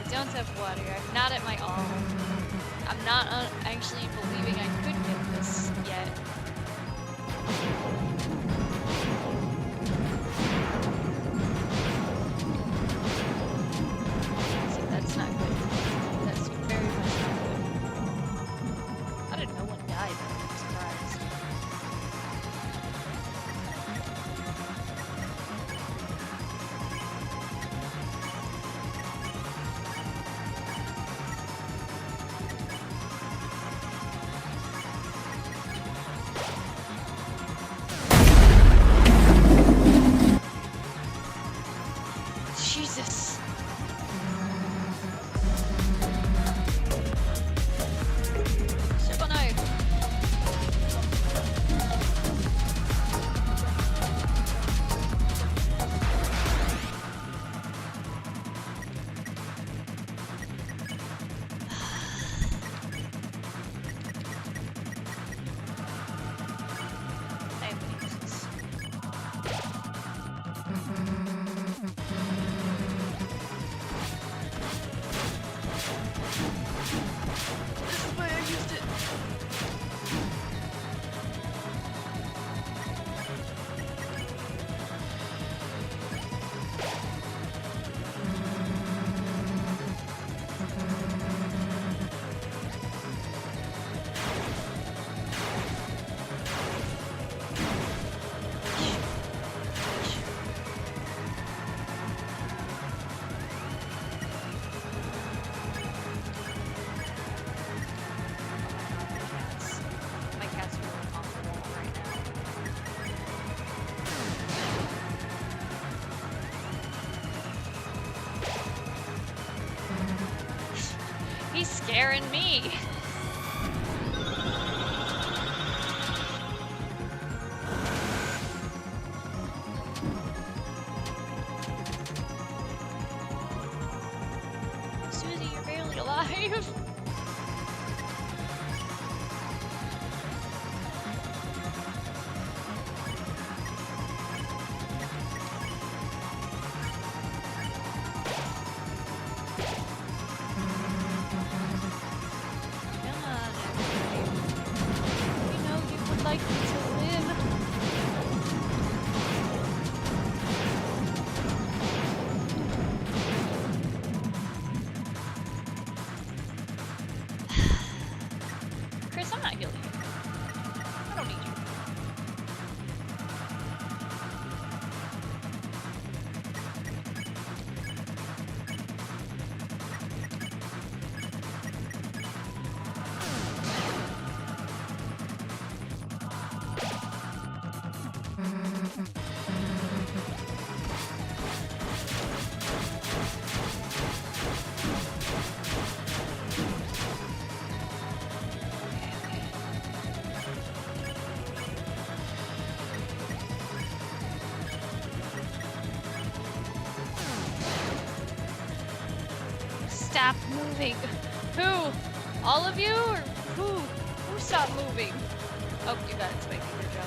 I don't have water. I'm not at my all. I'm not actually believing I could get this yet. See, that's not good. That's very much not good. How did no one die though? I'm surprised. Jesus. Super knife. I am gonna use this. This is why I used it. My cat's really off the wall right now. He's scaring me. Susie, you're barely alive. stop moving. Who? All of you? Or who? Who stopped moving? Oh, you got it, Spike. Good job.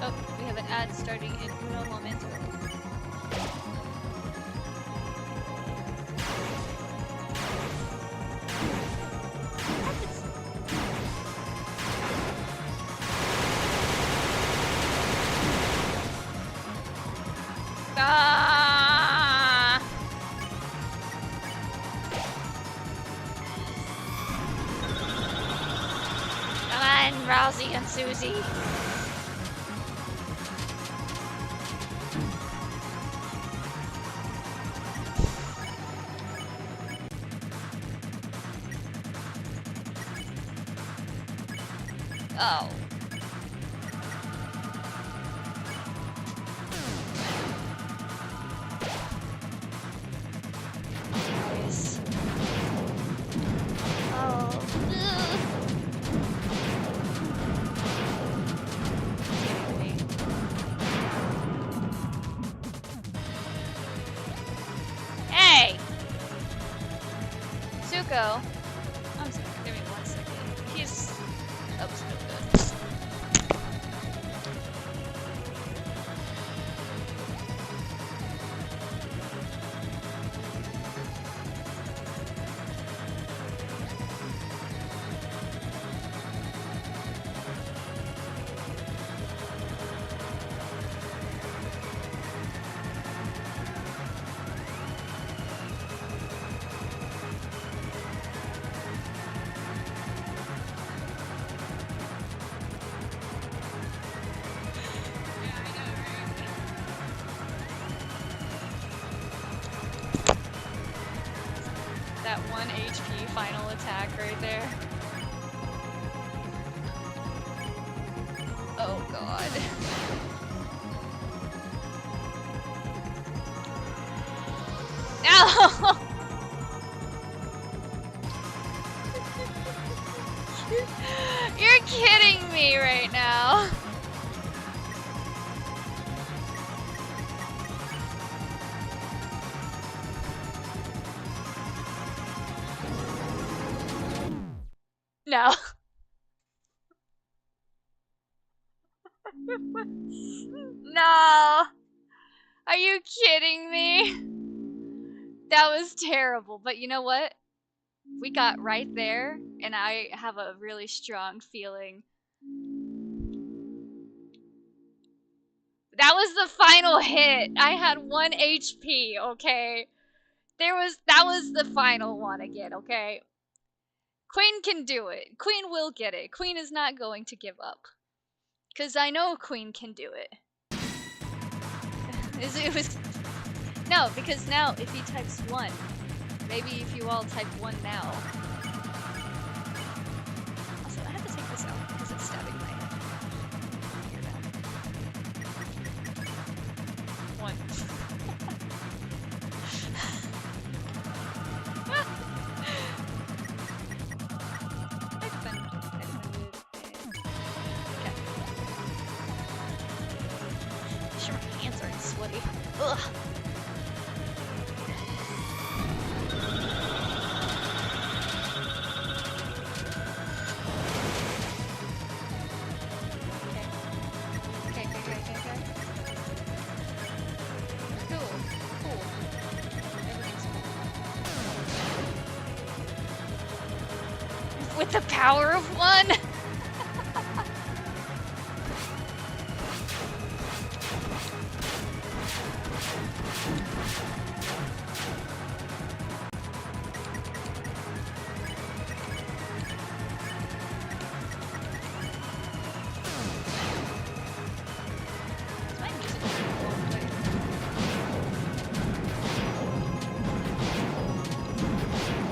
Oh, we have an ad starting in uno momento. Ah! Come on, Rousey and Susie. Oh. Nice. Oh. Ugh. Hey! Zuko. I'm sorry, give me 1 second. He's... Oh, still good. That 1 HP final attack right there. Oh god. No! You're kidding me right now. No. No. Are you kidding me? That was terrible. But you know what? We got right there, and I have a really strong feeling. That was the final hit. I had 1 HP, okay? That was the final one again, okay? Queen can do it. Queen will get it. Queen is not going to give up. Because I know Queen can do it. It was... No, because now if he types 1, maybe if you all type 1 now. Also, I have to take this out because it's stabbing my head. Here now. 1. Sure, my hands aren't sweaty. Ugh. Okay. Cool. Everything's cool. With the power of 1?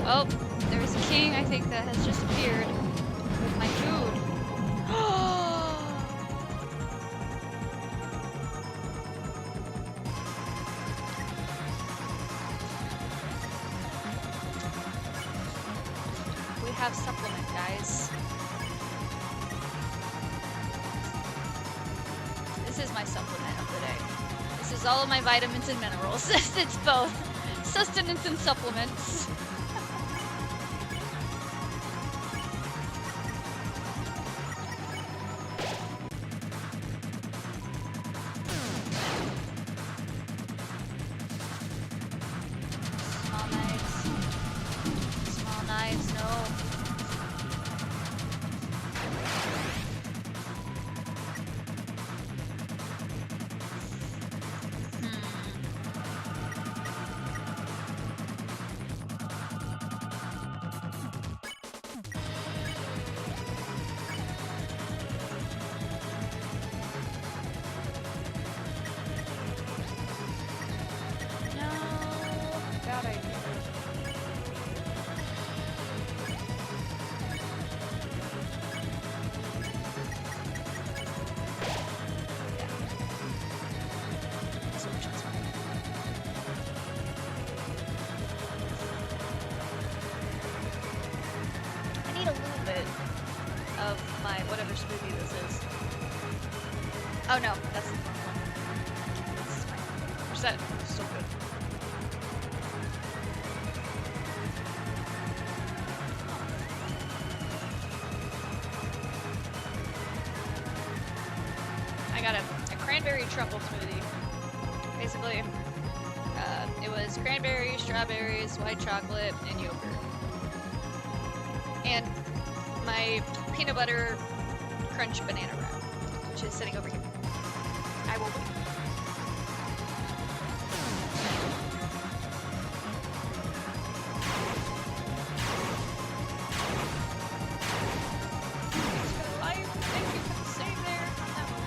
Oh, there's a king, I think, that has just appeared with my food. we have supplement, guys. This is my supplement of the day. This is all of my vitamins and minerals. It's both sustenance and supplements. Small knives. Small knives, no. No, bad idea. Yeah. So much less money. I need a little bit of my whatever smoothie this is. Oh no, that's the wrong one. This is fine. Where's that? So good. I got a cranberry truffle smoothie. Basically, it was cranberries, strawberries, white chocolate, and yogurt. And my peanut butter crunch banana wrap, which is sitting over here. I will wait. Thank you for the save there. That one.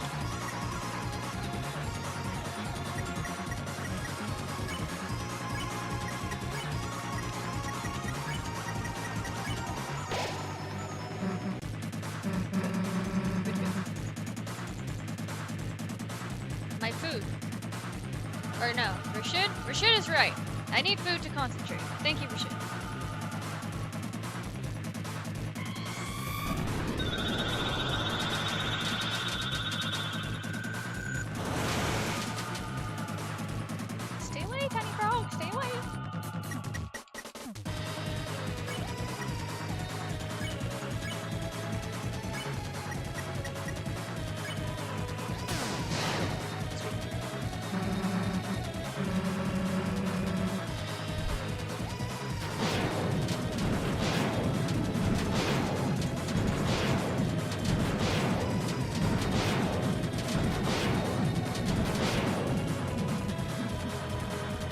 My food. Or no, Rashid? Rashid is right. I need food to concentrate. Thank you, Rashid. Stay away, tiny frog. Stay away.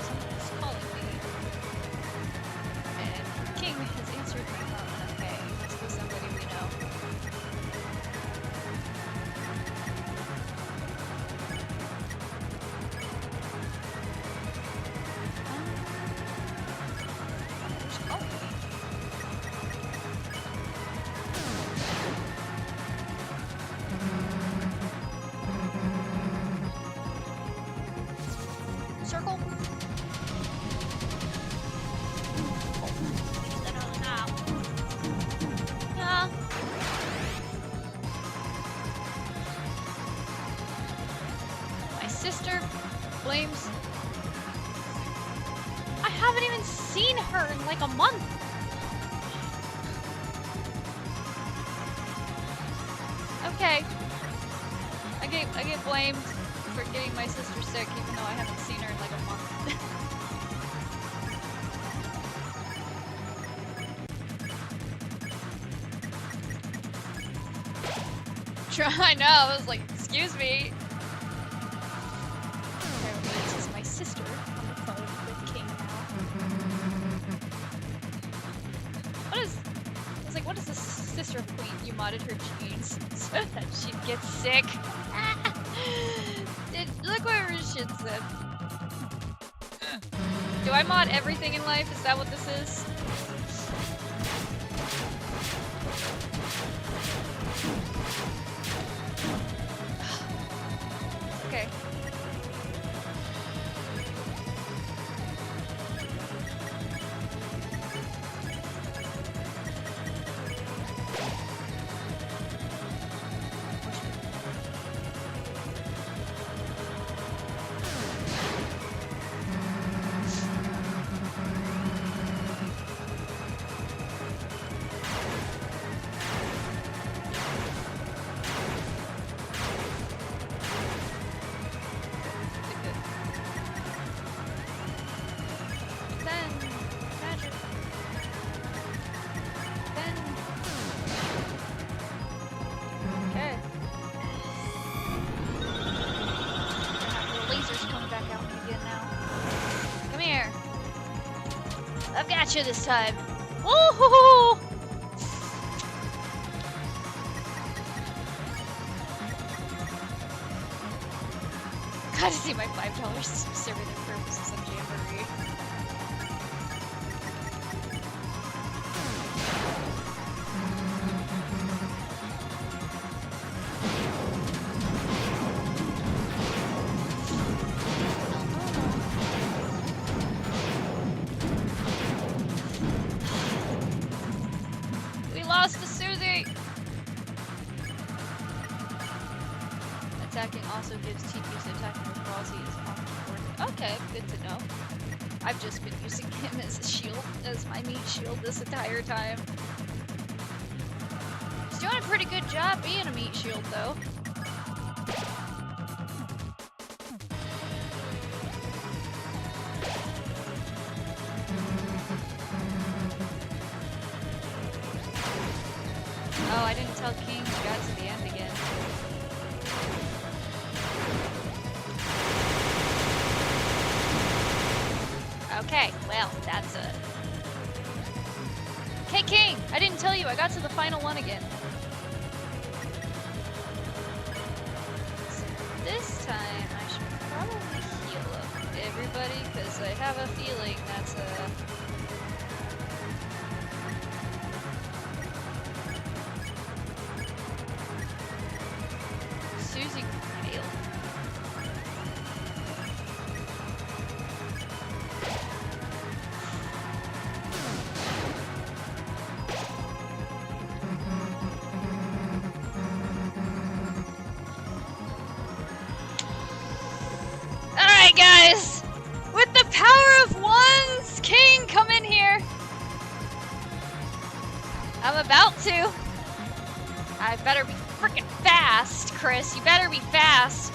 Someone's calling me. And King has answered my phone. Okay, must be somebody we know. Who's calling me? Circle? Yeah. My sister blames. I haven't even seen her in like a month. Okay. I get blamed for getting my sister sick even though I haven't seen her in like a month. I know, I was like, excuse me. Apparently this is my sister on the phone with King now. What is... I was like, what is this sister of Queen? You modded her genes so that she'd get sick. Look what Rashid said. Do I mod everything in life? Is that what this is? Okay. Gotcha this time. Woohoo! Gotta see my $5 serving their purposes on Jamboree. We lost to Susie! Attacking also gives TP, so attacking with Rossi is often important. Okay, good to know. I've just been using him as a shield, as my meat shield this entire time. He's doing a pretty good job being a meat shield, though. Oh, I didn't tell King we got to the end again. Okay, well, that's a... Hey, King! I didn't tell you, I got to the final one again. So this time, I should probably heal up everybody, because I have a feeling that's a... Susie failed. Alright guys! With the power of ones, King, come in here! I'm about to. I better be freaking fast, Chris. You better be fast.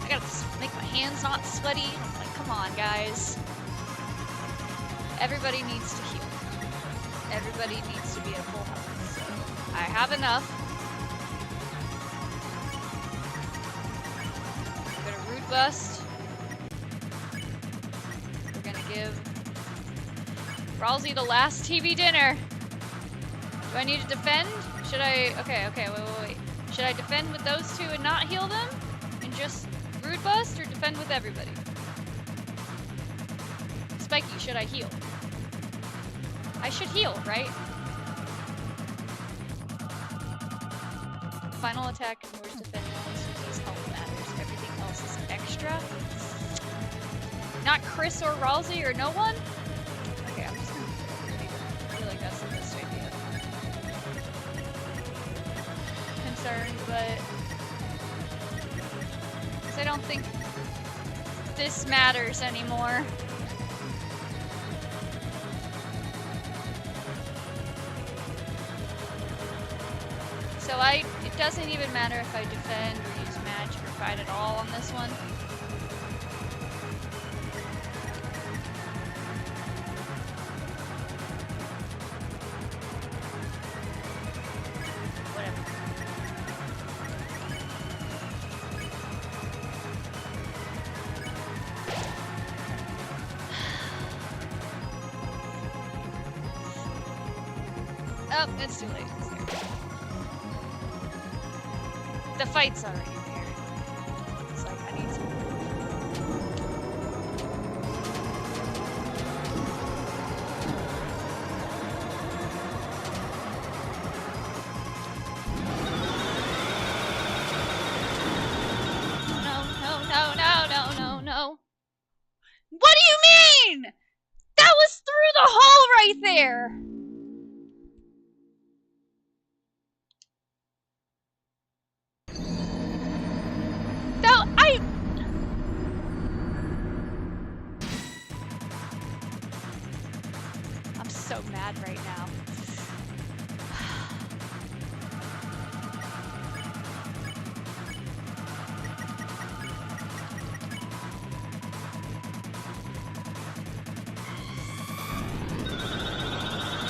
I gotta make my hands not sweaty. I'm like, come on, guys. Everybody needs to heal. Everybody needs to be at full health. So I have enough. I'm gonna root bust. We're gonna give Ralsei the last TV dinner. Do I need to defend? Should I... Okay, wait. Should I defend with those two and not heal them? And just Rude Bust, or defend with everybody? Spiky, should I heal? I should heal, right? Final attack ignores defending only Susie's health matters. Everything else is extra. Not Chris or Ralsei or no one? Okay, I'm just gonna... I feel like that's the best idea. Concerned, but I don't think this matters anymore. So it doesn't even matter if I defend or use magic or fight at all on this one. Oh, it's too late. The fight's already there. It's like, I need to... No. What do you mean? That was through the hole right there! I'm so mad right now.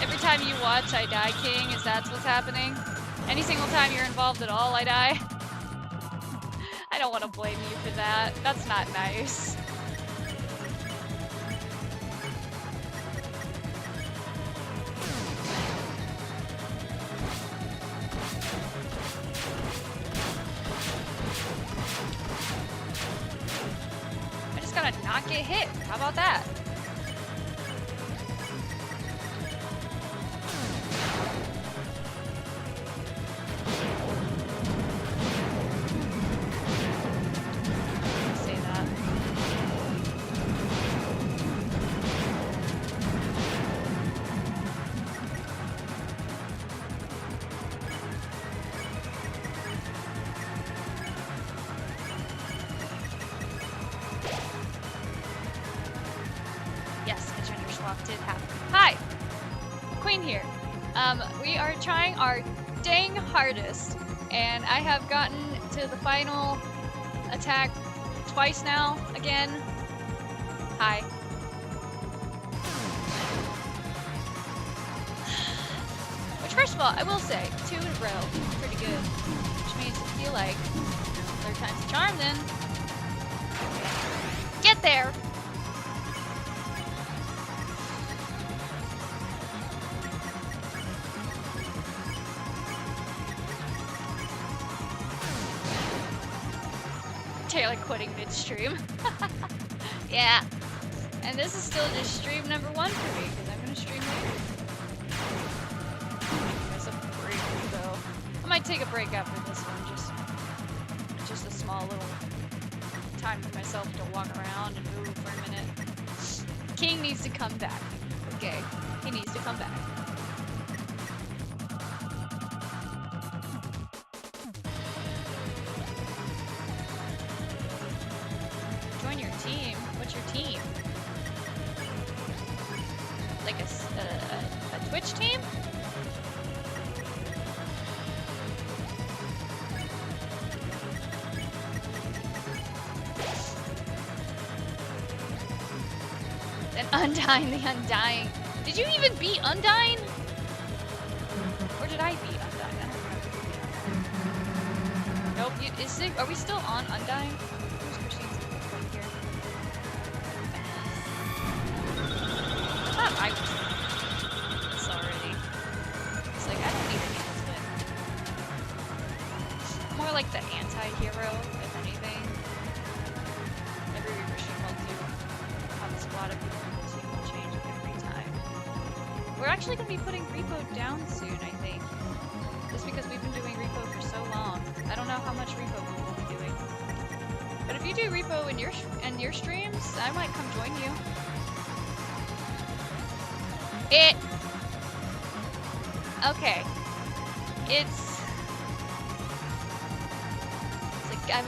Every time you watch, I die, King. Is that what's happening? Any single time you're involved at all, I die? I don't want to blame you for that. That's not nice. not get hit. How about that? Say that. Yes, a gender swap did happen. Hi! Queen here. We are trying our dang hardest, and I have gotten to the final attack twice now, again. Hi. Which, first of all, I will say, 2 in a row, pretty good. Which means I feel like 3rd time's the charm then. Get there! Taylor quitting midstream. Yeah. And this is still just stream number 1 for me, because I'm going to stream later. There's a break, though. I might take a break after this one, just a small little time for myself to walk around and move for a minute. King needs to come back. Okay, he needs to come back. Join your team? What's your team? Like a Twitch team? Then Undying the Undying. Did you even beat Undying? Or did I beat Undying? I don't remember who beat Undying. Nope. Are we still on Undying? Who's Christine's right here? I thought I was this already. It's like, I don't need to handle it. More like the anti-hero, if anything. Every Reaper stream will do have a squad of people in the team will change every time. We're actually going to be putting Repo down soon, I think. Just because we've been doing Repo for so long. I don't know how much Repo we will be doing. But if you do Repo in your streams, I might come join you. Okay. It's like I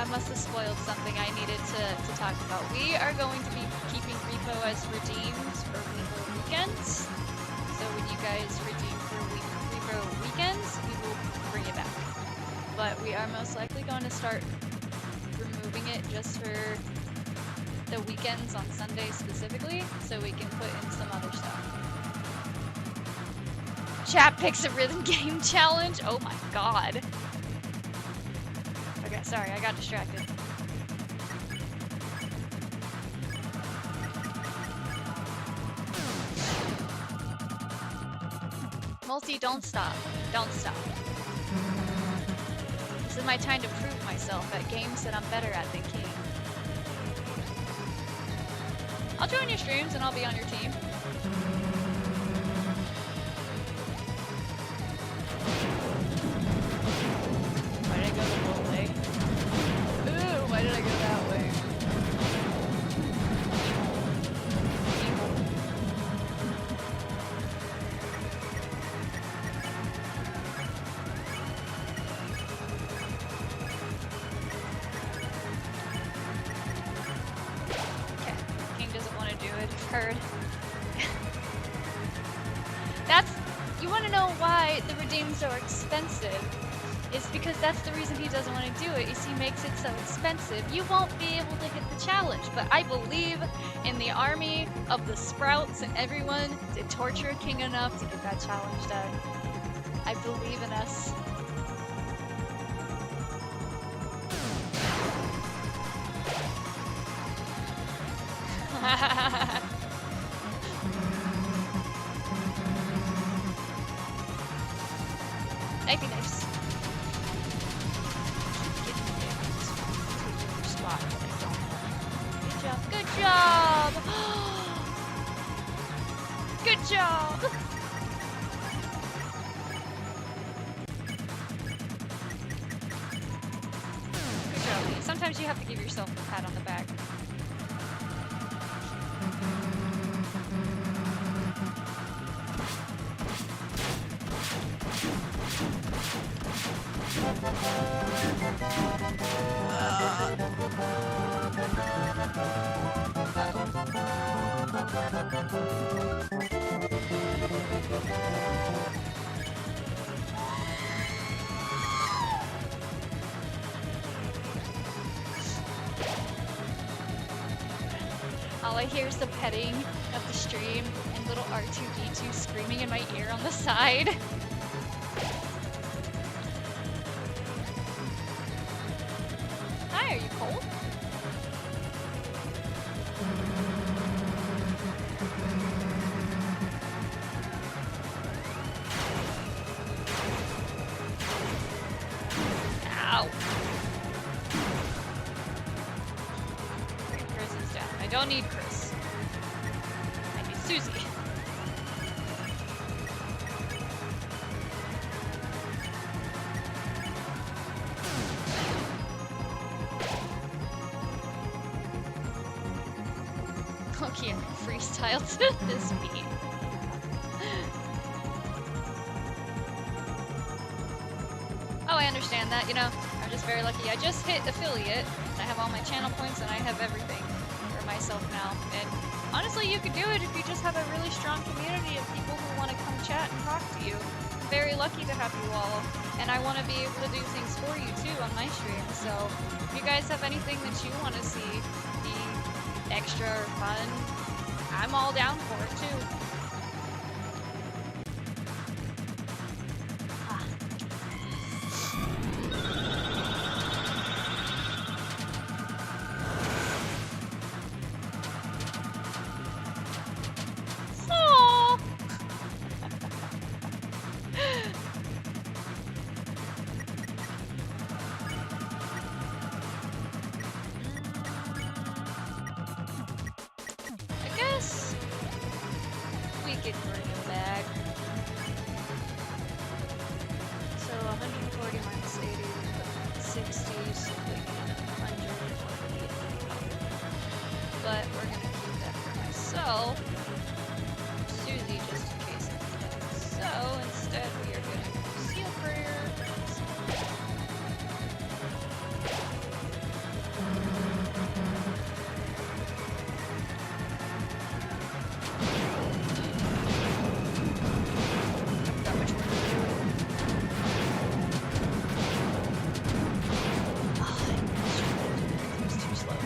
must have spoiled something I needed to talk about. We are going to be keeping Repo as redeemed for Repo weekends. So when you guys redeem for Repo weekends, we will bring it back. But we are most likely going to start removing it just for the weekends on Sunday specifically, so we can put in some other stuff. Chat picks a rhythm game challenge. Oh my god. Okay, sorry, I got distracted. Multi, don't stop. Don't stop. This is my time to prove myself at games that I'm better at than King. I'll join your streams and I'll be on your team. Why did I go the wrong way? Ooh, why did I go that way? Okay, King doesn't want to do it. Heard. You want to know why the redeems are expensive? It's because that's the reason he doesn't want to do it, is he makes it so expensive. You won't be able to hit the challenge, but I believe in the army of the sprouts and everyone to torture King enough to get that challenge done. I believe in us. That'd be nice. Keep getting there. Spot that I don't want. Good job. Good job! Good job, Lee. Sometimes you have to give yourself a pat on the back. All I hear is the petting of the stream and little R2-D2 screaming in my ear on the side. Hi, are you cold? Ow. Chris is down. I don't need Chris. I need Susie. Okay, I'm freestyle to this beat. Oh, I understand that, you know, I'm just very lucky. I just hit affiliate, I have all my channel points, and I have everything for myself now. And honestly, you could do it if you just have a really strong community of people who want to come chat and talk to you. I'm very lucky to have you all, and I want to be able to do things for you too on my stream. So if you guys have anything that you want to see be extra or fun, I'm all down for it too. Aw. I guess we could bring it back. So 140 minus 80 is 60, so we get 140. But we're gonna keep that for myself. Susie, just in case it's dead. So instead we are gonna seal prayer. Forgot which one to do. Oh, it was too slow.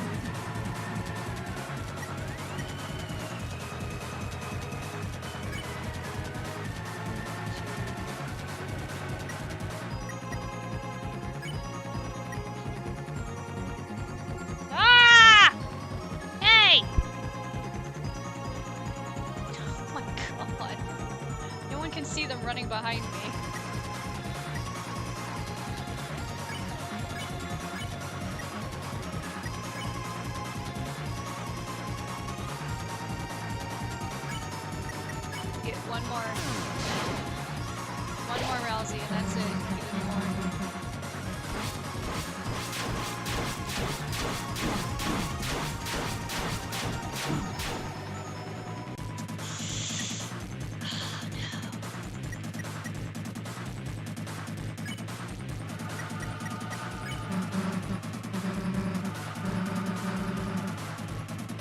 Ah! Hey! Oh my god. No one can see them running behind me. Get one more Rousey and that's it. Get any more.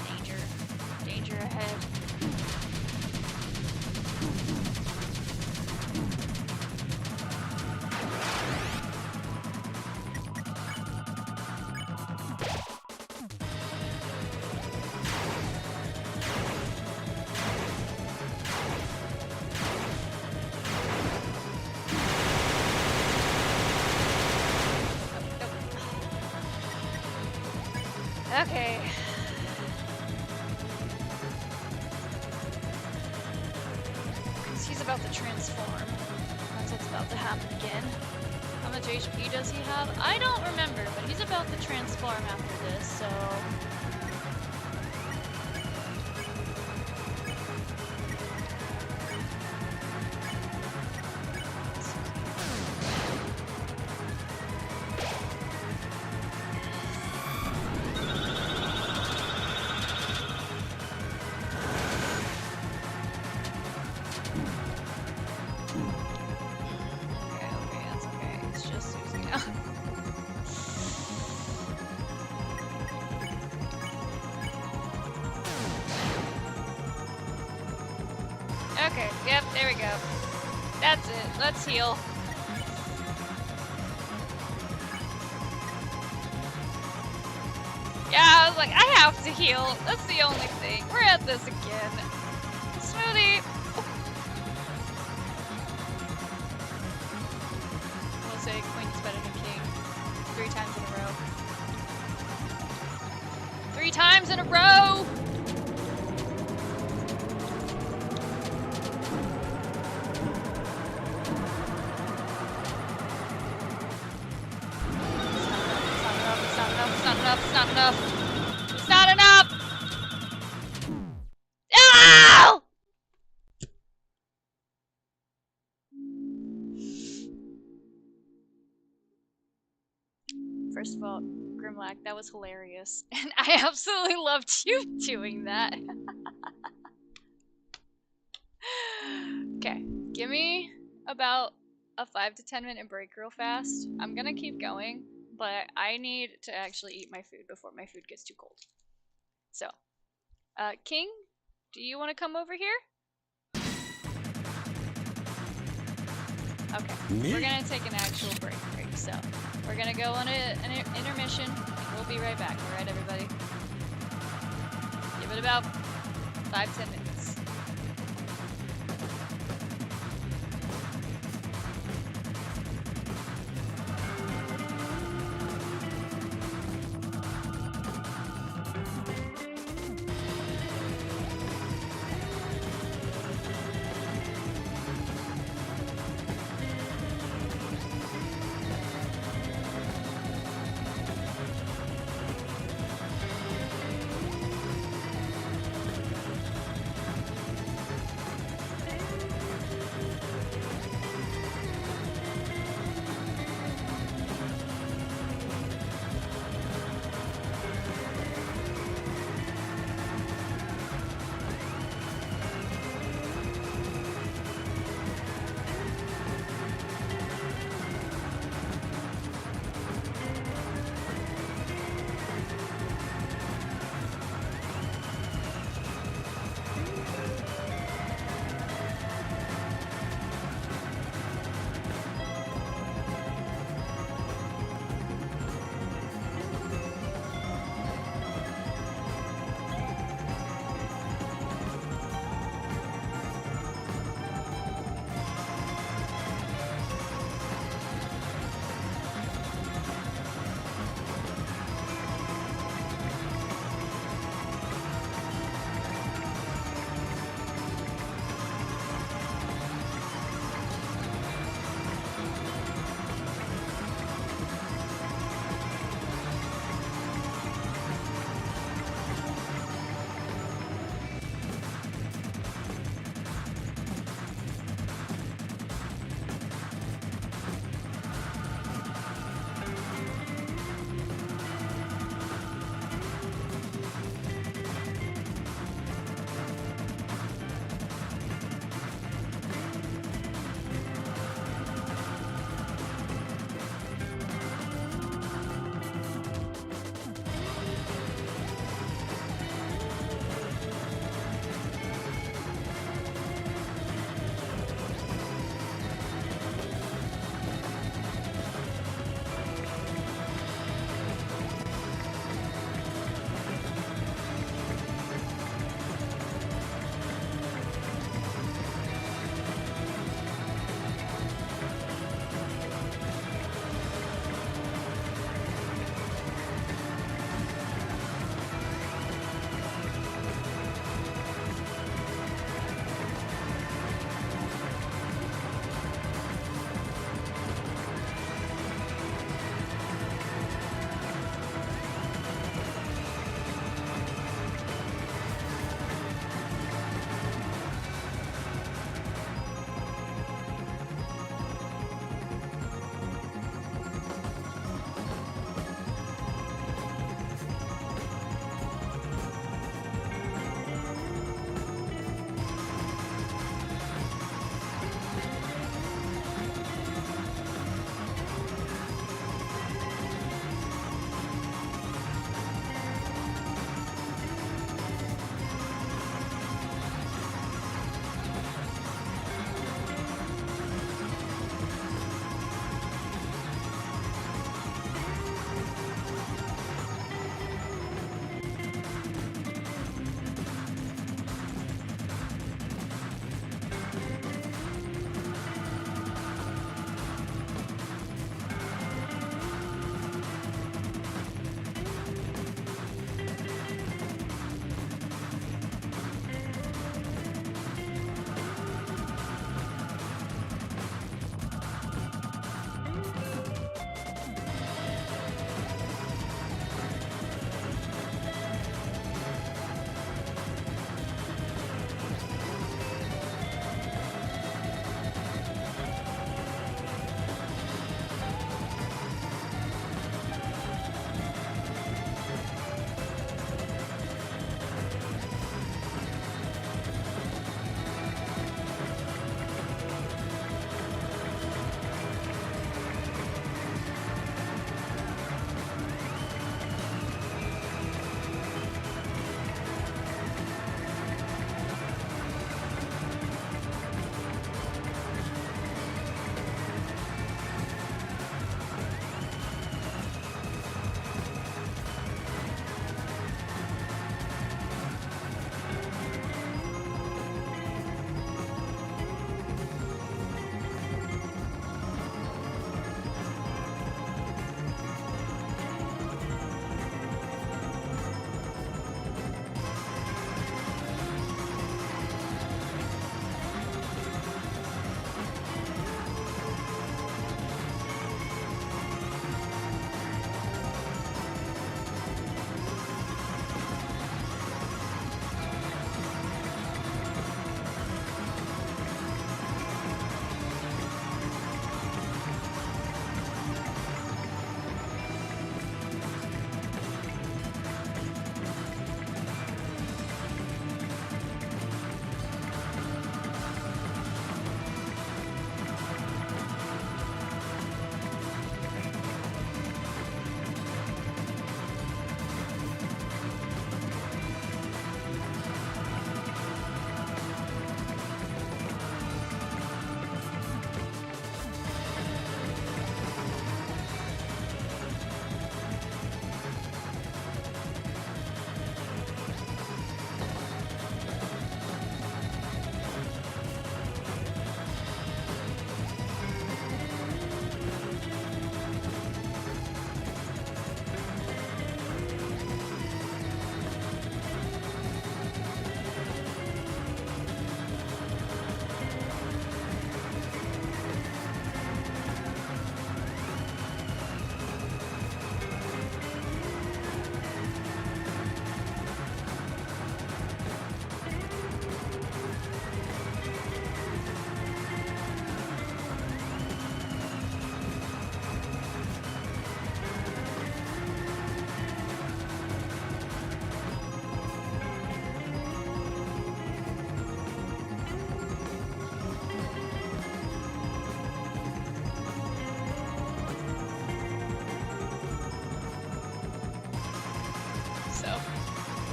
Danger. Danger ahead. Okay. He's about to transform. That's what's about to happen again. How much HP does he have? I don't remember, but he's about to transform after this, so... Okay, yep, there we go. That's it. Let's heal. Yeah, I was like, I have to heal. That's the only thing. We're at this again. Smoothie! We'll say Queen's better than King. 3 times in a row. 3 times in a row! It's not enough. It's not enough. No! First of all, Grimlack, that was hilarious. And I absolutely loved you doing that. Okay, give me about a 5 to 10 minute break real fast. I'm gonna keep going, but I need to actually eat my food before my food gets too cold. So, King, do you want to come over here? Okay, we're gonna take an actual break. So, we're gonna go on an intermission. We'll be right back. All right, everybody. Give it about 5-10 minutes.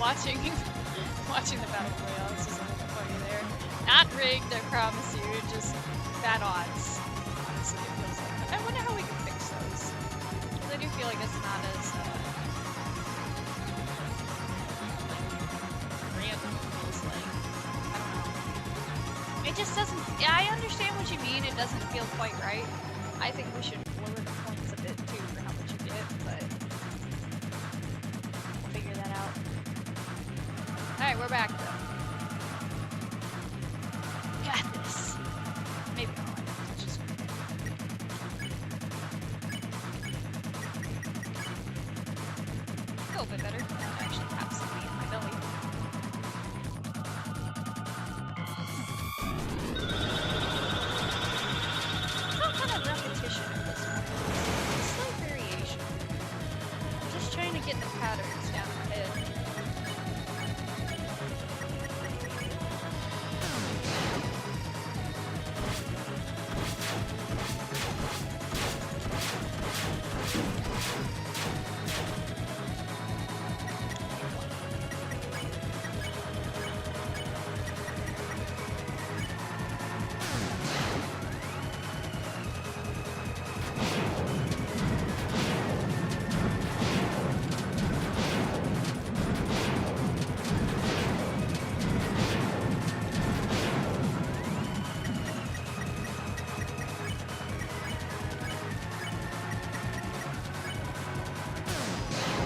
watching watching the battle royale is just a little funny there. Not rigged, I promise you, just bad odds. Honestly, it feels like. I wonder how we can fix those. Because I do feel like it's not as like random. It's like I don't know. It just doesn't. Yeah, I understand what you mean. It doesn't feel quite right. I think we should lower the points a bit too for how much you get, but we'll figure that out. Alright, we're back though. Got this. Maybe not. Let's just go a bit better. Now I actually have something in my belly. Some kind of repetition at this point. Slight variation. I'm just trying to get the patterns down my head.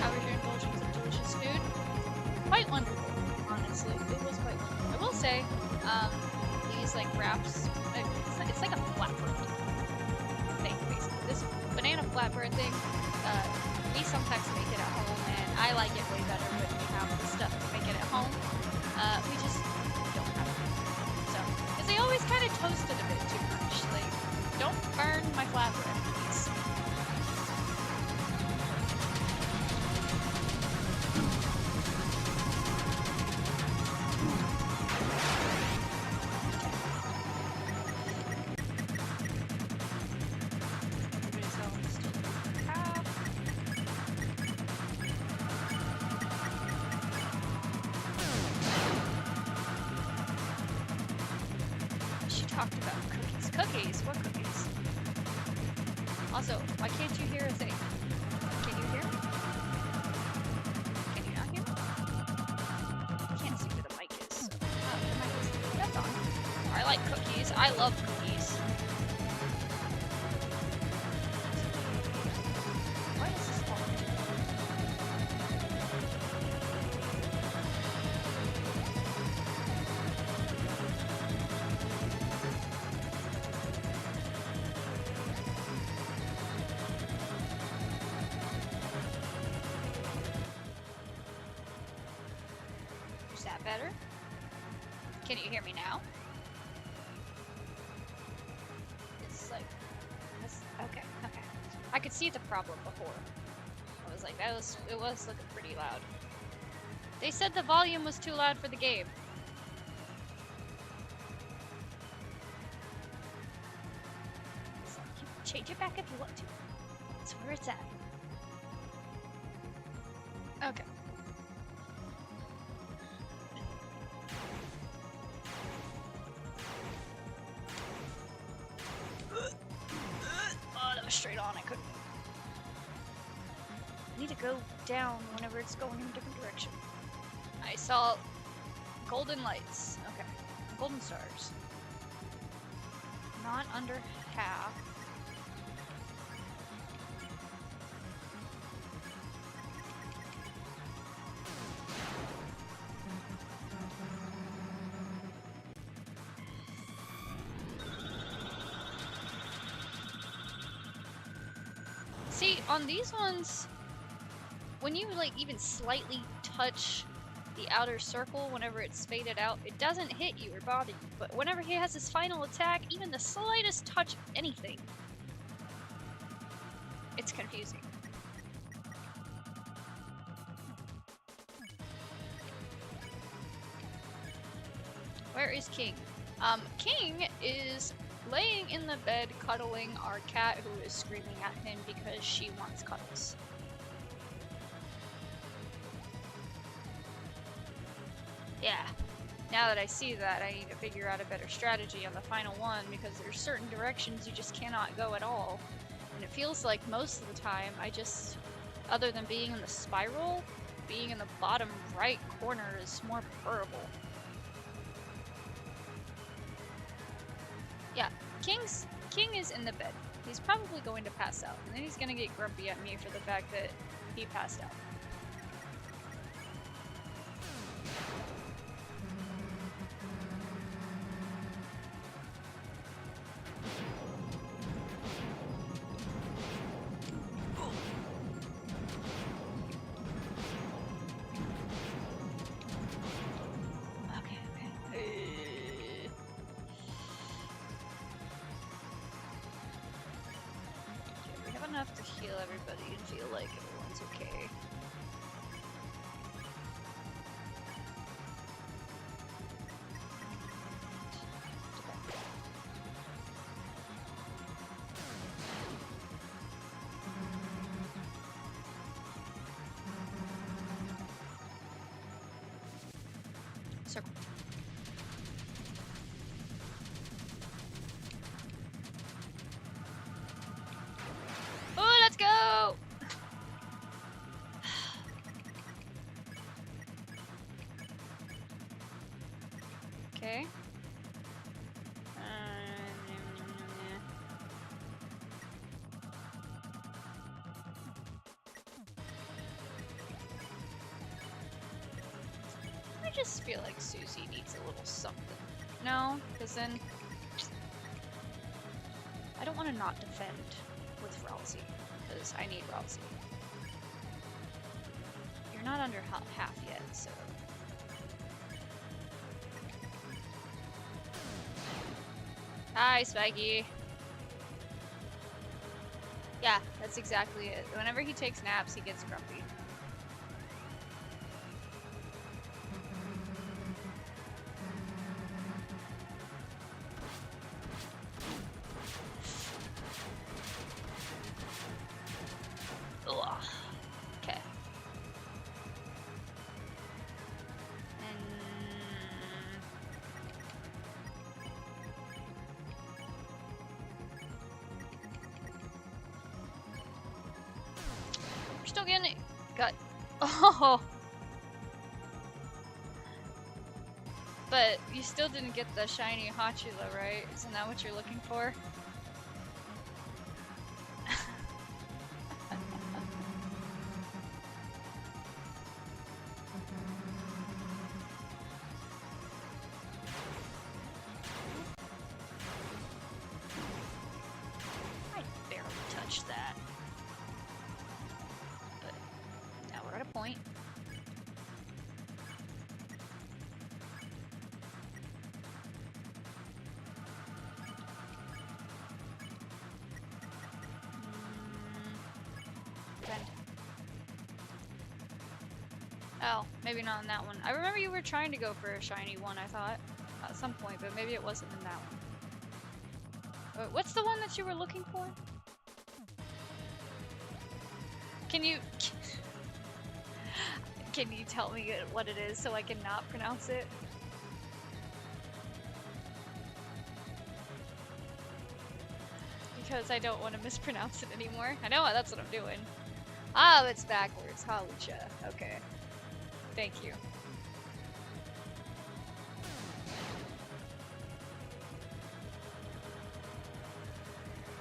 How was your indulgence of delicious food? Quite wonderful, honestly. It was quite wonderful. I will say, these like wraps, it's like a flatbread thing, basically. This banana flatbread thing, we sometimes make it at home, and I like it way better when we have the stuff to make it at home. We just don't have it. So, because they always kind of toast it a bit too much. Like, don't burn my flatbread, please. Everybody's home still half. She talked about cookies. Cookies? What cookies? Also, why can't you hear a thing? Can you hear me? Can you not hear me? I can't see where the mic is. So. Oh, the mic is. That's on. I like cookies. I love cookies. Why is this falling? Is that better? Can you hear me now? It's like this. Okay, okay. I could see the problem before. I was like, it was looking pretty loud. They said the volume was too loud for the game. So you can change it back if you want to. That's where it's at. Okay. Oh, that was straight on. I couldn't. I need to go down whenever it's going in a different direction. I saw golden lights. Okay. Golden stars. Not under half. See, on these ones, when you like even slightly touch the outer circle whenever it's faded out, it doesn't hit you or bother you. But whenever he has his final attack, even the slightest touch of anything, it's confusing. Where is King? King is laying in the bed cuddling our cat who is screaming at him because she wants cuddles. Yeah. Now that I see that, I need to figure out a better strategy on the final one because there's certain directions you just cannot go at all. And it feels like most of the time I just, other than being in the spiral, being in the bottom right corner is more preferable. Yeah, King is in the bed. He's probably going to pass out, and then he's gonna get grumpy at me for the fact that he passed out. Enough to heal everybody and feel like everyone's okay. Circle. Oh, let's go! Okay. I just feel like Susie needs a little something. No, because then I don't want to not defend with Ralsei, because I need Ralsei. You're not under half yet, so... Hi, Spiky! Yeah, that's exactly it. Whenever he takes naps, he gets grumpy. Okay. We're still getting it. Got. Oh! But you still didn't get the shiny Hachula, right? Isn't that what you're looking for? I barely touched that. But now we're at a point. Oh, maybe not in that one. I remember you were trying to go for a shiny one, I thought, at some point, but maybe it wasn't in that one. What's the one that you were looking for? Can you tell me what it is so I can not pronounce it? Because I don't want to mispronounce it anymore. I know that's what I'm doing. Ah, it's backwards. Hawlucha. Okay. Thank you.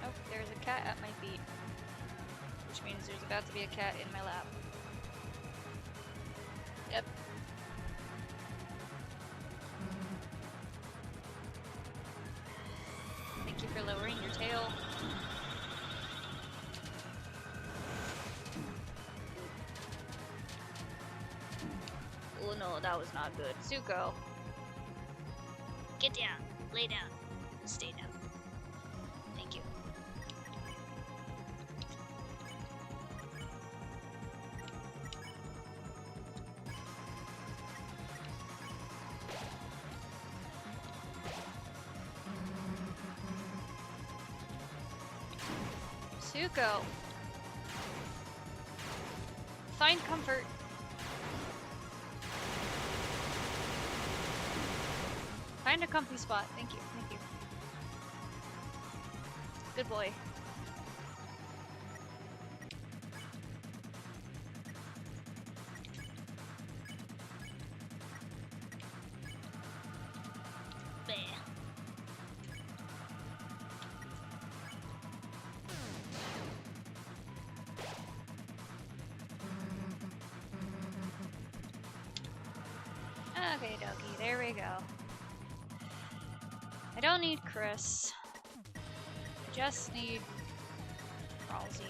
Oh, there's a cat at my feet. Which means there's about to be a cat in my lap. Yep. Thank you for lowering your tail. Oh no, that was not good. Zuko. Get down. Lay down. Stay down. Thank you. Zuko. Find comfort. Find a comfy spot. Thank you. Thank you. Good boy. Okay, dokie, there we go. I don't need Chris. I just need Halsey.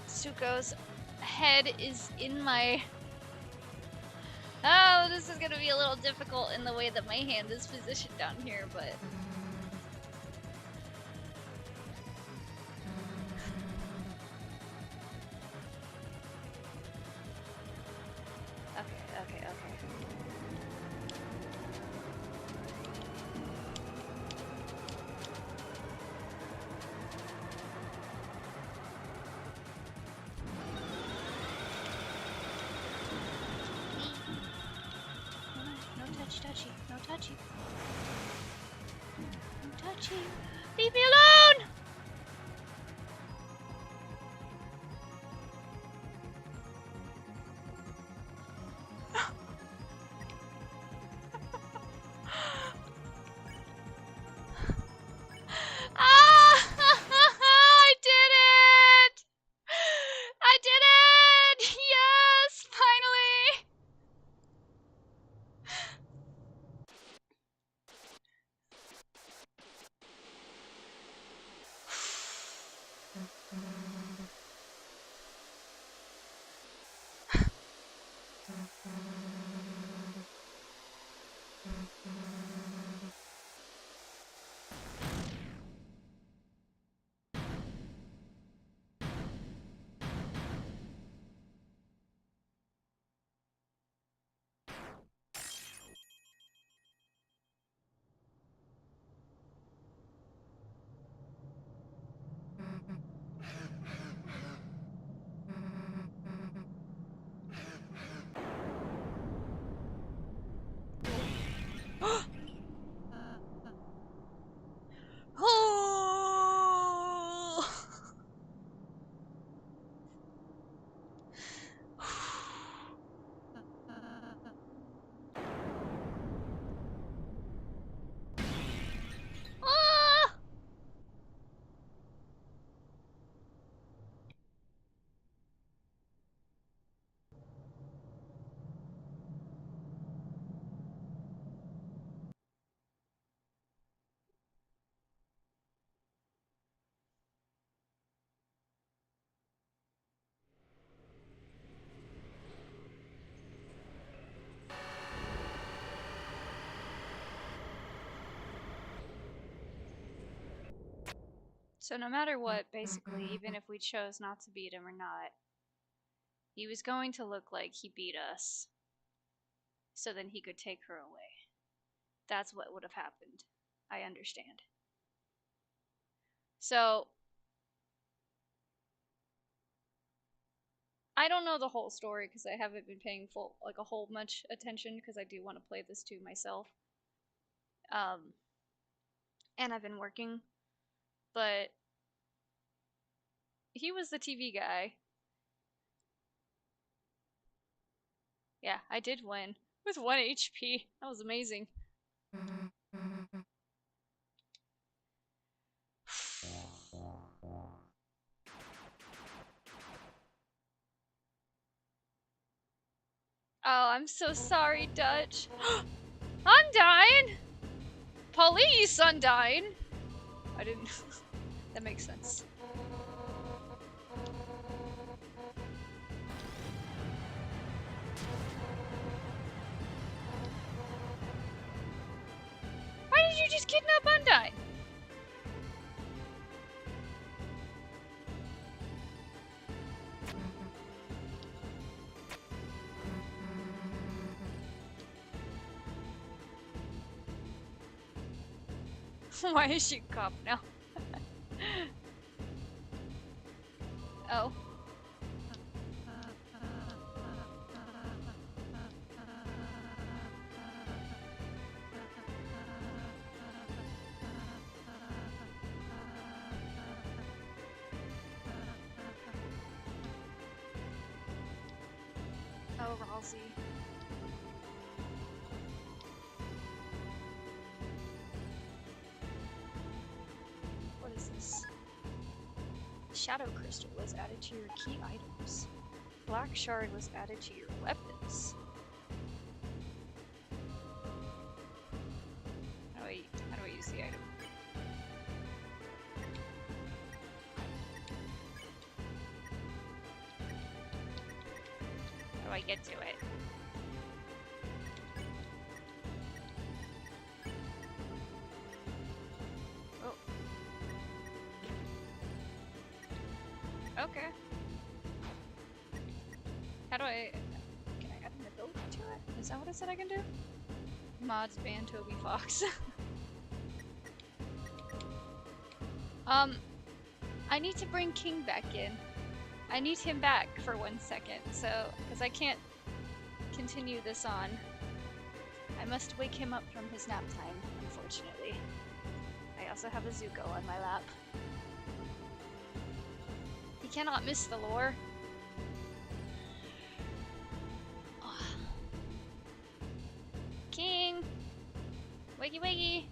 Suko's head is in my... Oh, this is gonna be a little difficult in the way that my hand is positioned down here, but... Okay. No touchy. No touchy. Leave me alone! Ah! I did it! I did it! Yes! Finally! Oh! Ah! So no matter what, basically, even if we chose not to beat him or not, he was going to look like he beat us, so then he could take her away. That's what would have happened. I understand. So, I don't know the whole story because I haven't been paying a whole much attention because I do want to play this too myself. And I've been working, but he was the TV guy. Yeah, I did win with 1 HP. That was amazing. Oh, I'm so sorry, Dutch. Undyne! Police, Undyne! I didn't... That makes sense. Why did you just kidnap Undyne? Why is she a cop now? Oh. Ralsei. What is this? Shadow crystal was added to your key items. Black shard was added to your weapons. How do I use the item? How do I get to it? Oh. Okay. How do I... Can I add an ability to it? Is that what it said I can do? Mods ban Toby Fox. I need to bring King back in. I need him back for 1 second, so... Because I can't continue this on. I must wake him up from his nap time, unfortunately. I also have a Zuko on my lap. He cannot miss the lore. Oh. King! Wakey wakey!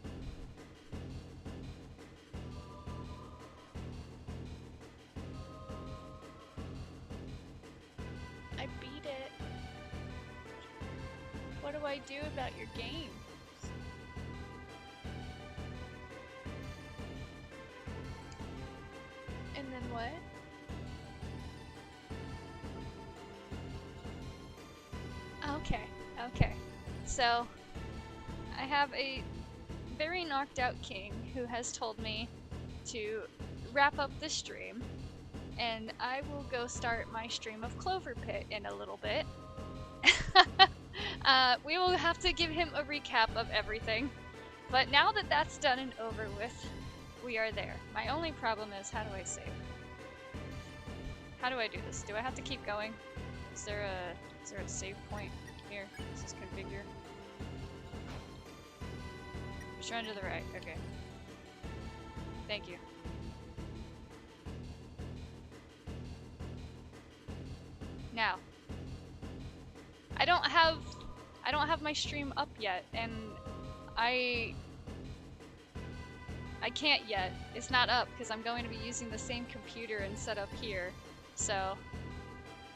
I beat it. What do I do about your game? And then what? Okay, okay. So, I have a very knocked out king who has told me to wrap up the stream, and I will go start my stream of Clover Pit in a little bit. We will have to give him a recap of everything, but now that that's done and over with, we are there. My only problem is, how do I save? How do I do this? Do I have to keep going? Is there a save point here? Is this configure? Return to the right. Okay. Thank you. Now, I don't have my stream up yet, and I can't yet. It's not up because I'm going to be using the same computer and setup here. So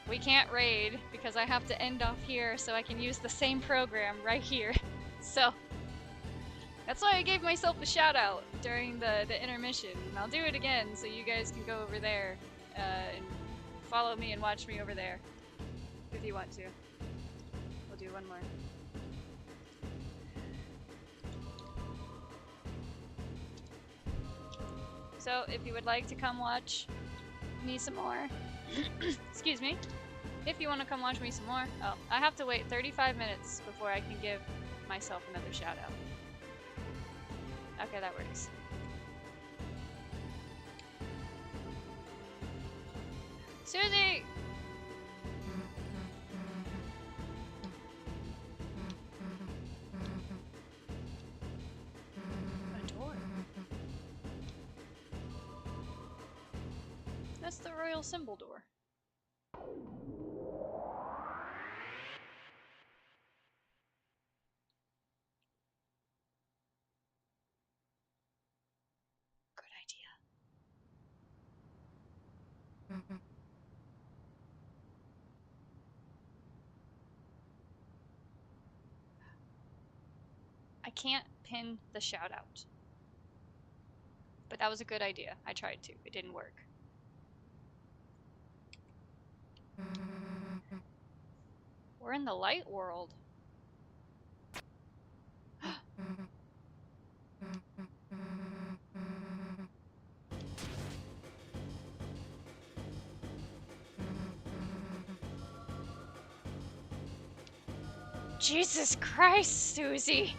we can't raid because I have to end off here so I can use the same program right here. So that's why I gave myself a shout out during the intermission. And I'll do it again so you guys can go over there and follow me and watch me over there if you want to. We'll do one more. So if you would like to come watch me some more, excuse me, if you want to come watch me some more, oh, I have to wait 35 minutes before I can give myself another shout out. Okay, that works. Susie! A door. That's the royal symbol door. Good idea. I can't pin the shout out. But that was a good idea. I tried to. It didn't work. We're in the light world. Jesus Christ, Susie!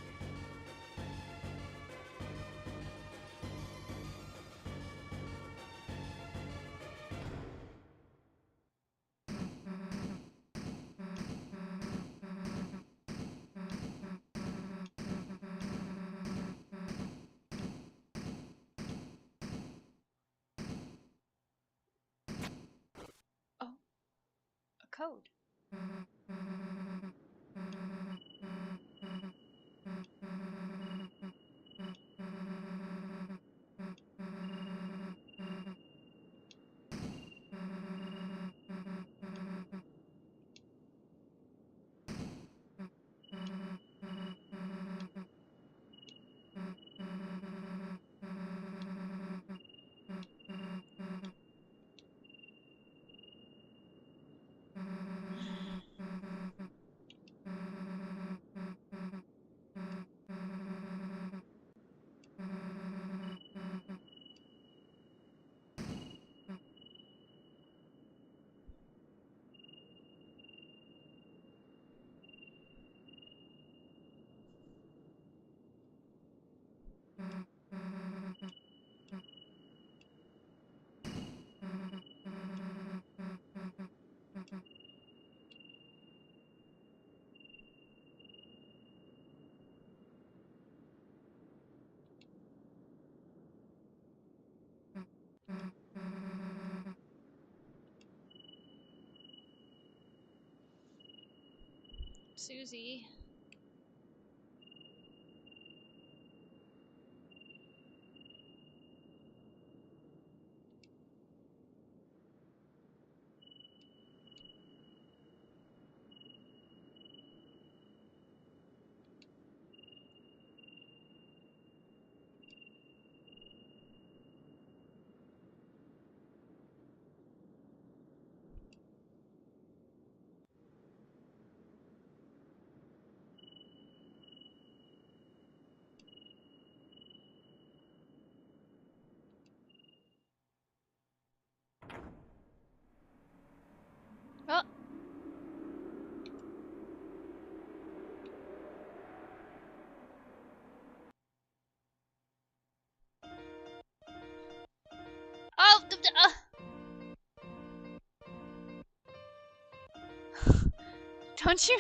Oh, a code. Susie. Oh. Oh. Don't you?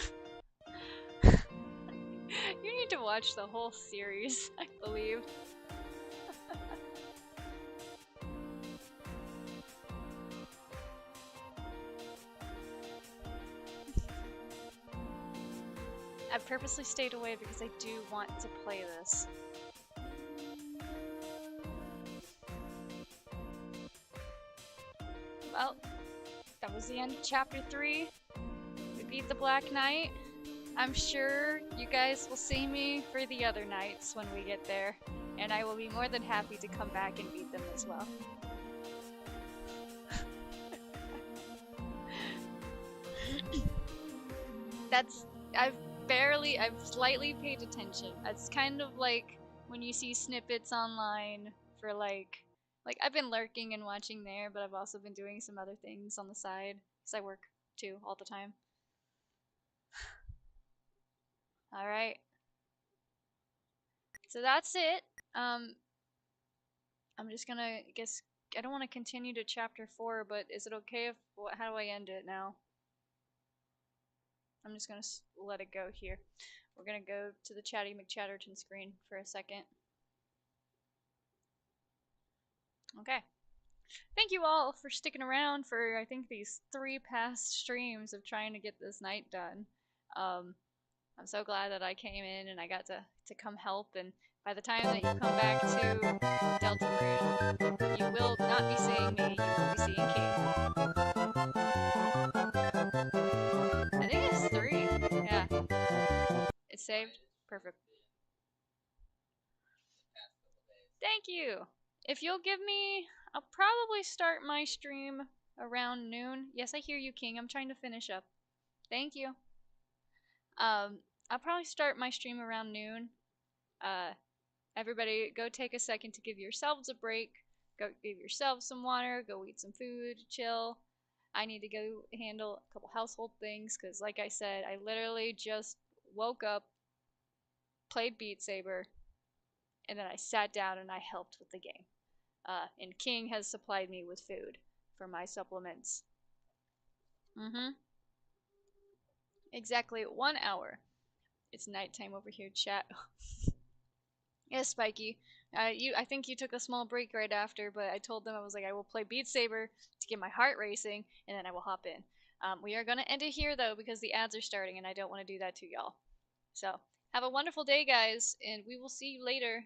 You need to watch the whole series, I believe. I purposely stayed away because I do want to play this. Well, that was the end of chapter 3. We beat the Black Knight. I'm sure you guys will see me for the other knights when we get there, and I will be more than happy to come back and beat them as well. I've slightly paid attention. It's kind of like when you see snippets online for like I've been lurking and watching there, but I've also been doing some other things on the side because I work too all the time. All right. So that's it. I'm just gonna guess I don't want to continue to chapter 4, but is it okay if how do I end it now? I'm just gonna let it go here. We're gonna go to the Chatty McChatterton screen for a second. Okay. Thank you all for sticking around for I think these 3 past streams of trying to get this night done. I'm so glad that I came in and I got to come help, and by the time that you come back to Deltarune, you will not be seeing me, you will be seeing King. I think it's 3. Yeah. It's saved? Perfect. Thank you! If you'll give me... I'll probably start my stream around noon. Yes, I hear you, King. I'm trying to finish up. Thank you. I'll probably start my stream around noon. Everybody go take a second to give yourselves a break. Go give yourselves some water. Go eat some food. Chill. I need to go handle a couple household things because, like I said, I literally just woke up, played Beat Saber, and then I sat down and I helped with the game. And King has supplied me with food for my supplements. Exactly 1 hour. It's nighttime over here, chat. Yes, Spiky. I think you took a small break right after, but I told them I was like, I will play Beat Saber to get my heart racing, and then I will hop in. We are gonna end it here though because the ads are starting, and I don't want to do that to y'all. So have a wonderful day, guys, and we will see you later.